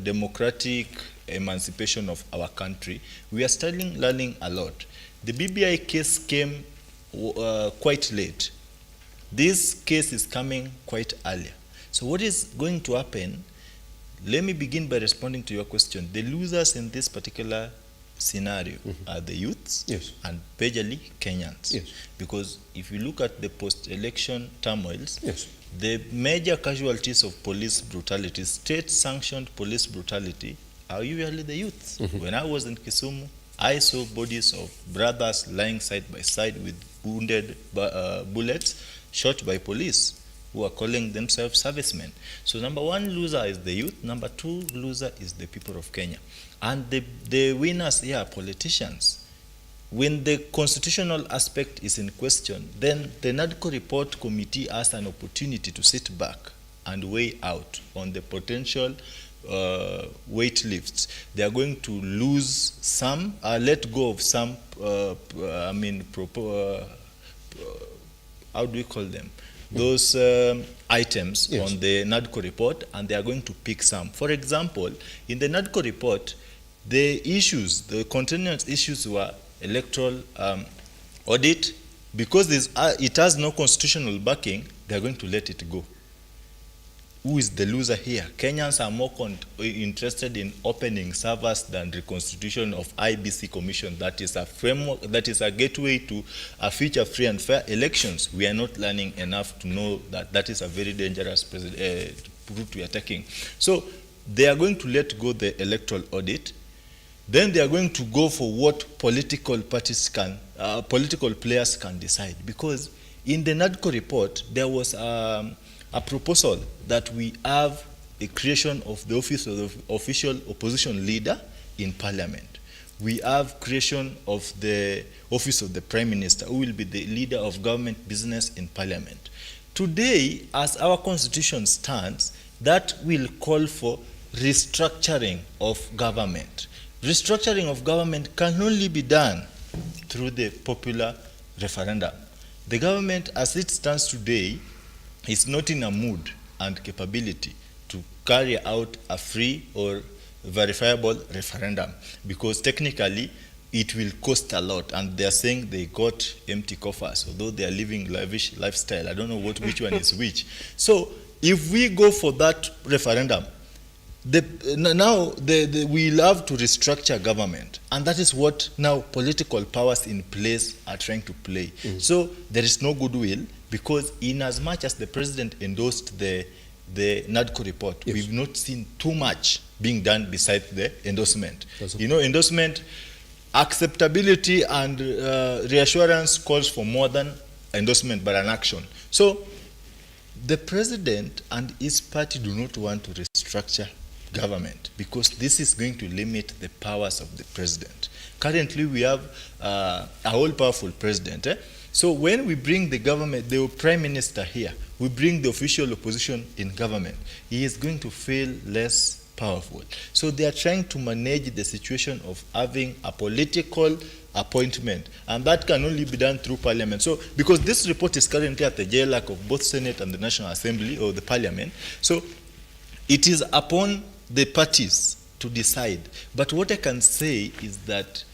democratic emancipation of our country. We are still learning a lot. The BBI case came quite late. This case is coming quite earlier. So what is going to happen? Let me begin by responding to your question. The losers in this particular scenario are the youths, yes, and majorly Kenyans. Yes. Because if you look at the post-election turmoils, yes, the major casualties of police brutality, state-sanctioned police brutality, are usually the youths. When I was in Kisumu, I saw bodies of brothers lying side by side with wounded bullets shot by police who are calling themselves servicemen. So number one loser is the youth. Number two loser is the people of Kenya. And the winners here are politicians. When the constitutional aspect is in question, then the Nadco report committee has an opportunity to sit back and weigh out on the potential weight lifts. They are going to lose some, let go of some, how do we call them? Those items on the Nadco report, and they are going to pick some. For example, in the Nadco report, the issues, the continuous issues were electoral audit. Because it has no constitutional backing, they are going to let it go. Who is the loser here? Kenyans are more interested in opening servers than the constitution of IBC Commission. That is a framework, that is a gateway to a future free and fair elections. We are not learning enough to know that that is a very dangerous route we are taking. So they are going to let go the electoral audit. Then they are going to go for what political parties can, political players can decide. Because in the Nadco report, there was a proposal that we have a creation of the office of the official opposition leader in parliament. We have creation of the office of the prime minister, who will be the leader of government business in parliament. Today, as our constitution stands, that will call for restructuring of government. Restructuring of government can only be done through the popular referendum. The government, as it stands today, is not in a mood and capability to carry out a free or verifiable referendum, because technically it will cost a lot, and they are saying they got empty coffers, although they are living lavish lifestyle. I don't know which one is which. So if we go for that referendum, we'll have to restructure government, and that is what now political powers in place are trying to play. So there is no goodwill, because in as much as the president endorsed the Nadco report, we've not seen too much being done besides the endorsement. You know, endorsement, acceptability and reassurance calls for more than endorsement, but an action. So the president and his party do not want to restructure government, because this is going to limit the powers of the president. Currently, we have a all-powerful president. So when we bring the government, the prime minister here, we bring the official opposition in government, he is going to feel less powerful. So they are trying to manage the situation of having a political appointment, and that can only be done through parliament. So because this report is currently at the JLAC of both Senate and the National Assembly, or the parliament, so it is upon the parties to decide. But what I can say is that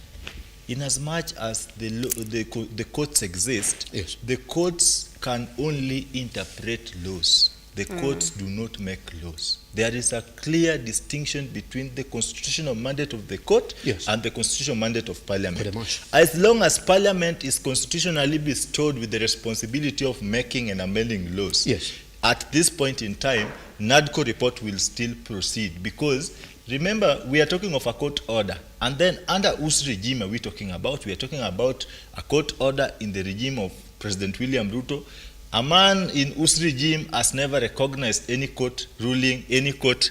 in as much as the courts exist, the courts can only interpret laws. The courts do not make laws. There is a clear distinction between the constitutional mandate of the court and the constitutional mandate of parliament. As long as parliament is constitutionally bestowed with the responsibility of making and amending laws, at this point in time, Nadco report will still proceed, because remember, we are talking of a court order, and then under whose regime are we talking about? We are talking about a court order in the regime of President William RUTO, a man in whose regime has never recognized any court ruling, any court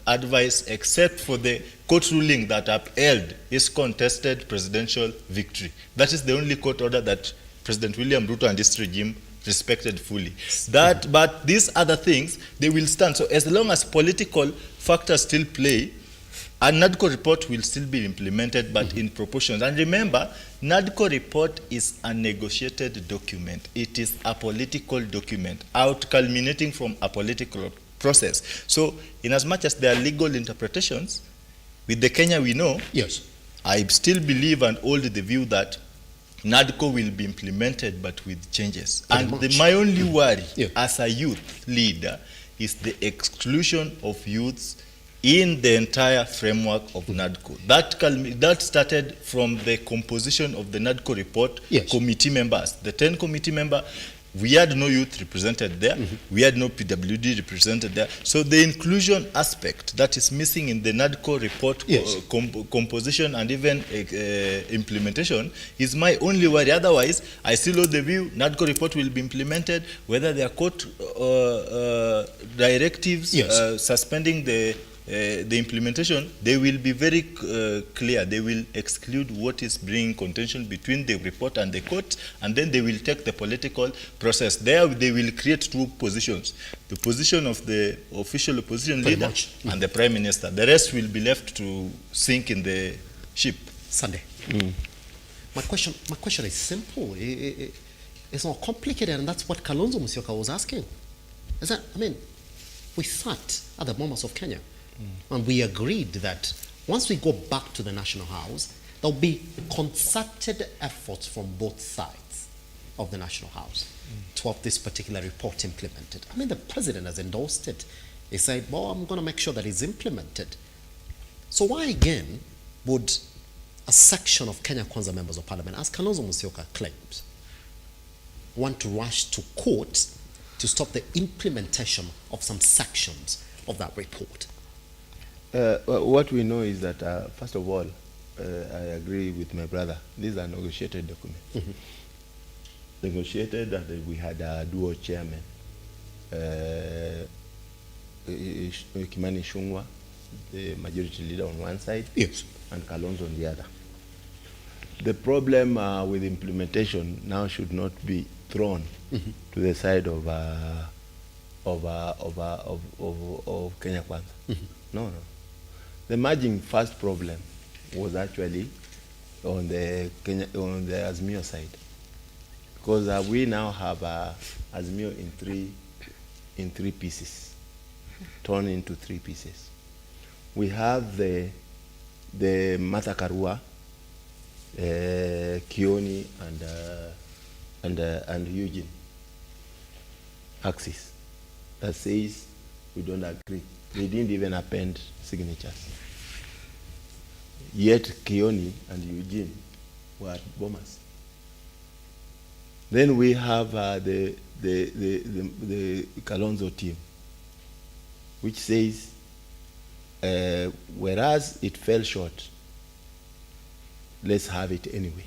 advice, except for the court ruling that upheld his contested presidential victory. That is the only court order that President William RUTO and his regime respected fully. But these other things, they will stand. So as long as political factors still play, a Nadco report will still be implemented, but in proportions. And remember, Nadco report is a negotiated document. It is a political document, culminating from a political process. So in as much as there are legal interpretations, with the Kenya we know, I still believe and hold the view that Nadco will be implemented, but with changes. And my only worry as a youth leader is the exclusion of youths in the entire framework of Nadco. That started from the composition of the Nadco report committee members. The 10 committee members, we had no youth represented there. We had no PWD represented there. So the inclusion aspect that is missing in the Nadco report composition and even implementation is my only worry. Otherwise, I still hold the view Nadco report will be implemented, whether they are court directives suspending the the implementation, they will be very clear. They will exclude what is bringing contention between the report and the court, and then they will take the political process. There they will create two positions, the position of the official opposition leader and the Prime Minister. The rest will be left to sink in the ship. Sunday. My question is simple. It's not complicated, and that's what Kalonzo Musyoka was asking. We sat at the Bomas of Kenya, and we agreed that once we go back to the National House, there will be concerted efforts from both sides of the National House to have this particular report implemented. The president has endorsed it. He said, well, I'm going to make sure that it's implemented. So why again would a section of Kenya Kwanza members of parliament, as Kalonzo Musyoka claims, want to rush to court to stop the implementation of some sections of that report? What we know is that, first of all, I agree with my brother. These are negotiated documents. Negotiated, and we had a dual chairman, Kimani Ichung'wah, the majority leader on one side, yes, and Kalonzo on the other. The problem with implementation now should not be thrown to the side of Kenya Kwanza. No. The emerging first problem was actually on the azimio side, because we now have azimio in three pieces, torn into three pieces. We have the Martha Karua, Kioni, and Eugene axis that says we don't agree. They didn't even append signatures. Yet Kioni and Eugene were bombers. Then we have the Kalonzo team, which says whereas it fell short, let's have it anyway.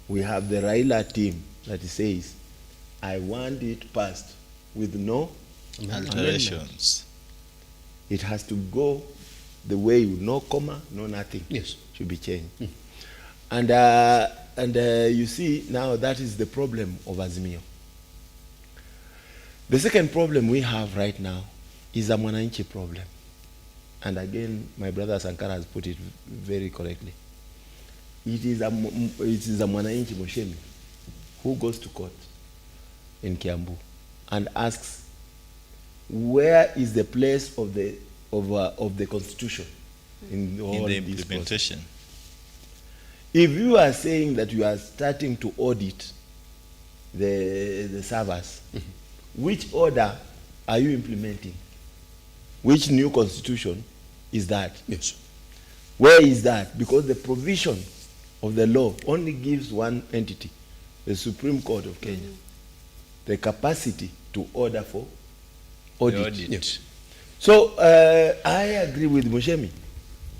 We have the Raila team that says, I want it passed with no alterations. It has to go the way, no comma, no nothing. Yes, should be changed. And you see, now that is the problem of Azimio. The second problem we have right now is a mwananchi problem. And again, my brother Sankara has put it very correctly. It is a mwananchi Moshemi who goes to court in Kiambu and asks, where is the place of the Constitution in the implementation? If you are saying that you are starting to audit the servers, which order are you implementing? Which new constitution is that? Yes. Where is that? Because the provision of the law only gives one entity, the Supreme Court of Kenya, the capacity to order for audit. Yes. So I agree with Moshemi,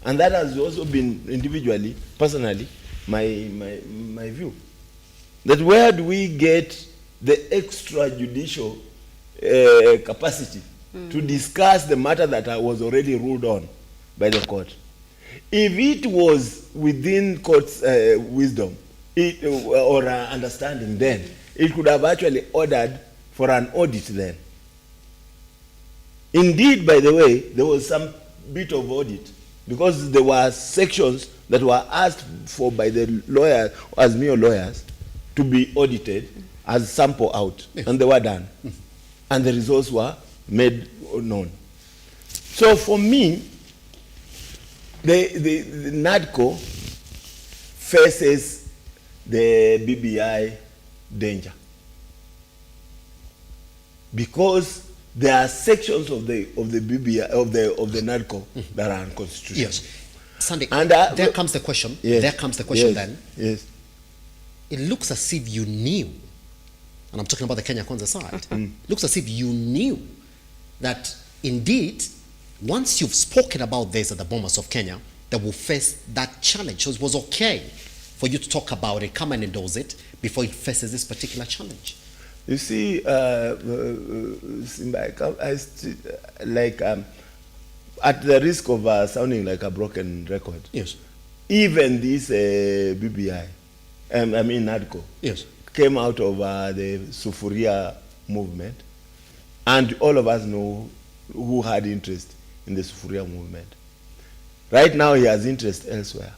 and that has also been individually, personally, my view. That where do we get the extrajudicial capacity to discuss the matter that was already ruled on by the court? If it was within court's wisdom or understanding, then it could have actually ordered for an audit then. Indeed, by the way, there was some bit of audit because there were sections that were asked for by the lawyers, as mere lawyers, to be audited as sample out, and they were done. And the results were made known. So for me, the Nadco faces the BBI danger because there are sections of the BBI of the Nadco that are unconstitutional. Yes, Sunday. And there comes the question. Yes, there comes the question. yes, Then yes, it looks as if you knew, and I'm talking about the Kenya Kwanza side. Looks as if you knew that indeed, once you've spoken about this at the Bomas of Kenya, they will face that challenge. So it was okay for you to talk about it, come and endorse it before it faces this particular challenge. You see, Simba, at the risk of sounding like a broken record, yes, even this BBI, I mean Nadco, yes, came out of the Sufuria movement, and all of us know who had interest in the Sufuria movement. Right now he has interest elsewhere.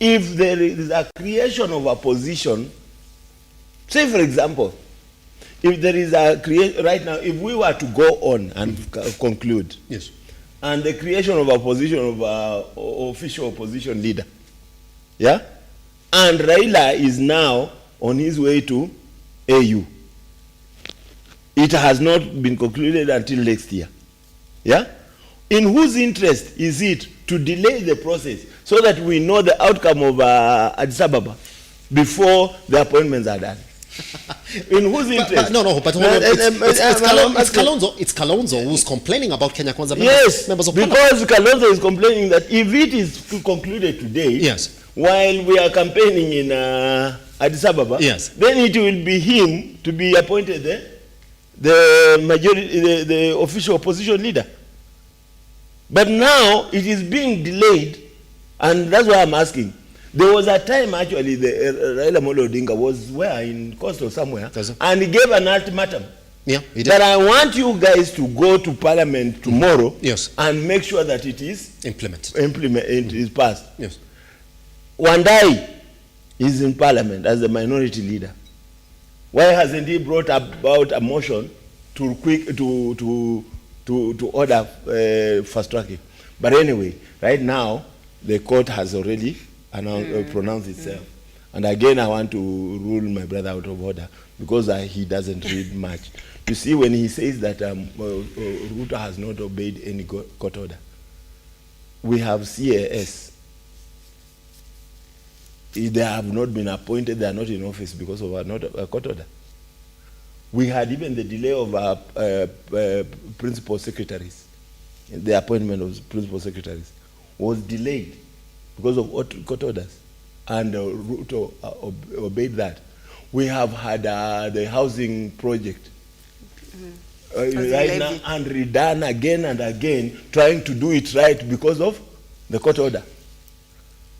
If there is a creation of a position, say for example, if there is a right now, if we were to go on and conclude, yes, and the creation of a position of official opposition leader, yeah, and Raila is now on his way to AU. It has not been concluded until next year, yeah. In whose interest is it to delay the process so that we know the outcome of Addis Ababa before the appointments are done? In whose interest? It's Kalonzo who's complaining about Kenya Kwanza members. Yes, members of because Kalonzo is complaining that if it is concluded today, yes, while we are campaigning in Addis Ababa, yes, then it will be him to be appointed the majority, the official opposition leader. But now it is being delayed, and that's why I'm asking. There was a time actually the Raila Amolo Odinga was in Coastal somewhere, and he gave an ultimatum. Yeah, he did. That I want you guys to go to Parliament tomorrow, yes, and make sure that it is implemented. It is passed. Yes. Wandai is in Parliament as the minority leader. Why hasn't he brought about a motion to order fast tracking? But anyway, right now the court has already pronounced itself, and again I want to rule my brother out of order because he doesn't read much. You see, when he says that RUTO has not obeyed any court order, we have CAS. They have not been appointed, they are not in office because of a court order. We had even the delay of our principal secretaries. The appointment of principal secretaries was delayed because of court orders, and RUTO obeyed that. We have had the housing project right now and redone again and again, trying to do it right because of the court order.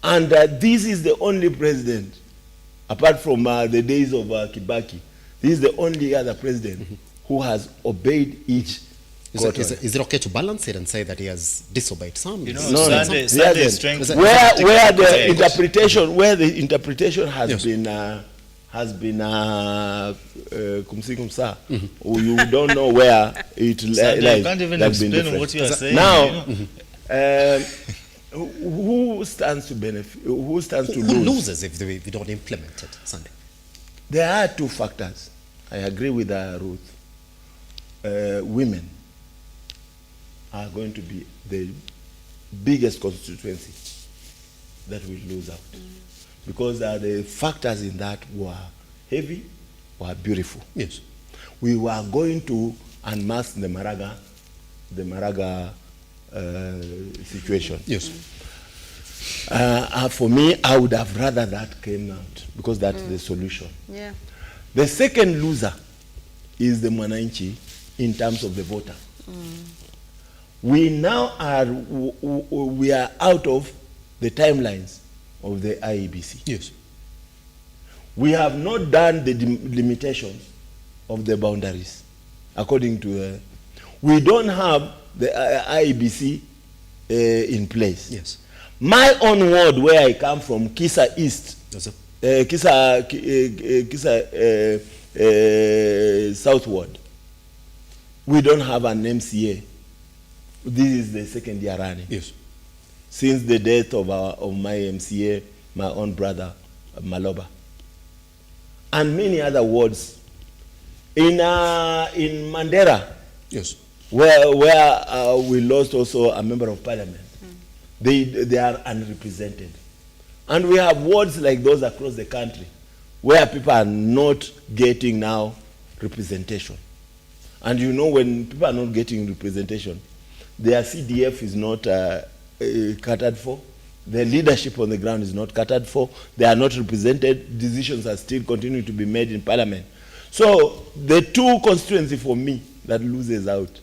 And this is the only president, apart from the days of Kibaki, this is the only other president who has obeyed each court order. Is it okay to balance it and say that he has disobeyed some? You know, No, Sunday is strength. Where the interpretation has been kumsi kumsa, you don't know where it lies. You can't even explain what you are saying. Now, who stands to benefit? Who stands to lose? Who loses if we don't implement it, Sunday? There are two factors. I agree with Ruth. Women are going to be the biggest constituency that will lose out, because the factors in that were heavy, were beautiful. Yes, we were going to unmask the Maraga situation. Yes. For me, I would have rather that came out, because that's the solution. Yeah. The second loser is the Mwananchi in terms of the voter. We now we are out of the timelines of the IEBC. Yes. We have not done the limitations of the boundaries according to we don't have the IEBC in place. Yes. My own ward, where I come from, Kisa East, Kisa South Ward, we don't have an MCA. This is the second year running. Yes. Since the death of my MCA, my own brother, Maloba. And many other wards. In Mandera, yes, where we lost also a member of parliament, they are unrepresented. And we have wards like those across the country where people are not getting now representation. And you know, when people are not getting representation, their CDF is not catered for, their leadership on the ground is not catered for, they are not represented, decisions are still continuing to be made in parliament. So the two constituencies for me that loses out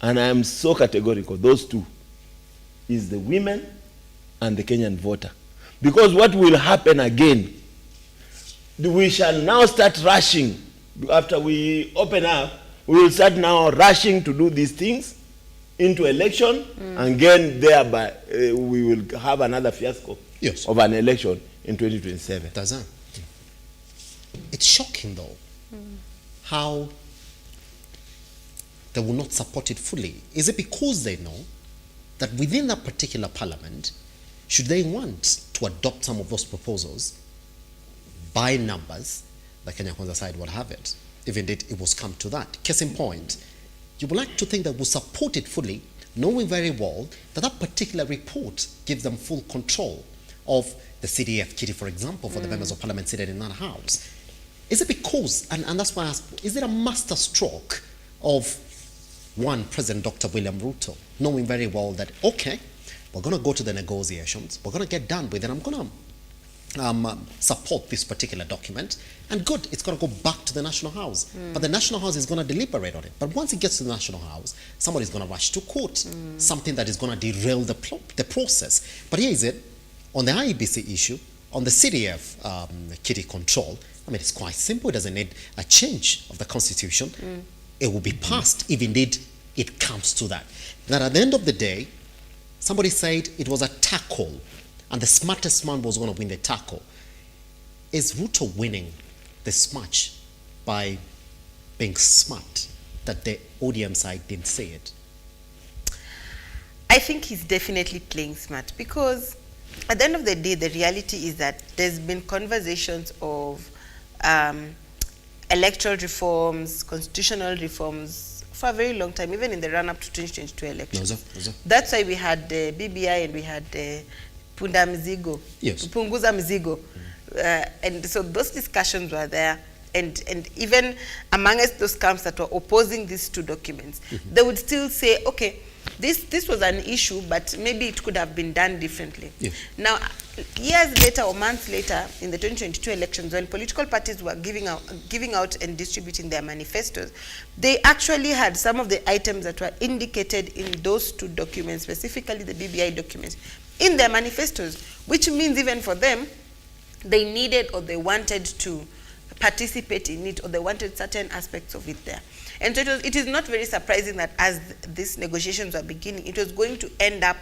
and I am so categorical, those two is the women and the Kenyan voter. Because what will happen again, we shall now start rushing. After we open up, we will start now rushing to do these things into election, and again thereby we will have another fiasco of an election in 2027. Doesn't. It's shocking though, how they will not support it fully. Is it because they know that within that particular parliament, should they want to adopt some of those proposals by numbers, the Kenya Kwanza side will have it, if indeed it was come to that. Case in point, you would like to think that we'll support it fully, knowing very well that that particular report gives them full control of the CDF kitty, for example, for the members of parliament seated in that house. Is it because, and that's why I asked, is it a master stroke of one President Dr. William Ruto, knowing very well that, okay, we're going to go to the negotiations, we're going to get done with it, I'm going to support this particular document, and good, it's going to go back to the National House. But the National House is going to deliberate on it. But once it gets to the National House, somebody's going to rush to court, something that is going to derail the process. But here is it, on the IEBC issue, on the CDF kitty control, I mean, it's quite simple. It doesn't need a change of the constitution. It will be passed if indeed it comes to that. That at the end of the day, somebody said it was a tackle, and the smartest man was going to win the tackle. Is Ruto winning this match by being smart that the ODM side didn't say it? I think he's definitely playing smart, because at the end of the day, the reality is that there's been conversations of electoral reforms, constitutional reforms for a very long time, even in the run-up to 2022 elections. That's why we had the BBI and we had the Punda Mzigo, Punguza Mzigo. And so those discussions were there. And even amongst those camps that were opposing these two documents, they would still say, okay, this was an issue, but maybe it could have been done differently. Now, years later or months later, in the 2022 elections, when political parties were giving out and distributing their manifestos, they actually had some of the items that were indicated in those two documents, specifically the BBI documents, in their manifestos, which means even for them, they needed or they wanted to participate in it, or they wanted certain aspects of it there. And so it is not very surprising that as these negotiations were beginning, it was going to end up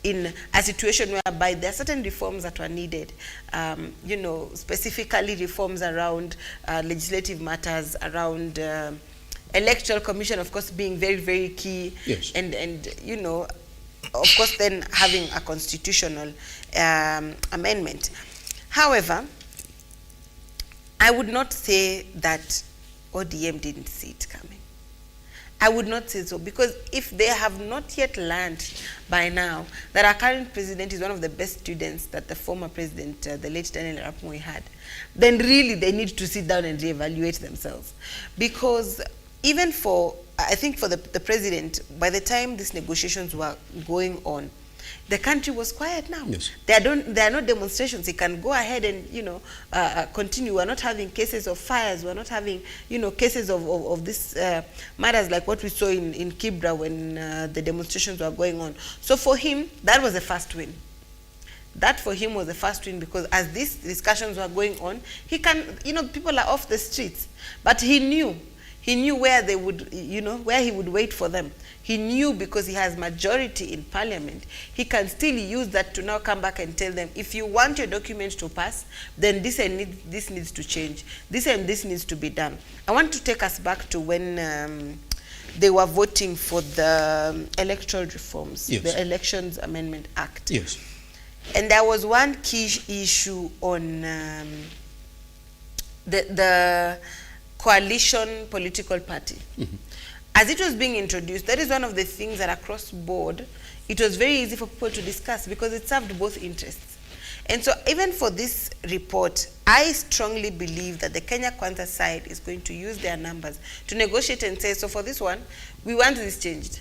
in a situation whereby there are certain reforms that were needed, you know, specifically reforms around legislative matters, around electoral commission, of course, being very, very key, and you know, of course, then having a constitutional amendment. However, I would not say that ODM didn't see it coming. I would not say so, because if they have not yet learned by now that our current president is one of the best students that the former president, the late Daniel Arap Moi, had, then really they need to sit down and reevaluate themselves. Because even for, I think for the president, by the time these negotiations were going on, the country was quiet now. There are no demonstrations. He can go ahead and, you know, continue. We're not having cases of fires. We're not having, you know, cases of this matters like what we saw in Kibra when the demonstrations were going on. So for him, that was the first win. That for him was the first win, because as these discussions were going on, he can, you know, people are off the streets, but he knew where they would, you know, where he would wait for them. He knew, because he has majority in parliament, he can still use that to now come back and tell them, if you want your document to pass, then this and this needs to change. This and this needs to be done. I want to take us back to when they were voting for the electoral reforms, the Elections Amendment Act. And there was one key issue on the coalition political party. As it was being introduced, that is one of the things that across board, it was very easy for people to discuss, because it served both interests. And so even for this report, I strongly believe that the Kenya Kwanza side is going to use their numbers to negotiate and say, so for this one, we want this changed.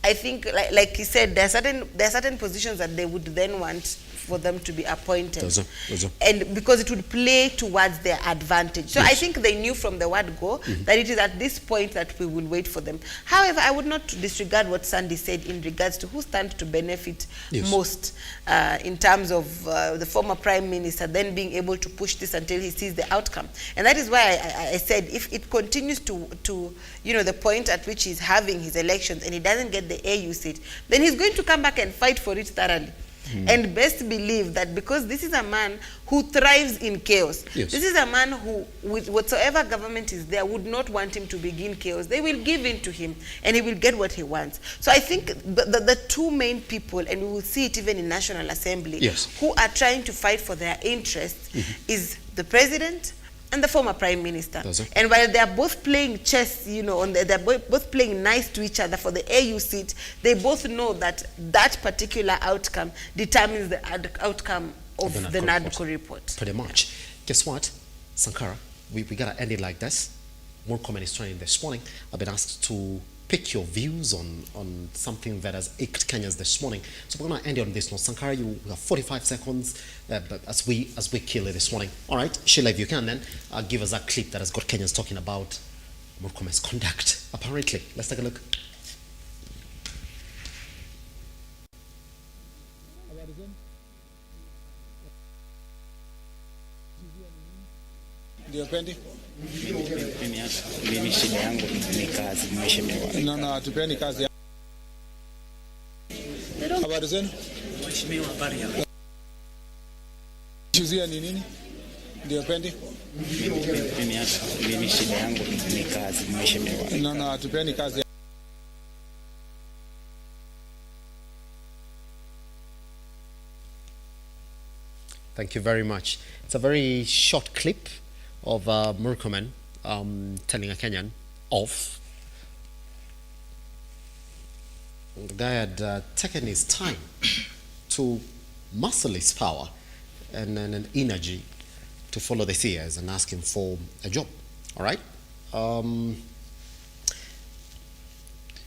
I think, like he said, there are certain positions that they would then want for them to be appointed. Those are. And because it would play towards their advantage. So I think they knew from the word go that it is at this point that we will wait for them. However, I would not disregard what Sandy said in regards to who stands to benefit most in terms of the former Prime Minister then being able to push this until he sees the outcome. And that is why I said if it continues to the point at which he's having his elections and he doesn't get the AU seat, then he's going to come back and fight for it thoroughly. And best believe that because this is a man who thrives in chaos. This is a man who, with whatsoever government is there, would not want him to begin chaos. They will give in to him and he will get what he wants. So I think the two main people, and we will see it even in National Assembly, who are trying to fight for their interests is the president and the former Prime Minister. And while they are both playing chess, they're both playing nice to each other for the AU seat, they both know that that particular outcome determines the outcome of the Nadco report. Pretty much. Guess what, Sankara? We gotta end it like this. More comment is trending this morning. I've been asked to pick your views on something that has ached Kenyans this morning. So we're gonna end it on this note. Sankara, you have 45 seconds but as we kill it this morning. All right, Sheila, if you can then give us a clip that has got Kenyans talking about Murkomen's conduct, apparently. Let's take a look. Ndio pendi? Mimi shida yangu ni kazi, mheshimiwa. No, hatupeni kazi. Habari zenu? Mheshimiwa, habari yako? Shuzia ni nini? Ndio pendi? Mimi shida yangu ni kazi, mheshimiwa. No, hatupeni kazi. Thank you very much. It's a very short clip of Murkomen telling a Kenyan off. The guy had taken his time to muscle his power and energy to follow the CS and ask him for a job. All right?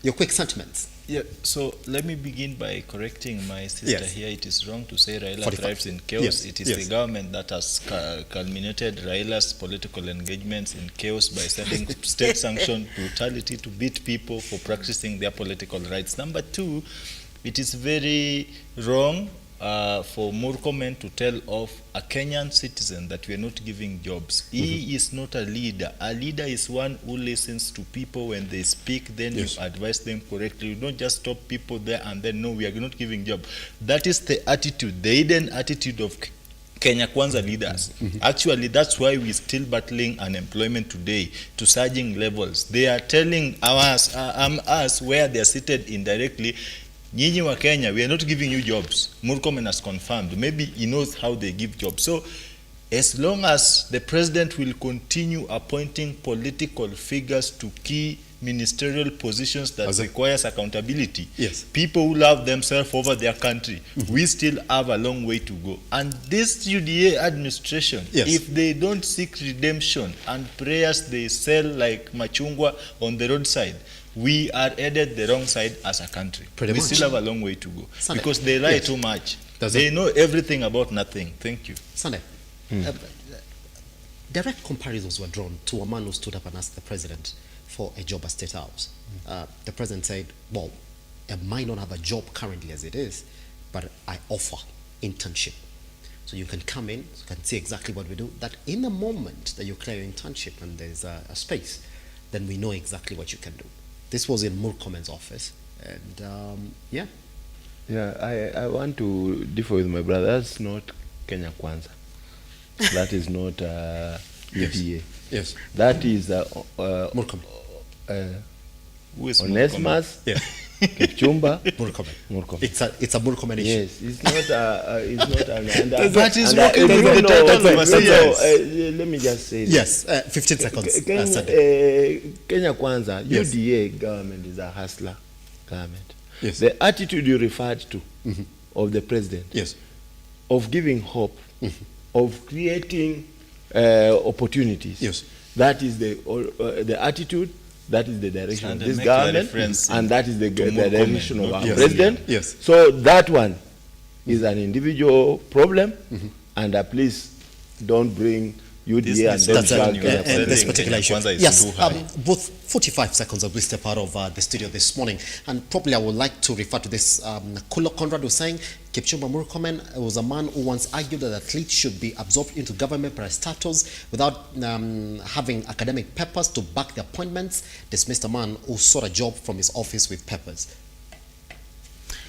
Your quick sentiments. Yeah, so let me begin by correcting my sister here. It is wrong to say Raila thrives in chaos. It is the government that has culminated Raila's political engagements in chaos by sending state-sanctioned brutality to beat people for practicing their political rights. Number two, it is very wrong for Murkomen to tell off a Kenyan citizen that we are not giving jobs. He is not a leader. A leader is one who listens to people when they speak, then you advise them correctly. You don't just stop people there and then, no, we are not giving jobs. That is the attitude, the hidden attitude of Kenya Kwanza leaders. Actually, that's why we're still battling unemployment today to surging levels. They are telling us where they are seated indirectly, Nyinyi wa Kenya, we are not giving you jobs. Murkomen has confirmed. Maybe he knows how they give jobs. So, as long as the president will continue appointing political figures to key ministerial positions that requires accountability, people who love themselves over their country, we still have a long way to go. And this UDA administration, if they don't seek redemption and prayers they sell like machungwa on the roadside, we are headed the wrong side as a country. We still have a long way to go. Sunday. Because they lie too much. They know everything about nothing. Thank you. Sunday, direct comparisons were drawn to a man who stood up and asked the president for a job at State House. The president said, well, I might not have a job currently as it is, but I offer internship. So you can come in, you can see exactly what we do, that in the moment that you clear your internship and there's a space, then we know exactly what you can do. This was in Murkomen's office, and Yeah, I want to differ with my brother. That's not Kenya Kwanza. That is not UDA. Yes. That is Murkomen. Who is Onesimus? Yeah. Kipchumba. Murkomen. It's a Murkomen issue. Yes, it's not an that is working with the title of a CS. Let me just say yes, 15 seconds. Kenya Kwanza, UDA government is a hustler government. Yes. The attitude you referred to of the president, of giving hope, of creating opportunities, that is the attitude. That is the direction of this government, and that is the direction of our president. Yes. So that one, is an individual problem, and please don't bring UDA and then this particular issue. Yes, both 45 seconds as we step out of the studio this morning, and probably I would like to refer to this. Kulo Conrad was saying Kipchumba Murkomen was a man who once argued that athletes should be absorbed into government parastatals without having academic papers to back the appointments. Dismissed a man who sought a job from his office with papers.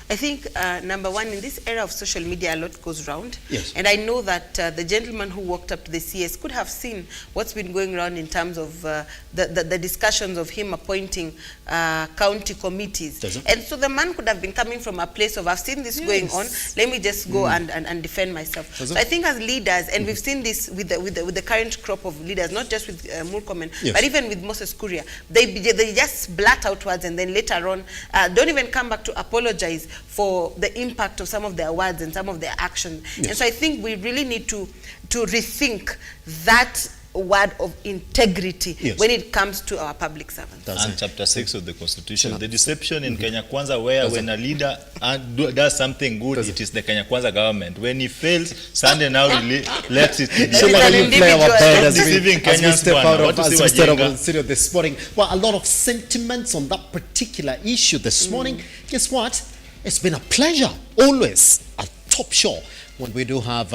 I think, number one, in this era of social media, a lot goes round. Yes. And I know that the gentleman who walked up to the CS could have seen what's been going around in terms of the discussions of him appointing county committees. And so the man could have been coming from a place of, I've seen this going on, let me just go and defend myself. So I think as leaders, and we've seen this with the current crop of leaders, not just with Murkomen, but even with Moses Kuria, they just blurt out words and then later on don't even come back to apologize for the impact of some of their words and some of their actions. And so I think we really need to rethink that word of integrity when it comes to our public servants. And chapter 6 of the Constitution, the deception in Kenya Kwanza, where when a leader does something good, it is the Kenya Kwanza government. When he fails, Sunday now lets it be. Deceiving Kenyans this morning. Well, a lot of sentiments on that particular issue this morning. Guess what? It's been a pleasure, always a top show when we do have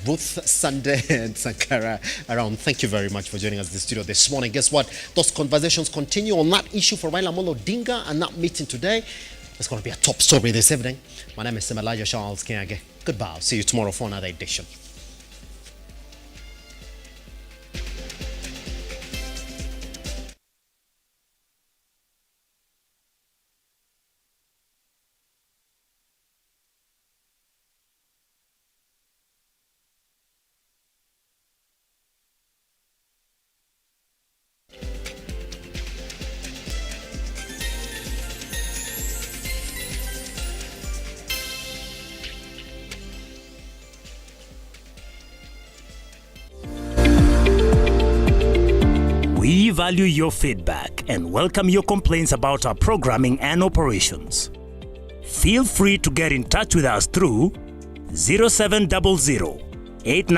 Ruth, Sunday, and Sankara around. Thank you very much for joining us in the studio this morning. Guess what? Those conversations continue on that issue for Raila Amolo Odinga and that meeting today. It's going to be a top story this evening. My name is Elijah Charles Kiage. Goodbye. I'll see you tomorrow for another edition. We value your feedback and welcome your complaints about our programming and operations. Feel free to get in touch with us through 0700 89